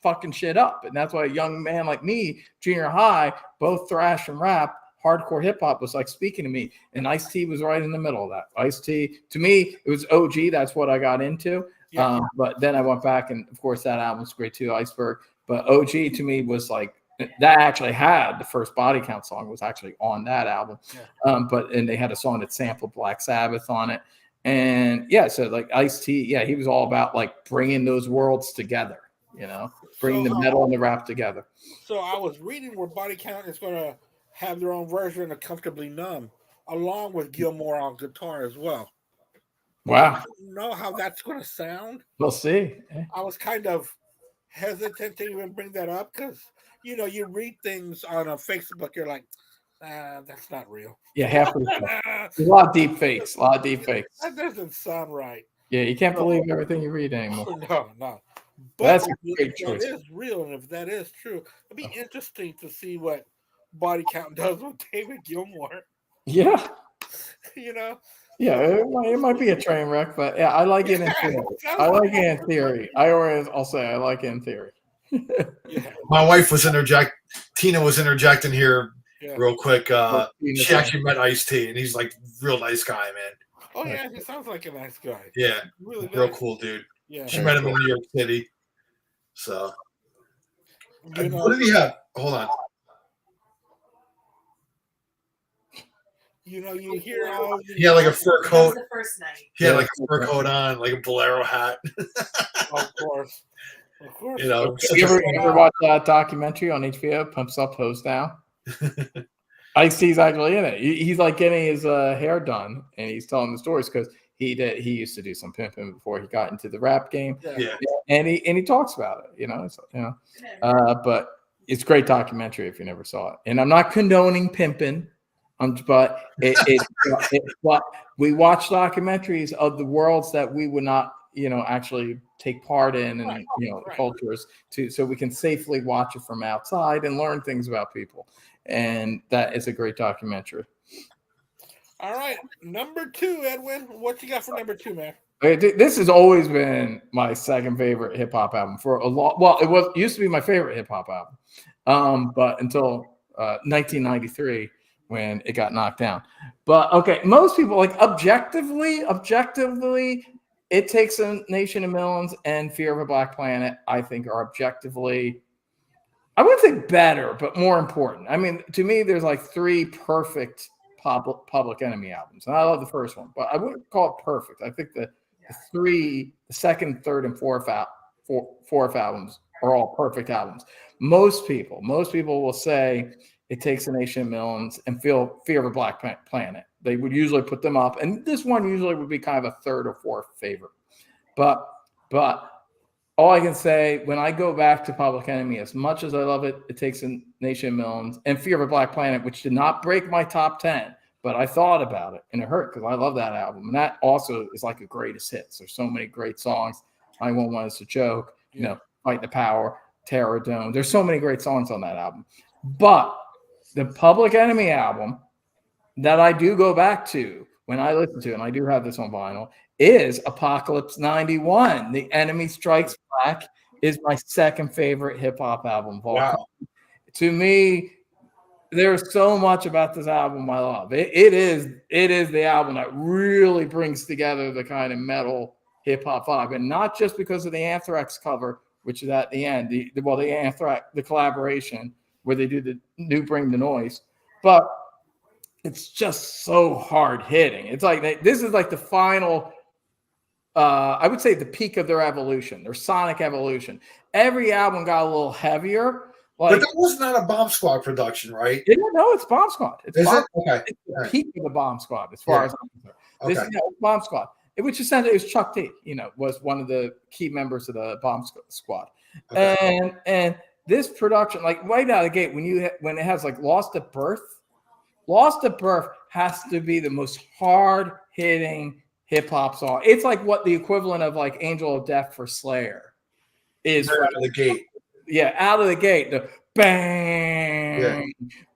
fucking shit up. And that's why a young man like me, junior high, both thrash and rap, hardcore hip hop was like speaking to me. And Ice-T was right in the middle of that. Ice-T, to me, it was OG. That's what I got into. Yeah. But then I went back, and of course that album's great too, Iceberg. But OG to me was like, that actually had the first Body Count song was actually on that album. Yeah. And they had a song that sampled Black Sabbath on it. And so like Ice-T, he was all about like bringing those worlds together, bringing the metal and the rap together. So I was reading where Body Count is going to have their own version of Comfortably Numb, along with Gilmore on guitar as well. Wow. Do you know how that's going to sound? We'll see. I was kind of hesitant to even bring that up because, you read things on a Facebook, you're like, that's not real. Yeah, half of the a lot of deep fakes. That doesn't sound right. Yeah, you can't believe everything you read anymore. No. But that's a great choice. That is real, and if that is true, it'd be interesting to see what Body Count does with David Gilmour. Yeah. Yeah, it might be a train wreck, but I like it in theory. I like it in theory. I'll say I like it in theory. My wife was Tina was interjecting here real quick. She actually met Ice-T, and he's like real nice guy, man. Oh yeah, he sounds like a nice guy. Yeah, really real cool dude. Yeah, she met him in New York City. So, what did he have? Hold on. You hear all. He had like a fur coat. The first night. He had like a fur coat on, like a bolero hat. Of course. You ever watch that documentary on HBO, Pumps Up, Hose Down? Ice-T's actually in it. He's like getting his hair done, and he's telling the stories because he used to do some pimping before he got into the rap game. Yeah. And he talks about it, but it's a great documentary if you never saw it. And I'm not condoning pimping, but but we watch documentaries of the worlds that we would not actually take part in, and cultures so we can safely watch it from outside and learn things about people. And that is a great documentary. All right, number 2, Edwin. What you got for number 2, man? This has always been my second favorite hip hop album for a lot. Well, it used to be my favorite hip hop album, but until 1993 when it got knocked down. But okay, most people like objectively, It Takes a Nation of Millions and Fear of a Black Planet, I think, are objectively, I wouldn't say better, but more important. I mean, to me, there's like 3 perfect Public Enemy albums, and I love the first one, but I wouldn't call it perfect. I think the second, third, and fourth albums are all perfect albums. Most people will say It Takes a Nation of Millions and Fear of a Black Planet. They would usually put them up, and this one usually would be kind of a third or fourth favorite. But all I can say, when I go back to Public Enemy, as much as I love it, It Takes a Nation of Millions and Fear of a Black Planet, which did not break my top 10, but I thought about it and it hurt because I love that album. And that also is like a greatest hits. There's so many great songs. 911 is a Joke, Fight the Power, Terror Dome. There's so many great songs on that album. But the Public Enemy album that I do go back to when I listen to it, and I do have this on vinyl, is Apocalypse 91. The Enemy Strikes Back is my second favorite hip hop album of all time. To me, there's so much about this album I love. It is the album that really brings together the kind of metal hip hop vibe, and not just because of the Anthrax cover, which is at the end, the collaboration where they do the new Bring the Noise, but it's just so hard hitting. It's like this is like the final. I would say the peak of their evolution, their sonic evolution. Every album got a little heavier. But that was not a Bomb Squad production, right? Yeah, no, it's Bomb Squad. It's Bomb Squad. Okay. It's the peak of the Bomb Squad, as far as I'm concerned. This is Bomb Squad, which essentially is Chuck D. Was one of the key members of the Bomb Squad, and this production, like right out of the gate, when it has like Lost at Birth has to be the most hard hitting hip hop song. It's like what the equivalent of like Angel of Death for Slayer is. Right out of the gate. Yeah, out of the gate, the bang,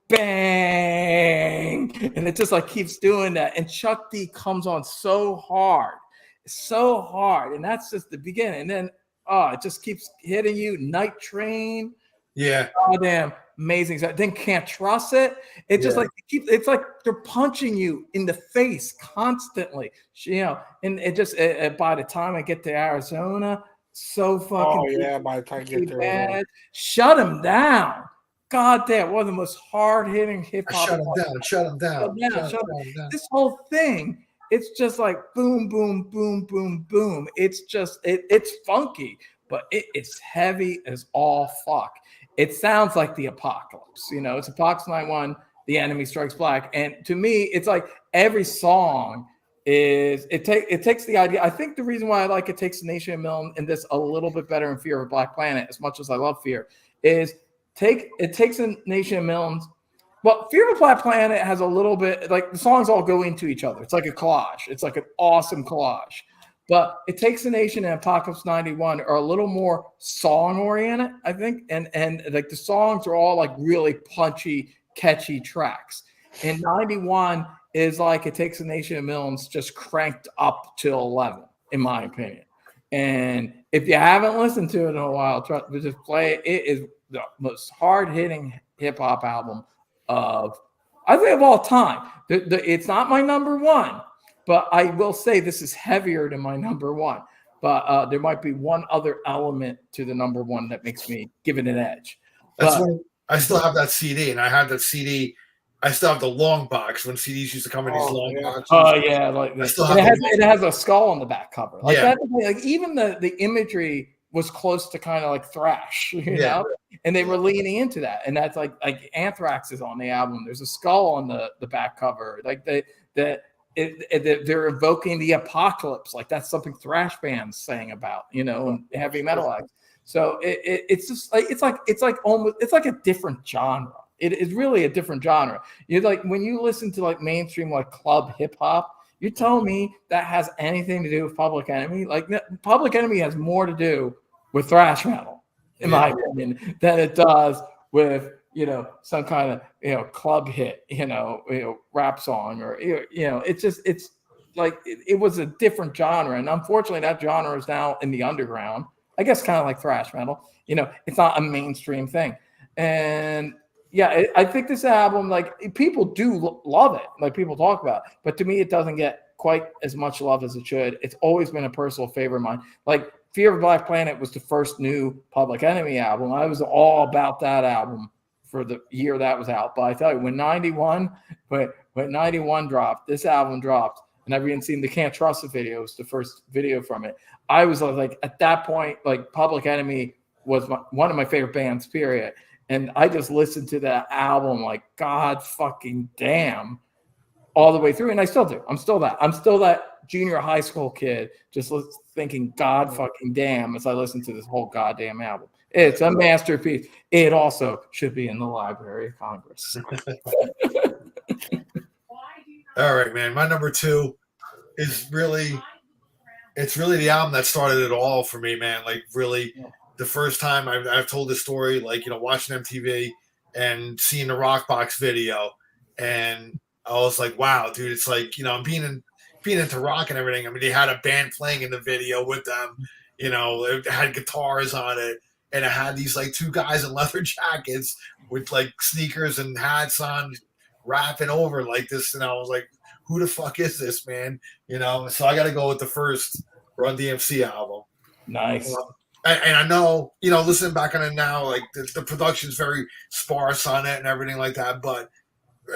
bang, and it just like keeps doing that. And Chuck D comes on so hard, and that's just the beginning. And then it just keeps hitting you. Night Train, goddamn amazing. Then Can't Trust It. It's just like it's like they're punching you in the face constantly, And it just by the time I get to Arizona. So fucking by the time you get there, shut him down. God damn, one of the most hard-hitting hip hop. Shut him down. This whole thing, it's just like boom, boom, boom, boom, boom. It's just it's funky, but it's heavy as all fuck. It sounds like the Apocalypse. It's Apocalypse 91, The Enemy Strikes Back, and to me, it's like every song. It takes the idea. I think the reason why I like It Takes a Nation of Millions and this a little bit better in Fear of a Black Planet, as much as I love Fear, is It Takes a Nation of Millions. Well, Fear of a Black Planet has a little bit like the songs all go into each other. It's like a collage. It's like an awesome collage. But It Takes a Nation and Apocalypse 91 are a little more song oriented, I think, and like the songs are all like really punchy, catchy tracks. And 91 is like It Takes a Nation of Millions just cranked up to 11, in my opinion. And if you haven't listened to it in a while, just play it. It is the most hard-hitting hip-hop album of all time. It's not my number one, but I will say this is heavier than my number one. But there might be one other element to the number one that makes me give it an edge. That's when I still have that CD, and I had that CD. I still have the long box when CDs used to come in these long boxes. Oh yeah, like this. It has a skull on the back cover. Like that. Like even the imagery was close to kind of like thrash, you know. And they were leaning into that, and that's like Anthrax is on the album. There's a skull on the back cover. Like they're evoking the apocalypse. Like that's something thrash bands saying about, and heavy metal acts. So it's just like it's like a different genre. It is really a different genre. You're like when you listen to like mainstream like club hip hop, you tell me that has anything to do with Public Enemy? Like Public Enemy has more to do with thrash metal, in my opinion, than it does with some kind of club hit, rap song or it's like it was a different genre, and unfortunately that genre is now in the underground. I guess kind of like thrash metal. It's not a mainstream thing, and. Yeah, I think this album, like people do love it, like people talk about it, but to me, it doesn't get quite as much love as it should. It's always been a personal favorite of mine. Like Fear of a Black Planet was the first new Public Enemy album. I was all about that album for the year that was out. But I tell you, when 91, but when 91 dropped, this album dropped, and I've even seen the Can't Trust It video. It was the first video from it. I was like, at that point, like Public Enemy was one of my favorite bands, period. And I just listened to that album like, God fucking damn, all the way through. And I still do. I'm still that junior high school kid just thinking, God fucking damn, as I listen to this whole goddamn album. It's a masterpiece. It also should be in the Library of Congress. All right, man. My number 2 is really the album that started it all for me, man. Like, really, the first time I've told this story, like, watching MTV and seeing the Rock Box video, and I was like, wow, dude, it's like, I'm being into rock and everything. I mean, they had a band playing in the video with them, it had guitars on it, and it had these like 2 guys in leather jackets with like sneakers and hats on, rapping over like this, and I was like, who the fuck is this, man? So I got to go with the first Run DMC album. Nice. And I know, listening back on it now, like the production's very sparse on it and everything like that. But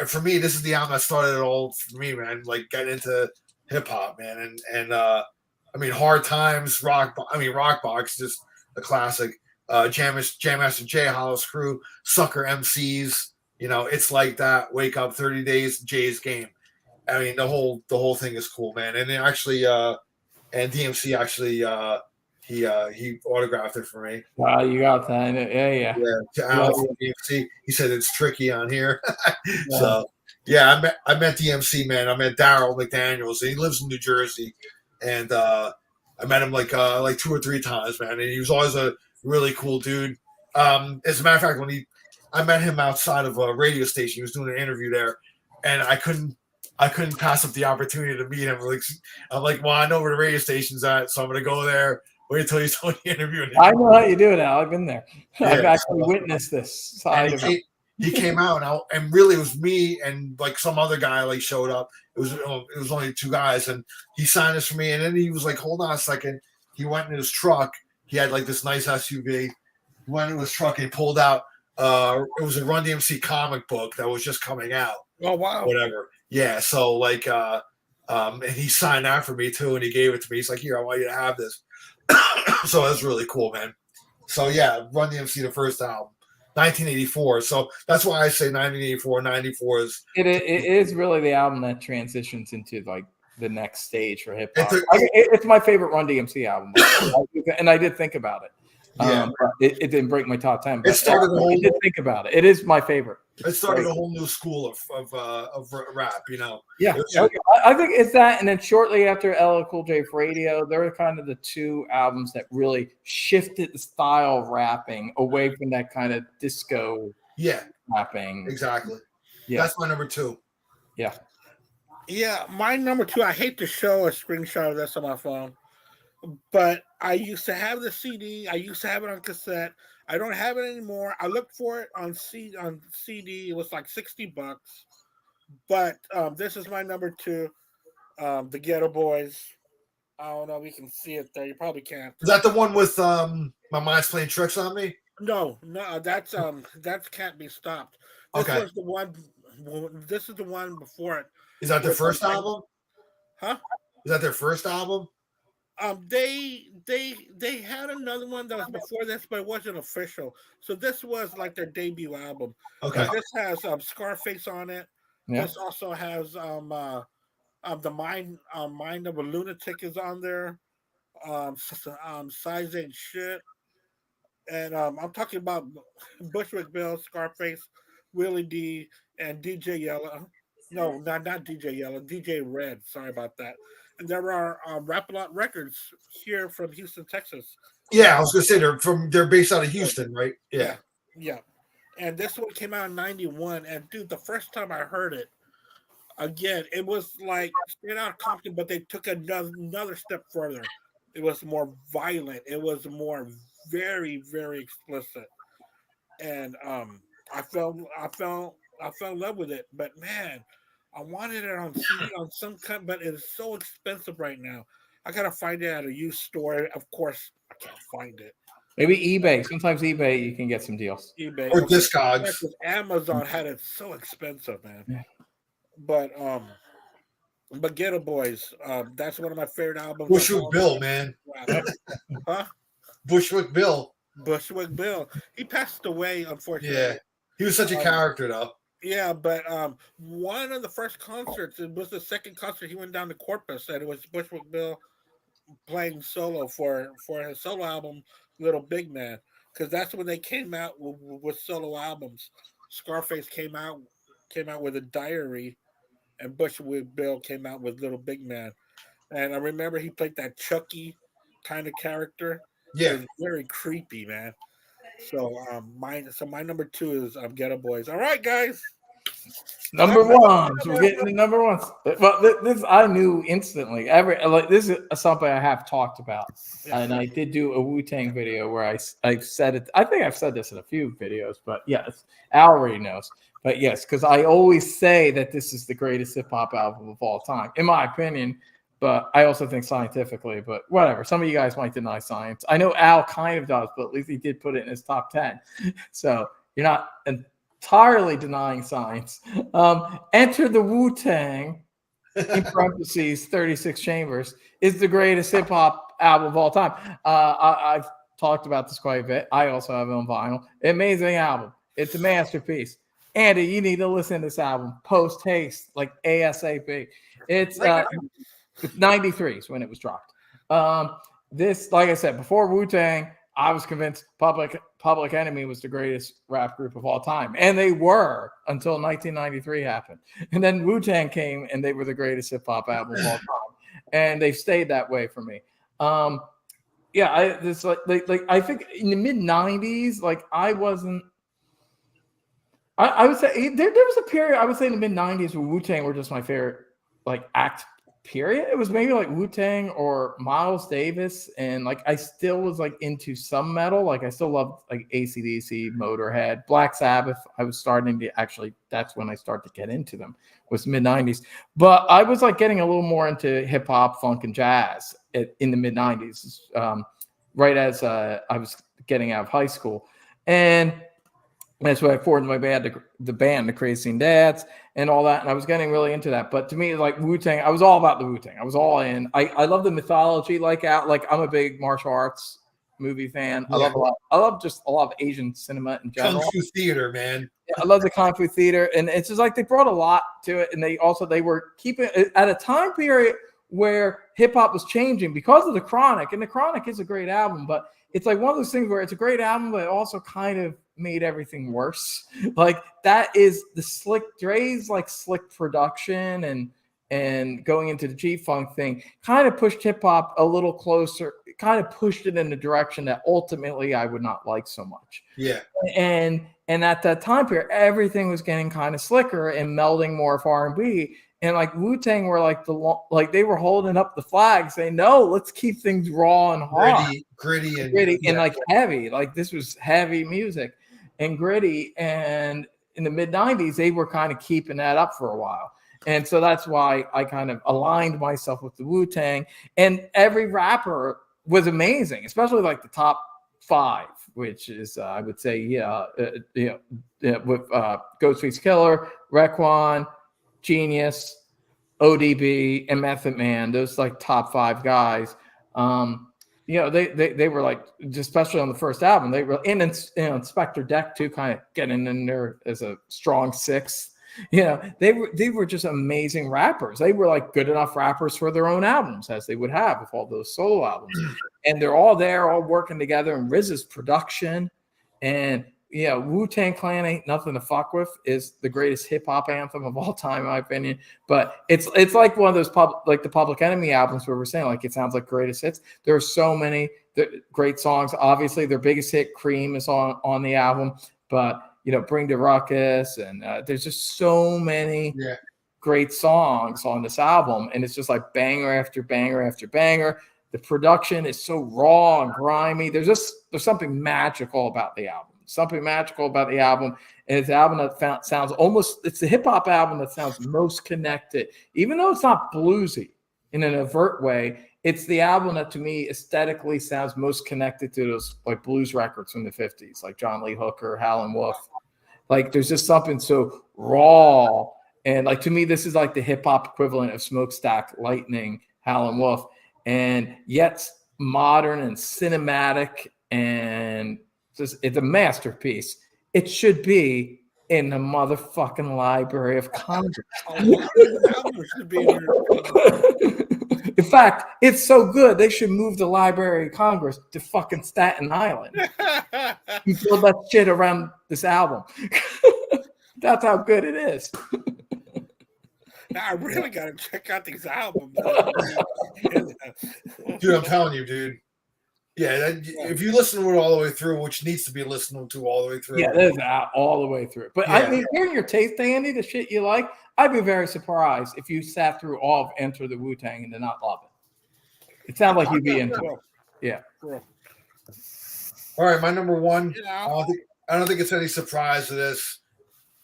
for me, this is the album that started it all for me, man. Like getting into hip hop, man. And I mean, Hard Times, Rock Box, just a classic. Jam Master Jay, Hollis Crew, Sucker MCs. It's like that. Wake Up, 30 Days, Jay's Game. I mean, the whole thing is cool, man. And then actually, and DMC actually, he autographed it for me. Wow, you got that. Yeah. To Al from DMC, he said it's tricky on here. So yeah, I met DMC, man. I met Daryl McDaniels, and he lives in New Jersey, and I met him like 2 or 3 times, man. And he was always a really cool dude. As a matter of fact, I met him outside of a radio station, he was doing an interview there, and I couldn't pass up the opportunity to meet him. I'm like, well, I know where the radio station's at, so I'm gonna go there. Wait until he's doing the interview. I know how you do it, Al. I've been there. Yeah, I've actually witnessed this side of it. He came out, and really it was me and like some other guy like showed up. It was only 2 guys, and he signed this for me. And then he was like, hold on a second. He went in his truck. He had like this nice SUV. He went in his truck and he pulled out. It was a Run DMC comic book that was just coming out. Oh wow! Whatever. Yeah. So like, and he signed that for me too, and he gave it to me. He's like, here, I want you to have this. So that's really cool, man. So yeah, Run DMC, the first album, 1984. So that's why I say 1984. 94 is it is really the album that transitions into like the next stage for hip hop. It's my favorite Run DMC album, and I did think about it. Yeah, it didn't break my top 10. But it started I did think about it. It is my favorite. It started a whole new school of rap, Yeah, I think it's that, and then shortly after LL Cool J Radio, they were kind of the 2 albums that really shifted the style of rapping away from that kind of disco. Rapping. Exactly. Yeah, that's my number 2. Yeah. Yeah, my number 2. I hate to show a screenshot of this on my phone, but I used to have the CD. I used to have it on cassette. I don't have it anymore. I looked for it on CD. It was like $60. But this is my number 2, the Ghetto Boys. I don't know if you can see it there. You probably can't. Is that the one with My Mind's Playing Tricks on Me? No, that's that can't be stopped. This was the one. This is the one before it. Is that their first album? Huh? Is that their first album? They had another one that was before this, but it wasn't official. So this was like their debut album. Okay. This has Scarface on it. Yeah. This also has the mind of a lunatic is on there. Size Ain't Shit. And I'm talking about Bushwick Bill, Scarface, Willie D, and DJ Yella. No, not DJ Yella, DJ Red. Sorry about that. And there are Rap-A-Lot Records here from Houston, Texas. Yeah, I was gonna say they're based out of Houston, right? Yeah. And this one came out in '91. And dude, the first time I heard it, again, it was like straight out of Compton, but they took another step further. It was more violent. It was more very, very explicit. And I fell in love with it. But man, I wanted it on CD on some kind, but it's so expensive right now. I gotta find it at a used store. Of course, I can't find it. Maybe eBay. Sometimes eBay you can get some deals. eBay or Discogs. Amazon had it so expensive, man. Yeah. but Ghetto Boys, that's one of my favorite albums. Bushwick Bill, man. Huh? Bushwick Bill. Bushwick Bill. He passed away, unfortunately. Yeah, he was such a character, though. Yeah, but one of the first concerts, it was the second concert he went down to Corpus, and it was Bushwick Bill playing solo for his solo album, Little Big Man, because that's when they came out with solo albums. Scarface came out with a diary, and Bushwick Bill came out with Little Big Man. And I remember he played that Chucky kind of character. Yeah, It was very creepy, man. So my number 2 is Ghetto Boys. All right, guys. Number ones. We're getting to number ones. Well, this I knew instantly. This is something I have talked about, and I did do a Wu-Tang video where I said it. I think I've said this in a few videos, but yes, Al already knows. But yes, because I always say that this is the greatest hip hop album of all time, in my opinion. But I also think scientifically, but whatever. Some of you guys might deny science. I know Al kind of does, but at least he did put it in his top 10. So you're not entirely denying science. Enter the Wu-Tang, in parentheses, 36 Chambers, is the greatest hip hop album of all time. I've talked about this quite a bit. I also have it on vinyl. Amazing album. It's a masterpiece. Andy, you need to listen to this album post haste, like ASAP. It's 93 is when it was dropped. This, like I said, before Wu-Tang, I was convinced Public Enemy was the greatest rap group of all time. And they were until 1993 happened. And then Wu-Tang came and they were the greatest hip hop album of all time. And they've stayed that way for me. I think in the mid 90s, like I wasn't, I would say there was a period, I would say in the mid 90s where Wu-Tang were just my favorite like act period. It was maybe like Wu-Tang or Miles Davis, and like I still was like into some metal. Like I still loved like AC/DC, Motorhead, Black Sabbath. I was starting to actually, that's when I started to get into them, was mid 90s. But I was like getting a little more into hip hop, funk, and jazz in the mid 90s, right as I was getting out of high school. And that's why I formed my band, the Crazy Scene Dads, and all that. And I was getting really into that. But to me, like Wu-Tang, I was all about the Wu-Tang. I was all in. I love the mythology. Like I'm a big martial arts movie fan. I love just a lot of Asian cinema in general. Kung Fu theater, man. I love the Kung Fu theater. And it's just like they brought a lot to it. And they were keeping it at a time period where hip hop was changing because of The Chronic. And The Chronic is a great album, but it's like one of those things where it's a great album, but it also kind of made everything worse. Like that is the Dre's like slick production and going into the G-Funk thing kind of pushed hip hop a little closer, kind of pushed it in the direction that ultimately I would not like so much. Yeah. And at that time period, everything was getting kind of slicker and melding more of R&B. And like Wu-Tang were like they were holding up the flag saying, no, let's keep things raw and hard. Gritty and like heavy. Like this was heavy music and gritty. And in the mid 90s, they were kind of keeping that up for a while. And so that's why I kind of aligned myself with the Wu-Tang. And every rapper was amazing, especially like the top 5, which is I would say, with Ghostface Killer, Raekwon, Genius, ODB, and Method Man. Those like top 5 guys. They were like, especially on the first album, they were in Inspector Deck too, kind of getting in there as a strong 6th. They were just amazing rappers. They were like good enough rappers for their own albums, as they would have with all those solo albums. And they're all there, all working together. And RZA's production and Wu-Tang Clan Ain't Nothing to Fuck With is the greatest hip hop anthem of all time, in my opinion. But it's like one of those like the Public Enemy albums where we're saying like it sounds like greatest hits. There are so many great songs. Obviously, their biggest hit, Cream, is on the album. But Bring the Ruckus, and there's just so many great songs on this album, and it's just like banger after banger after banger. The production is so raw and grimy. There's something magical about the album. And it's the album that sounds almost, it's the hip hop album that sounds most connected, even though it's not bluesy in an overt way. It's the album that to me aesthetically sounds most connected to those like blues records from the 50s, like John Lee Hooker, Howlin' Wolf. Like there's just something so raw And like to me, this is like the hip hop equivalent of Smokestack, Lightning, Howlin' Wolf, and yet modern and cinematic, and just it's a masterpiece. It should be in the motherfucking Library of Congress. A lot of the albums should be in there. In fact, it's so good they should move the Library of Congress to fucking Staten Island and build that shit around this album. That's how good it is. I really gotta check out these albums. Dude, I'm telling you, dude. Yeah, if you listen to it all the way through, which needs to be listened to all the way through. Yeah, that is out all the way through. But I mean, hearing your taste, Andy, the shit you like, I'd be very surprised if you sat through all of Enter the Wu-Tang and did not love it. It sounds like you'd be into it. Yeah. All right, my number one. Yeah. I don't think it's any surprise to this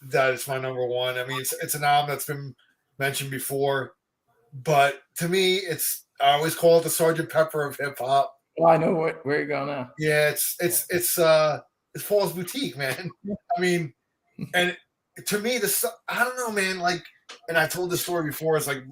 that it's my number one. I mean, it's an album that's been mentioned before, but to me, I always call it the Sgt. Pepper of hip hop. Well, I know where you're going now. Yeah, it's Paul's Boutique, man. I mean, and to me, I don't know, man. Like, and I told this story before. It's like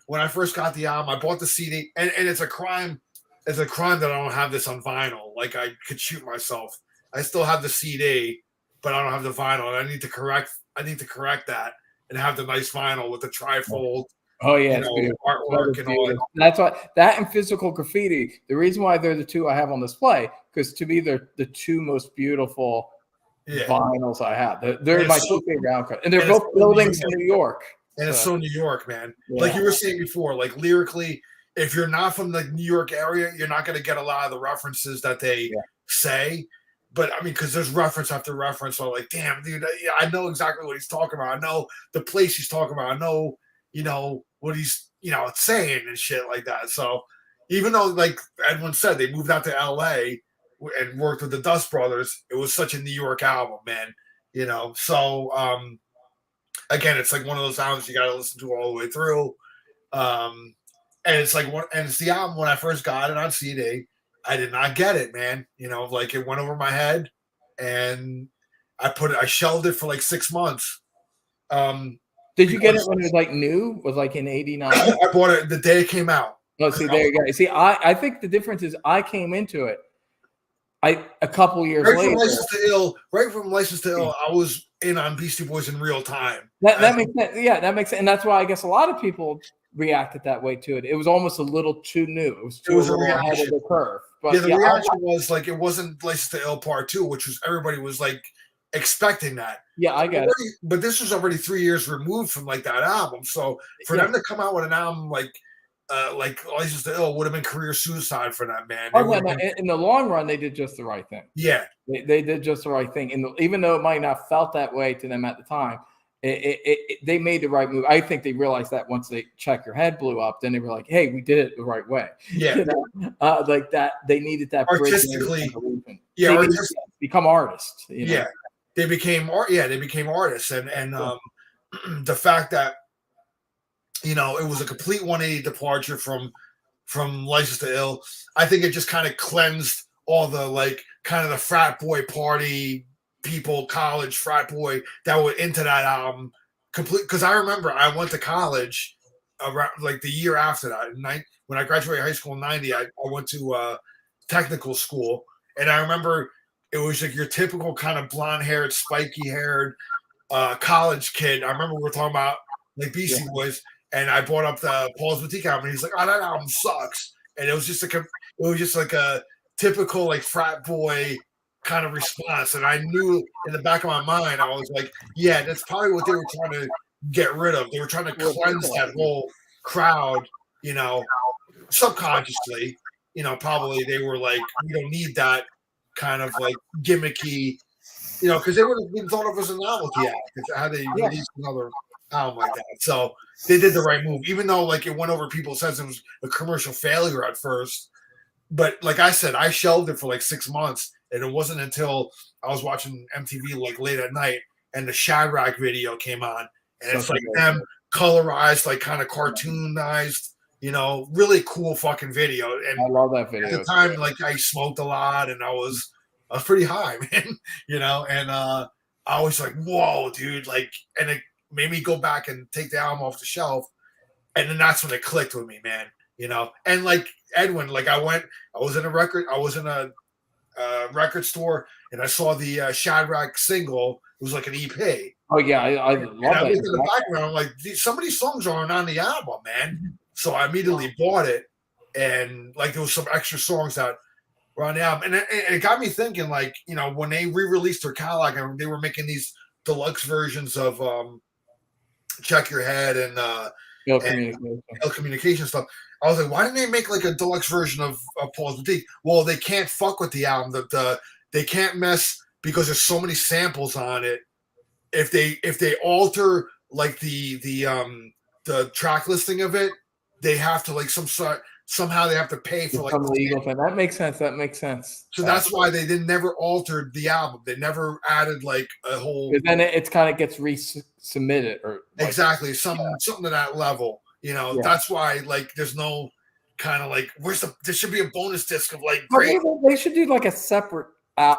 when I first got the album, I bought the CD, and it's a crime. It's a crime that I don't have this on vinyl. Like, I could shoot myself. I still have the CD, but I don't have the vinyl, and I need to correct that and have the nice vinyl with the trifold. Oh yeah, artwork and all that. That's why that and Physical Graffiti. The reason why they're the two I have on display, because to me they're the two most beautiful vinyls I have. They're my two favorite albums, and they're both buildings in New York. And it's so New York, man. Yeah. Like you were saying before, like lyrically, if you're not from the New York area, you're not going to get a lot of the references that they say. But I mean, because there's reference after reference. So like, damn, dude, I know exactly what he's talking about. I know the place he's talking about. I know, what he's, saying and shit like that. So even though, like Edwin said, they moved out to LA and worked with the Dust Brothers, it was such a New York album, man. So again, it's like one of those albums you got to listen to all the way through. And it's like it's the album when I first got it on CD. I did not get it, man. Like it went over my head, and I shelved it for like 6 months. Did you get it when it was like new? Was like in '89? I bought it the day it came out. Oh, see, there you go. See, I think the difference is I came into it. A couple years later. Right from License to Ill, I was in on Beastie Boys in real time. That makes sense. Yeah, that makes sense, and that's why I guess a lot of people reacted that way to it. It was almost a little too new. It was too ahead of the curve. But the reaction was like it wasn't License to Ill Part 2, which was everybody was like expecting that. Yeah, I get it. But this was already 3 years removed from like that album. So for them to come out with an album like License to Ill would have been career suicide for that man. In the long run, they did just the right thing. Yeah, they did just the right thing. And even though it might not have felt that way to them at the time, they made the right move. I think they realized that once they Check Your Head blew up, then they were like, "Hey, we did it the right way." Yeah, like that. They needed that artistically. Become artists. Yeah, they became artists, and the fact that it was a complete 180 departure from License to Ill. I think it just kind of cleansed all the like kind of the frat boy party people, college frat boy that were into that album complete. Because I remember I went to college around like the year after that. When I graduated high school in '90, I went to technical school, and I remember it was like your typical kind of blonde-haired, spiky-haired college kid. I remember we were talking about like Beastie Boys. And I brought up the Paul's Boutique album, and he's like, "Oh, that album sucks." And it was just like a typical like frat boy kind of response. And I knew in the back of my mind, I was like, "Yeah, that's probably what they were trying to get rid of. They were trying to cleanse that whole crowd, subconsciously. Probably they were like, we don't need that kind of like gimmicky, because they would have been thought of as a novelty act. How they released another album like that. So they did the right move, even though like it went over people's heads. It was a commercial failure at first, but like I said, I shelved it for like 6 months, and it wasn't until I was watching MTV like late at night and the Shadrach video came on, and it's like them colorized, like kind of cartoonized, really cool fucking video. And I love that video. At the time, like I smoked a lot and I was pretty high, man, and I was like, whoa, dude, like, and made me go back and take the album off the shelf. And then that's when it clicked with me, man. And like Edwin, like I was in a record store and I saw the Shadrach single. It was like an EP. Oh yeah, I love And I that. looked in the background, I'm like, some of these songs aren't on the album, man. So I immediately bought it, and like there was some extra songs that were on the album, and it got me thinking, like, when they re-released their catalog and they were making these deluxe versions of Check Your Head and Ill Communication. Ill Communication stuff. I was like, why didn't they make like a deluxe version of Paul's Boutique? Well, they can't fuck with the album. They can't mess because there's so many samples on it. If they alter like the track listing of it, they have to like somehow they have to pay for like some legal thing. That makes sense. So that's why they never altered the album. They never added like a whole. Because then it kind of gets resubmitted or like, exactly something to that level. That's why like there's no kind of like there should be a bonus disc of like great. They should do like a separate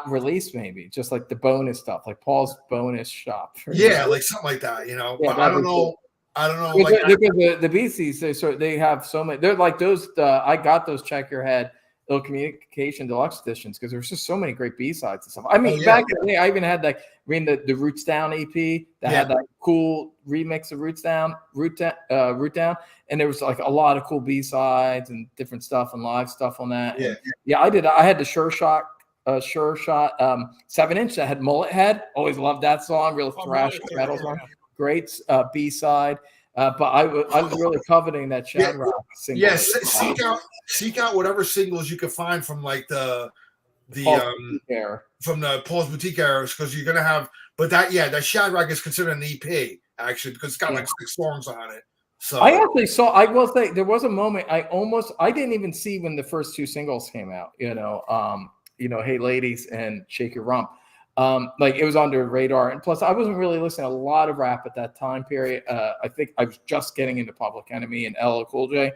release, maybe just like the bonus stuff, like Paul's bonus shop. Like something like that. Yeah, but I don't know. I don't know. Because the BCs, they have so many. They're like those. I got those Check Your Head, Ill Communication deluxe editions because there's just so many great B-sides and stuff. I mean, back in the day, I even had like the Roots Down EP that had that cool remix of Root Down, and there was like a lot of cool B-sides and different stuff and live stuff on that. Yeah, I did. I had the Sure Shot 7-inch that had Mullet Head. Always loved that song. Real thrash metal song. Great B-side. But I was really coveting that Shadrach single. Yes, seek out whatever singles you can find from like the from the Paul's Boutique era, because you're gonna have. But that Shadrach is considered an EP actually because it's got like 6 songs on it. So I actually saw. I will say there was a moment I didn't even see when the first 2 singles came out. Hey Ladies and Shake Your Rump. Like it was under radar, and plus I wasn't really listening to a lot of rap at that time period. I think I was just getting into Public Enemy and LL Cool J,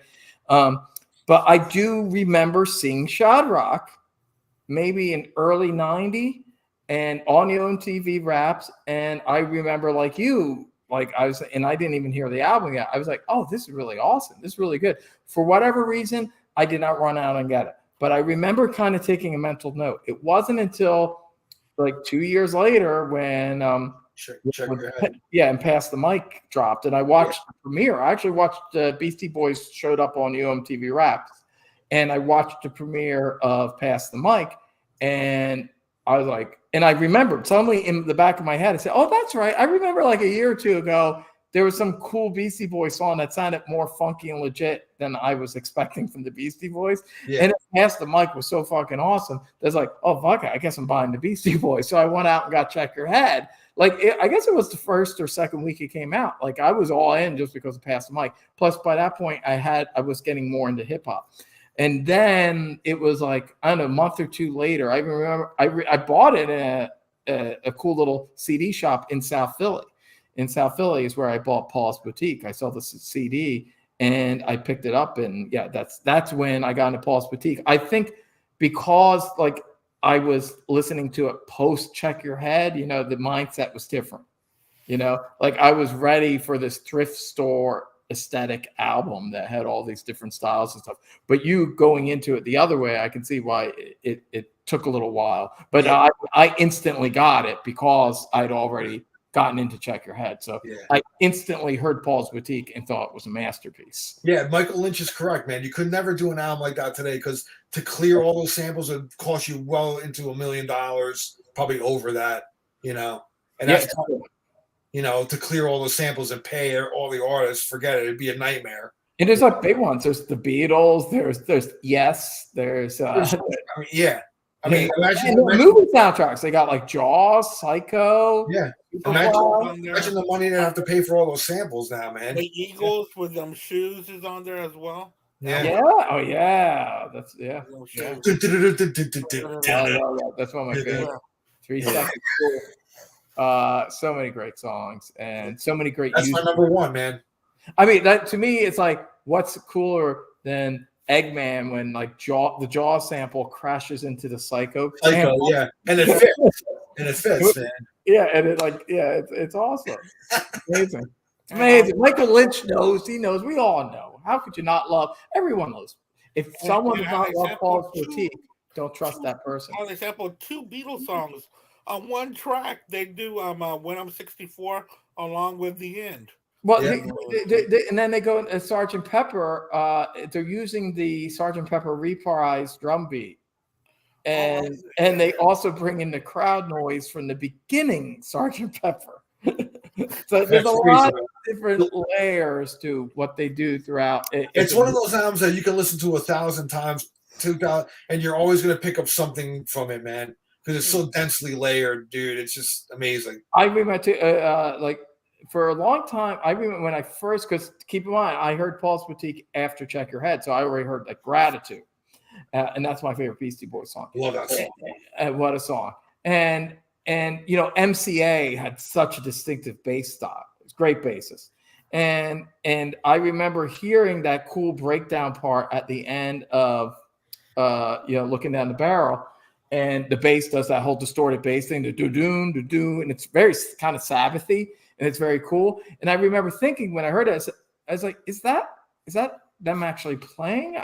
but I do remember seeing Shadrach maybe in early '90 and on the MTV Raps, and I remember like I didn't even hear the album yet. I was like, oh, this is really awesome. This is really good. For whatever reason, I did not run out and get it, but I remember kind of taking a mental note. It wasn't until like 2 years later when and Pass the Mic dropped, and I watched the premiere. I actually watched Beastie Boys showed up on UMTV Raps, and I watched the premiere of Pass the Mic, and I was like, and I remembered suddenly in the back of my head, I said, oh, that's right. I remember like a year or 2 ago, there was some cool Beastie Boys song that sounded more funky and legit than I was expecting from the Beastie Boys. Yeah. And Pass the Mic was so fucking awesome. There's like, oh, fuck it, I guess I'm buying the Beastie Boys. So I went out and got Check Your Head. Like, I guess it was the first or second week it came out. Like, I was all in just because of Pass the Mic. Plus, by that point, I was getting more into hip hop. And then it was like, I don't know, a month or 2 later, I remember I bought it in a cool little CD shop in South Philly. In South Philly is where I bought Paul's Boutique. I saw the CD and I picked it up, and that's when I got into Paul's Boutique. I think because like I was listening to it post Check Your Head, the mindset was different. Like I was ready for this thrift store aesthetic album that had all these different styles and stuff. But you going into it the other way, I can see why it took a little while. But I instantly got it because I'd already gotten into Check Your Head. So I instantly heard Paul's Boutique and thought it was a masterpiece. Yeah, Michael Lynch is correct, man. You could never do an album like that today because to clear all those samples would cost you well into $1 million, probably over that, And that's to clear all those samples and pay all the artists, forget it. It'd be a nightmare. And there's like big ones. There's the Beatles. There's Yes. There's I mean, imagine the movie soundtracks. They got like Jaws, Psycho. Yeah. Imagine the money they have to pay for all those samples now, man. The Eagles with them shoes is on there as well. Yeah. Oh yeah. That's That's one of my favorite. 3 seconds. So many great songs and so many great. That's my number one, man. I mean, that to me, it's like, what's cooler than Eggman when like the Jaws sample crashes into the Psycho sample. Yeah, and it fits. Man. Yeah, and it's awesome. Amazing. It's amazing. Michael Lynch knows. He knows. We all know. How could you not love? Everyone knows. If someone does not love Paul's Boutique, don't trust that person. For example, 2 Beatles songs on one track. They do "When I'm 64" along with "The End." Well, Yeah. and then they go Sgt. Pepper. They're using the Sgt. Pepper reprised drum beat, and they also bring in the crowd noise from the beginning Sgt. Pepper. So there's a lot of different layers to what they do throughout. It's one of those albums that you can listen to 1,000 times, 2,000, and you're always going to pick up something from it, man, because it's so densely layered, dude. It's just amazing. I remember like for a long time. I remember when I first, because keep in mind, I heard Paul's Boutique after Check Your Head, so I already heard like Gratitude, and that's my favorite Beastie Boys song. Love that song. What a song! And MCA had such a distinctive bass style. It's great bassist. And I remember hearing that cool breakdown part at the end of Looking Down the Barrel, and the bass does that whole distorted bass thing, the do-doon, do-doon, and it's very kind of Sabbathy, and it's very cool. And I remember thinking when I heard it, I was like, is that them actually playing?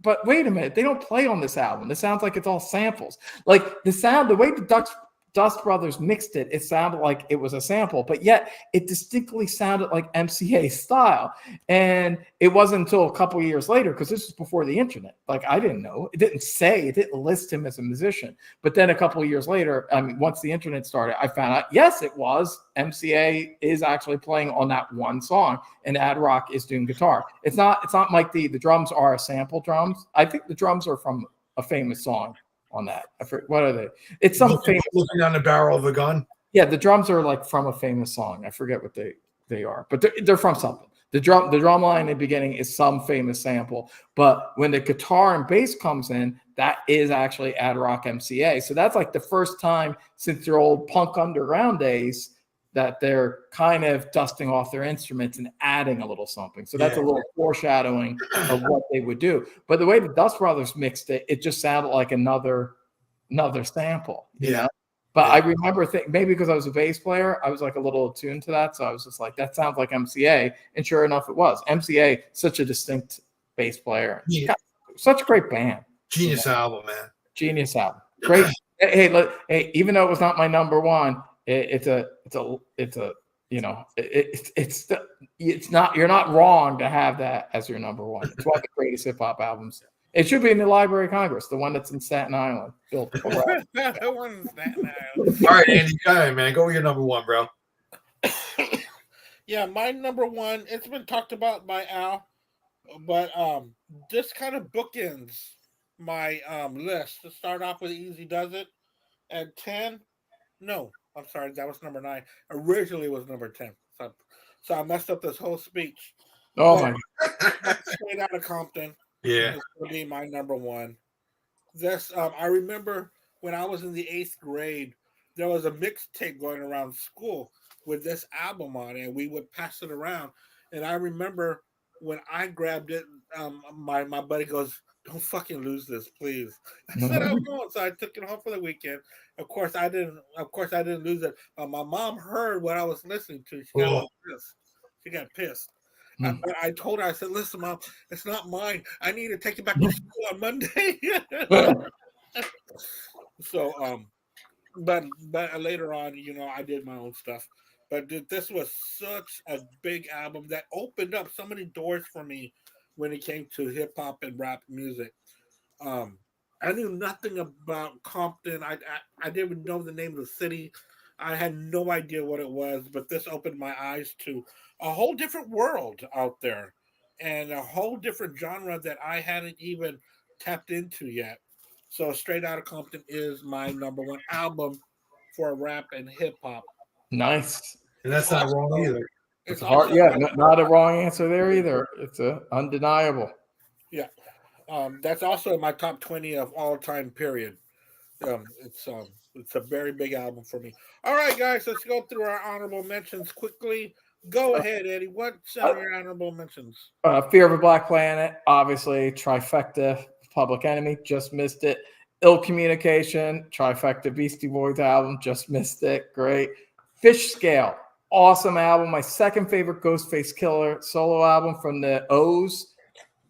But wait a minute, they don't play on this album. This sounds like it's all samples. Like the way the Dust Brothers mixed it, it sounded like it was a sample, but yet it distinctly sounded like MCA style. And it wasn't until a couple of years later, because this was before the internet. Like, I didn't know. It didn't list him as a musician. But then a couple of years later, once the internet started, I found out, yes, it was. MCA is actually playing on that one song, and Ad Rock is doing guitar. It's not like the drums are sample drums. I think the drums are from a famous song. On that, what are they? It's some famous. Looking Down the Barrel of a Gun. Yeah, the drums are like from a famous song. I forget what they are, but they're from something. The drum line in the beginning is some famous sample, but when the guitar and bass comes in, that is actually Ad Rock MCA. So that's like the first time since their old punk underground days that they're kind of dusting off their instruments and adding a little something. So that's a little foreshadowing of what they would do. But the way the Dust Brothers mixed it, it just sounded like another sample. You know? But I remember maybe because I was a bass player, I was like a little attuned to that. So I was just like, that sounds like MCA. And sure enough, it was. MCA, such a distinct bass player. Yeah. Such a great band. Genius album, man. Genius album. Great. Hey, even though it was not my number one, it's not, you're not wrong to have that as your number one. It's one of the greatest hip hop albums. It should be in the Library of Congress, the one that's in Staten Island. Built The one in Staten Island. All right, Andy, go ahead, man. Go with your number one, bro. Yeah, my number one, it's been talked about by Al, but this kind of bookends my list. To start off with Easy Does It at 10. No, I'm sorry, that was number 9. Originally it was number 10. So I messed up this whole speech. Oh my God. Straight Outta Compton. Yeah. It's going to be my number one. This I remember when I was in the 8th grade, there was a mixtape going around school with this album on it, and we would pass it around. And I remember when I grabbed it, my buddy goes, "Don't fucking lose this, please." I said, "I won't." So I took it home for the weekend. Of course, I didn't lose it. My mom heard what I was listening to. She got pissed. She got pissed. But I told her, I said, "Listen, Mom, it's not mine. I need to take it back to school on Monday." So, but later on, I did my own stuff. But this was such a big album that opened up so many doors for me when it came to hip hop and rap music. I knew nothing about Compton. I didn't even know the name of the city. I had no idea what it was, but this opened my eyes to a whole different world out there and a whole different genre that I hadn't even tapped into yet. So Straight Outta Compton is my number one album for rap and hip hop. Nice. And that's not wrong either. It's hard. Yeah, not a wrong answer there either. It's undeniable. Yeah. That's also in my top 20 of all time, period. It's a very big album for me. All right, guys, let's go through our honorable mentions quickly. Go ahead, Eddie. What's your honorable mentions? Fear of a Black Planet, obviously, trifecta, Public Enemy, just missed it. Ill Communication, Trifecta Beastie Boys album, just missed it. Great. Fish Scale, awesome album. My second favorite Ghostface Killer solo album from the O's.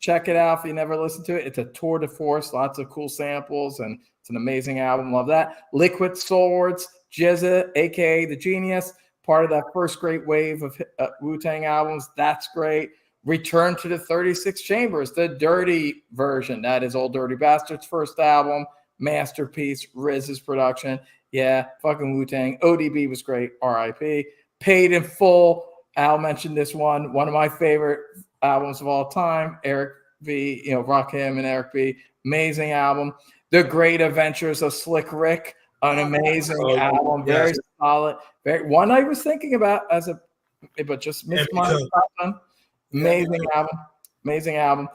Check it out if you never listened to it. It's a tour de force, lots of cool samples, and it's an amazing album. Love that. Liquid Swords, GZA, aka The Genius, part of that first great wave of Wu-Tang albums. That's great. Return to the 36 Chambers, the dirty version. That is Old Dirty Bastard's first album. Masterpiece, RZA's production. Yeah, fucking Wu-Tang. ODB was great. R.I.P. Paid in Full. Al mentioned this one. One of my favorite albums of all time. Eric B., Rakim and Eric B. Amazing album. The Great Adventures of Slick Rick. An amazing album. Very solid. One I was thinking about but just missed my time. Amazing album. Amazing album.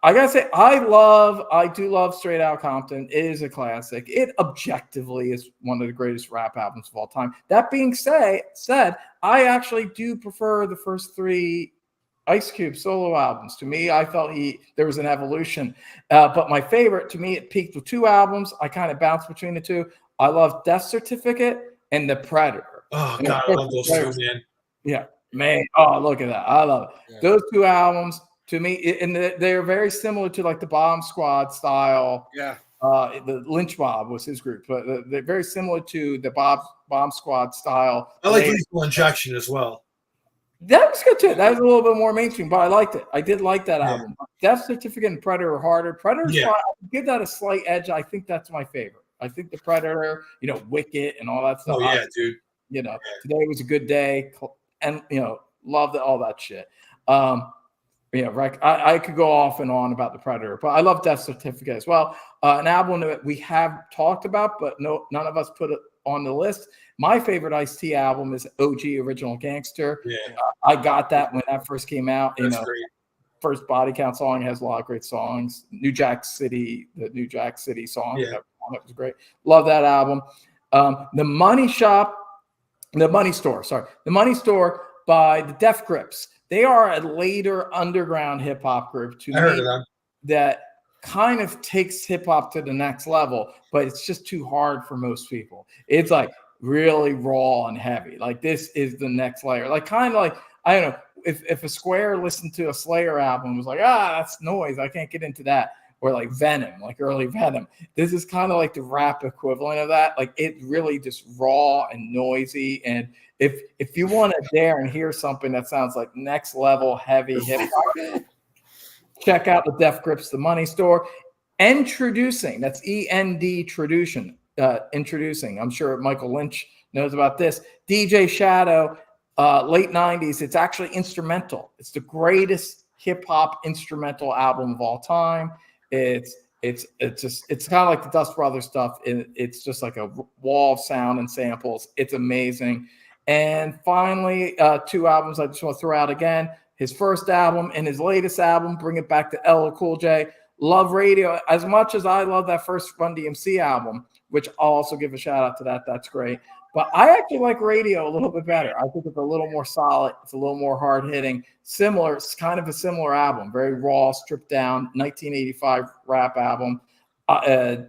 I gotta say, I do love Straight Outta Compton. It is a classic. It objectively is one of the greatest rap albums of all time. That being said, I actually do prefer the first three Ice Cube solo albums. To me, I felt there was an evolution. But my favorite, to me, it peaked with two albums. I kind of bounced between the two. I love Death Certificate and The Predator. Oh, God, I love those two, man. Yeah, man. Oh, look at that. I love it. Yeah. Those two albums, to me, and they're very similar to like the Bomb Squad style. Yeah. The Lynch Mob was his group, but they're very similar to the Bomb Squad style. I like Lethal Injection as well. That was good too. That was a little bit more mainstream, but I liked it. I did like that album. Death Certificate and Predator are harder. Predator's fine. I give that a slight edge. I think that's my favorite. I think the Predator, Wicket and all that stuff. Oh yeah, dude. Today was a good day, and loved all that shit. I could go off and on about the Predator, but I love Death Certificate as well. An album that we have talked about, but none of us put it on the list. My favorite Ice-T album is OG Original Gangster. Yeah. I got that when that first came out. That's great. First Body Count song has a lot of great songs. The New Jack City song. Yeah. That was great. Love that album. The Money Store by the Def Grips. They are a later underground hip hop group to me that kind of takes hip hop to the next level, but it's just too hard for most people. It's like really raw and heavy. Like this is the next layer. Like kind of like, I don't know, if a Square listened to a Slayer album and was like, that's noise, I can't get into that. Or like Venom, like early Venom. This is kind of like the rap equivalent of that. Like it really just raw and noisy. And if you want to dare and hear something that sounds like next level heavy hip hop, check out the Def Grips, The Money Store. Introducing, that's END Tradition. Introducing. I'm sure Michael Lynch knows about this. DJ Shadow, late 90s. It's actually instrumental. It's the greatest hip hop instrumental album of all time. It's kind of like the Dust Brothers stuff. It's just like a wall of sound and samples. It's amazing. And finally, two albums I just want to throw out again. His first album and his latest album, Bring It Back to LL Cool J. Love Radio. As much as I love that first Run DMC album, which I'll also give a shout out to that. That's great. But I actually like Radio a little bit better. I think it's a little more solid. It's a little more hard hitting. Similar. It's kind of a similar album. Very raw, stripped down, 1985 rap album.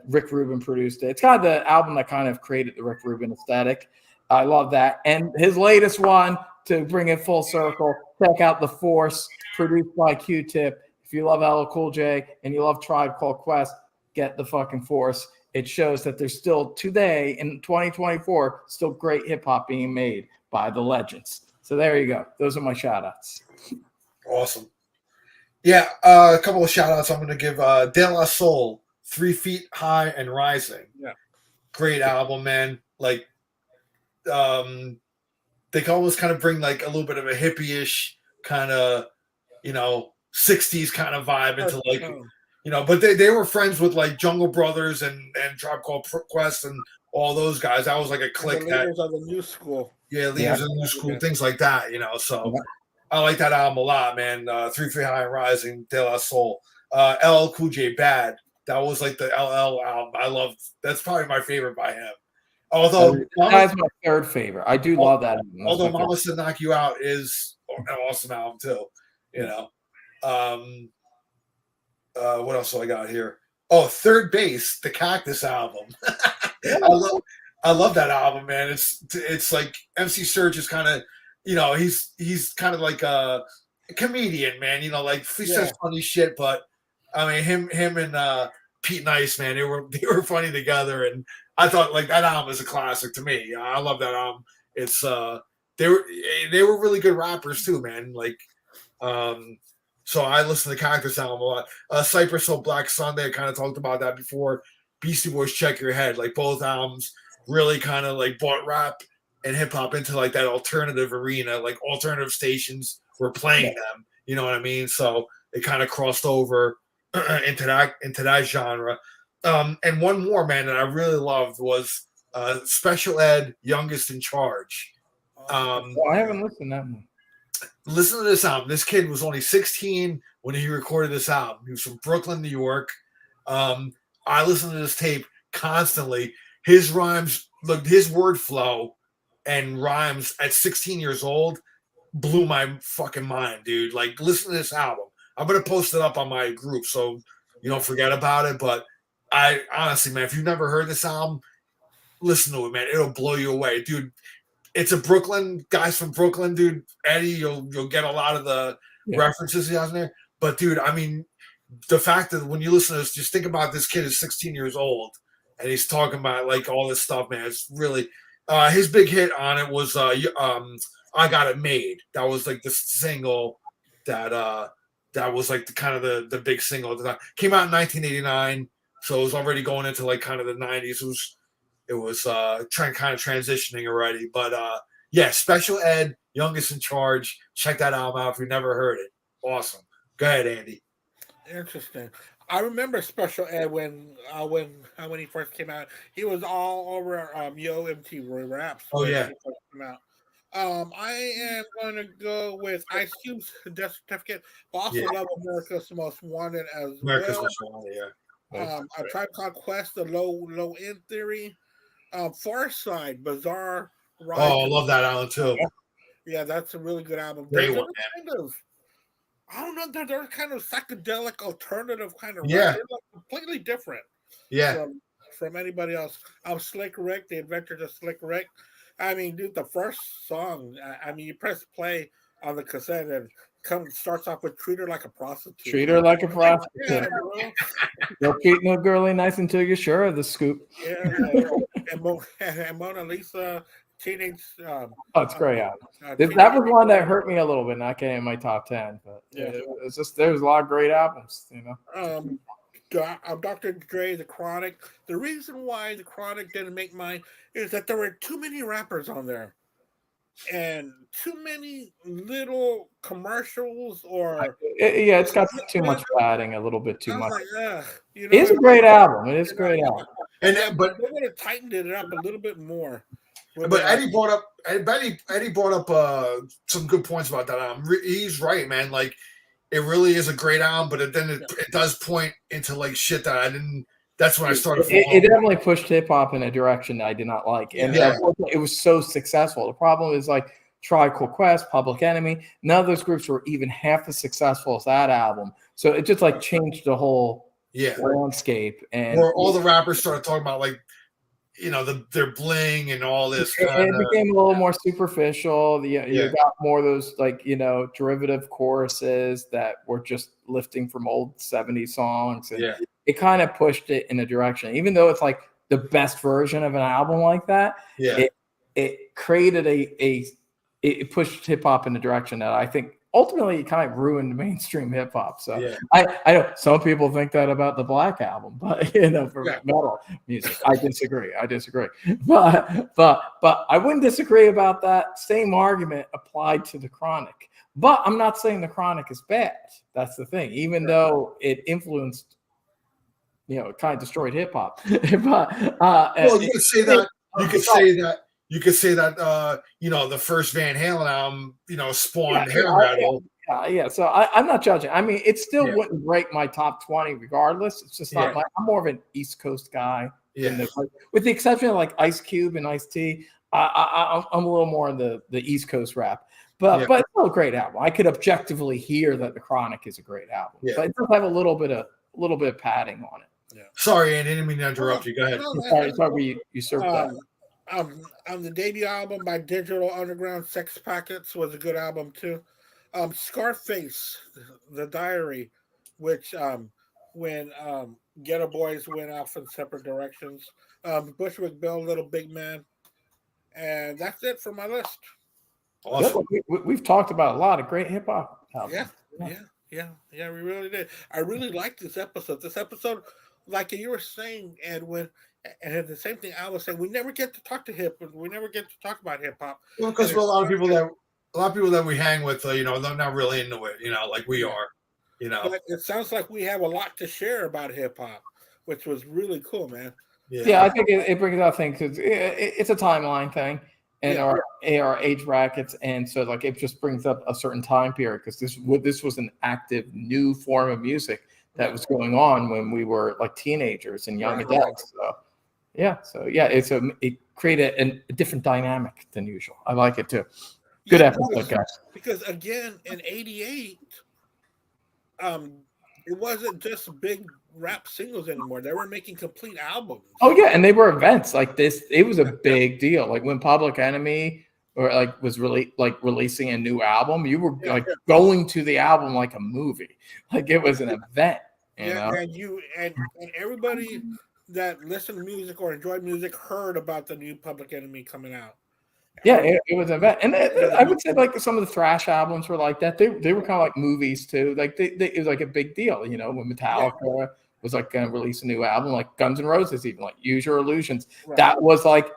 Rick Rubin produced it. It's kind of the album that kind of created the Rick Rubin aesthetic. I love that. And his latest one, to bring it full circle, check out The Force, produced by Q-Tip. If you love LL Cool J and you love Tribe Called Quest, get The fucking Force. It shows that there's still today in 2024 still great hip hop being made by the legends. So there you go. Those are my shout outs. Awesome. Yeah, a couple of shout outs I'm going to give. De La Soul, 3 Feet High and Rising. Yeah. Great album, man. Like, they can almost kind of bring like a little bit of a hippie-ish kind of, 60s kind of vibe into like, but they were friends with like Jungle Brothers and Tribe Called Quest and all those guys. That was like a clique. The leaders of the new school. Yeah, leaders of the new school, things like that, So I like that album a lot, man. 3 Feet High and Rising, De La Soul. LL Cool J, Bad. That was like the LL album. I loved. That's probably my favorite by him. Although that's my third favorite. I do love that album. Although Mama Said Knock You Out is an awesome album too. What else do I got here? Oh, Third Base, the Cactus album. I love that album, man. It's like MC Serge is kind of, he's kind of like a comedian, man. Like he says funny shit, but I mean him and Pete Nice, man, they were funny together, and I thought like that album is a classic to me. I love that album. It's they were really good rappers too, man. Like so I listen to the Cactus album a lot. Cypress Hill Black Sunday, I kind of talked about that before. Beastie Boys Check Your Head, like both albums really kind of like brought rap and hip hop into like that alternative arena, like alternative stations were playing them. You know what I mean? So it kind of crossed over into that genre. And one more, man, that I really loved was Special Ed, Youngest in Charge. I haven't listened to that one. Listen to this album. This kid was only 16 when he recorded this album. He was from Brooklyn, New York. I listened to this tape constantly. His rhymes, look, his word flow and rhymes at 16 years old blew my fucking mind, dude. Like, listen to this album. I'm going to post it up on my group so you don't forget about it. But I honestly, man, if you've never heard this album, listen to it, man. It'll blow you away, dude. It's a Brooklyn, guys from Brooklyn, dude. Eddie, you'll get a lot of the references he has in there. But, dude, I mean, the fact that when you listen to this, just think about this kid is 16 years old and he's talking about like all this stuff, man. It's really his big hit on it was I Got It Made. That was like the single that was like the kind of the big single that came out in 1989. So it was already going into like kind of the 90s. It was kind of transitioning already. But Special Ed, Youngest in Charge. Check that album out if you've never heard it. Awesome. Go ahead, Andy. Interesting. I remember Special Ed when he first came out. He was all over Yo MTV Raps. Oh yeah. I am going to go with Ice Cube's Death Certificate. But also love America's Most Wanted as America's well. Most Wanted, yeah. A Tribe Called Quest, The Low End Theory, Far Side, Bizarre. Ride. Oh, I love that album too. Yeah, that's a really good album. Great one, man. I don't know, they're kind of psychedelic, alternative kind of rap. They're like completely different. Yeah. From anybody else. Slick Rick, The Adventures of Slick Rick. I mean, dude, the first song, I mean, you press play on the cassette and starts off with Treat Her Like a Prostitute. Treat her like a prostitute. Yeah, Don't treat no girlie nice until you're sure of the scoop. Yeah. And Mona Lisa, Teenage. It's great album. That was one that hurt me a little bit, not getting in my top 10. But it's just there's a lot of great albums, you know. Dr. Dre, The Chronic. The reason why The Chronic didn't make mine is that there were too many rappers on there, and too many little commercials. It's got too much padding, a little bit too much. Like, it's a great album. It is a great album. But they would have tightened it up a little bit more. But Eddie brought up some good points about that album. He's right, man. Like, it really is a great album, but then it does point into like shit that I didn't. That's when I started. It definitely pushed hip hop in a direction that I did not like, and it was so successful. The problem is like Tribe Called Quest, Public Enemy. None of those groups were even half as successful as that album. So it just like changed the whole landscape. And where all the rappers started talking about like, their bling and all this. It became a little more superficial. You got more of those like, derivative choruses that were just lifting from old 70s songs. And it kind of pushed it in a direction, even though it's like the best version of an album like that. Yeah. It created it pushed hip hop in a direction that I think ultimately it kind of ruined mainstream hip hop. So I know some people think that about the Black Album, but for metal music, I disagree. But I wouldn't disagree about that same argument applied to The Chronic. But I'm not saying The Chronic is bad. That's the thing. Even though it influenced, it kind of destroyed hip hop. But you could say that. You could say that the first Van Halen album, spawned hair metal. So I'm not judging. I mean, it still wouldn't break my top 20 regardless. It's just not like I'm more of an East Coast guy. With the exception of like Ice Cube and Ice-T, I'm a little more in the East Coast rap. But it's still a great album. I could objectively hear that The Chronic is a great album. But it does have a little bit of padding on it. Sorry, Andy, I didn't mean to interrupt you. Go ahead. No, Sorry, we usurped that. The debut album by Digital Underground, Sex Packets, was a good album too. Scarface, The Diary, which when Ghetto Boys went off in separate directions. Bushwick Bill, Little Big Man, and that's it for my list. Awesome. We've talked about a lot of great hip hop albums. Yeah, we really did. I really liked this episode. This episode, like you were saying, and the same thing I was saying, we never get to talk to we never get to talk about hip hop. Well, because a lot of people that we hang with, they're not really into it, like we are, But it sounds like we have a lot to share about hip hop, which was really cool, man. Yeah, I think it brings out things because it's a timeline thing. And our age brackets, and so like it just brings up a certain time period because this was an active new form of music that was going on when we were like teenagers and young adults. So it created a different dynamic than usual. I like it too. Good episode, guys. Because again, in '88, it wasn't just big rap singles anymore. They were making complete albums. Oh yeah, and they were events like this. It was a big deal. Like when Public Enemy was releasing a new album, you were going to the album like a movie. Like it was an event. You know? And everybody that listened to music or enjoyed music heard about the new Public Enemy coming out. Yeah, it was an event, and I would say like some of the thrash albums were like that. They were kind of like movies too. Like it was like a big deal, when Metallica was like going to release a new album, like Guns N' Roses, even like Use Your Illusions. Right. That was like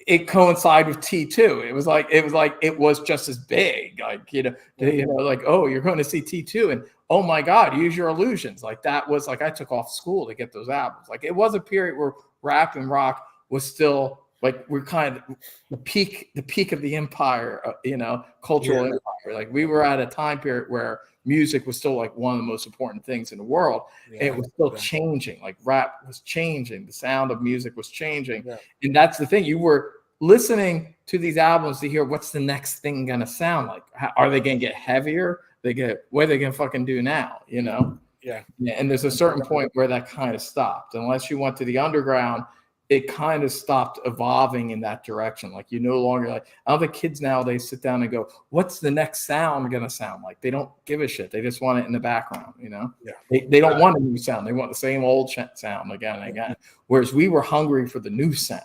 it coincided with T2. It was just as big, like oh, you're going to see T2, and oh my God, Use Your Illusions. Like that was like I took off school to get those albums. Like it was a period where rap and rock was still. Like we're kind of the peak of the empire, cultural empire. Like we were at a time period where music was still like one of the most important things in the world. Yeah, it was still changing. Like rap was changing. The sound of music was changing. Yeah. And that's the thing. You were listening to these albums to hear what's the next thing going to sound like. Are they going to get heavier? What are they going to fucking do now? Yeah. And there's a certain point where that kind of stopped. Unless you went to the underground, it kind of stopped evolving in that direction. Like you no longer I don't think kids nowadays sit down and go, what's the next sound going to sound like? They don't give a shit. They just want it in the background, Yeah. They don't want a new sound. They want the same old sound again and again. Whereas we were hungry for the new sound.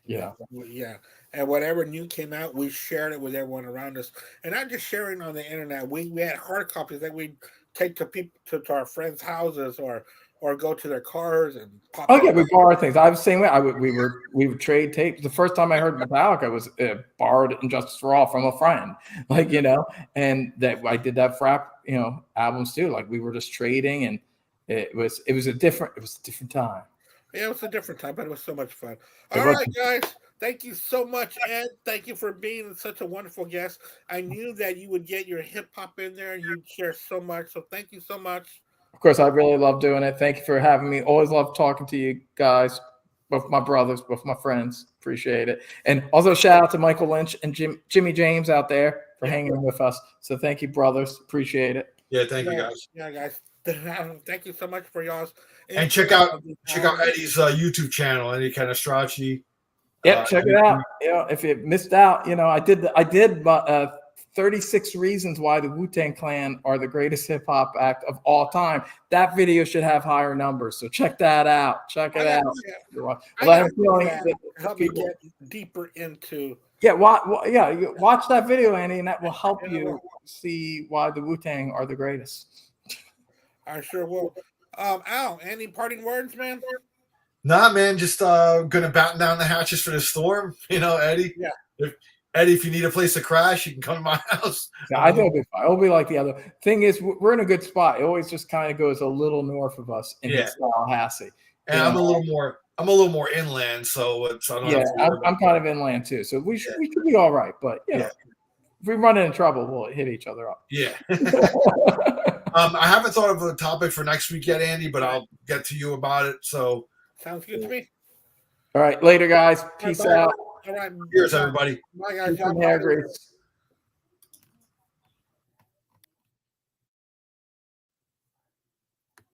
Yeah. And whatever new came out, we shared it with everyone around us. And not just sharing on the internet. We had hard copies that we'd take to people to our friends' houses or go to their cars and pop. Oh yeah, we borrowed things. I was the same way. We would trade tapes. The first time I heard Metallica was borrowed "Injustice for All" from a friend, and that I did that for albums too. Like we were just trading, and it was a different time. Yeah, it was a different time, but it was so much fun. All right, guys. Thank you so much, Ed. Thank you for being such a wonderful guest. I knew that you would get your hip hop in there, and you'd share so much. So thank you so much. Of course, I really love doing it. Thank you for having me. Always love talking to you guys, both my brothers, both my friends. Appreciate it. And also shout out to Michael Lynch and Jimmy James out there for hanging with us. So thank you, brothers. Appreciate it. Yeah, thank you, guys. Yeah, guys. Thank you so much for y'all's. And check out Eddie's YouTube channel, Eddie Canestracci. Yep, check it out. If you missed out, I did 36 reasons why the Wu-Tang Clan are the greatest hip hop act of all time. That video should have higher numbers, so check that out. Check it out. Help me get deeper into. Yeah, watch that video, Andy, and that will help you see why the Wu-Tang are the greatest. I sure will. Al, any parting words, man? Nah, man, just gonna batten down the hatches for the storm. Eddie. Yeah. Eddie, if you need a place to crash, you can come to my house. Yeah, I think it'll be like the other thing is we're in a good spot. It always just kind of goes a little north of us in Tallahassee. And I'm a little more inland, so it's I'm kind of inland too. So we should be all right. But if we run into trouble, we'll hit each other up. Yeah. I haven't thought of a topic for next week yet, Andy, but I'll get to you about it. So sounds good to me. All right, later, guys. Peace out. All right. Cheers, everybody. Bye, guys.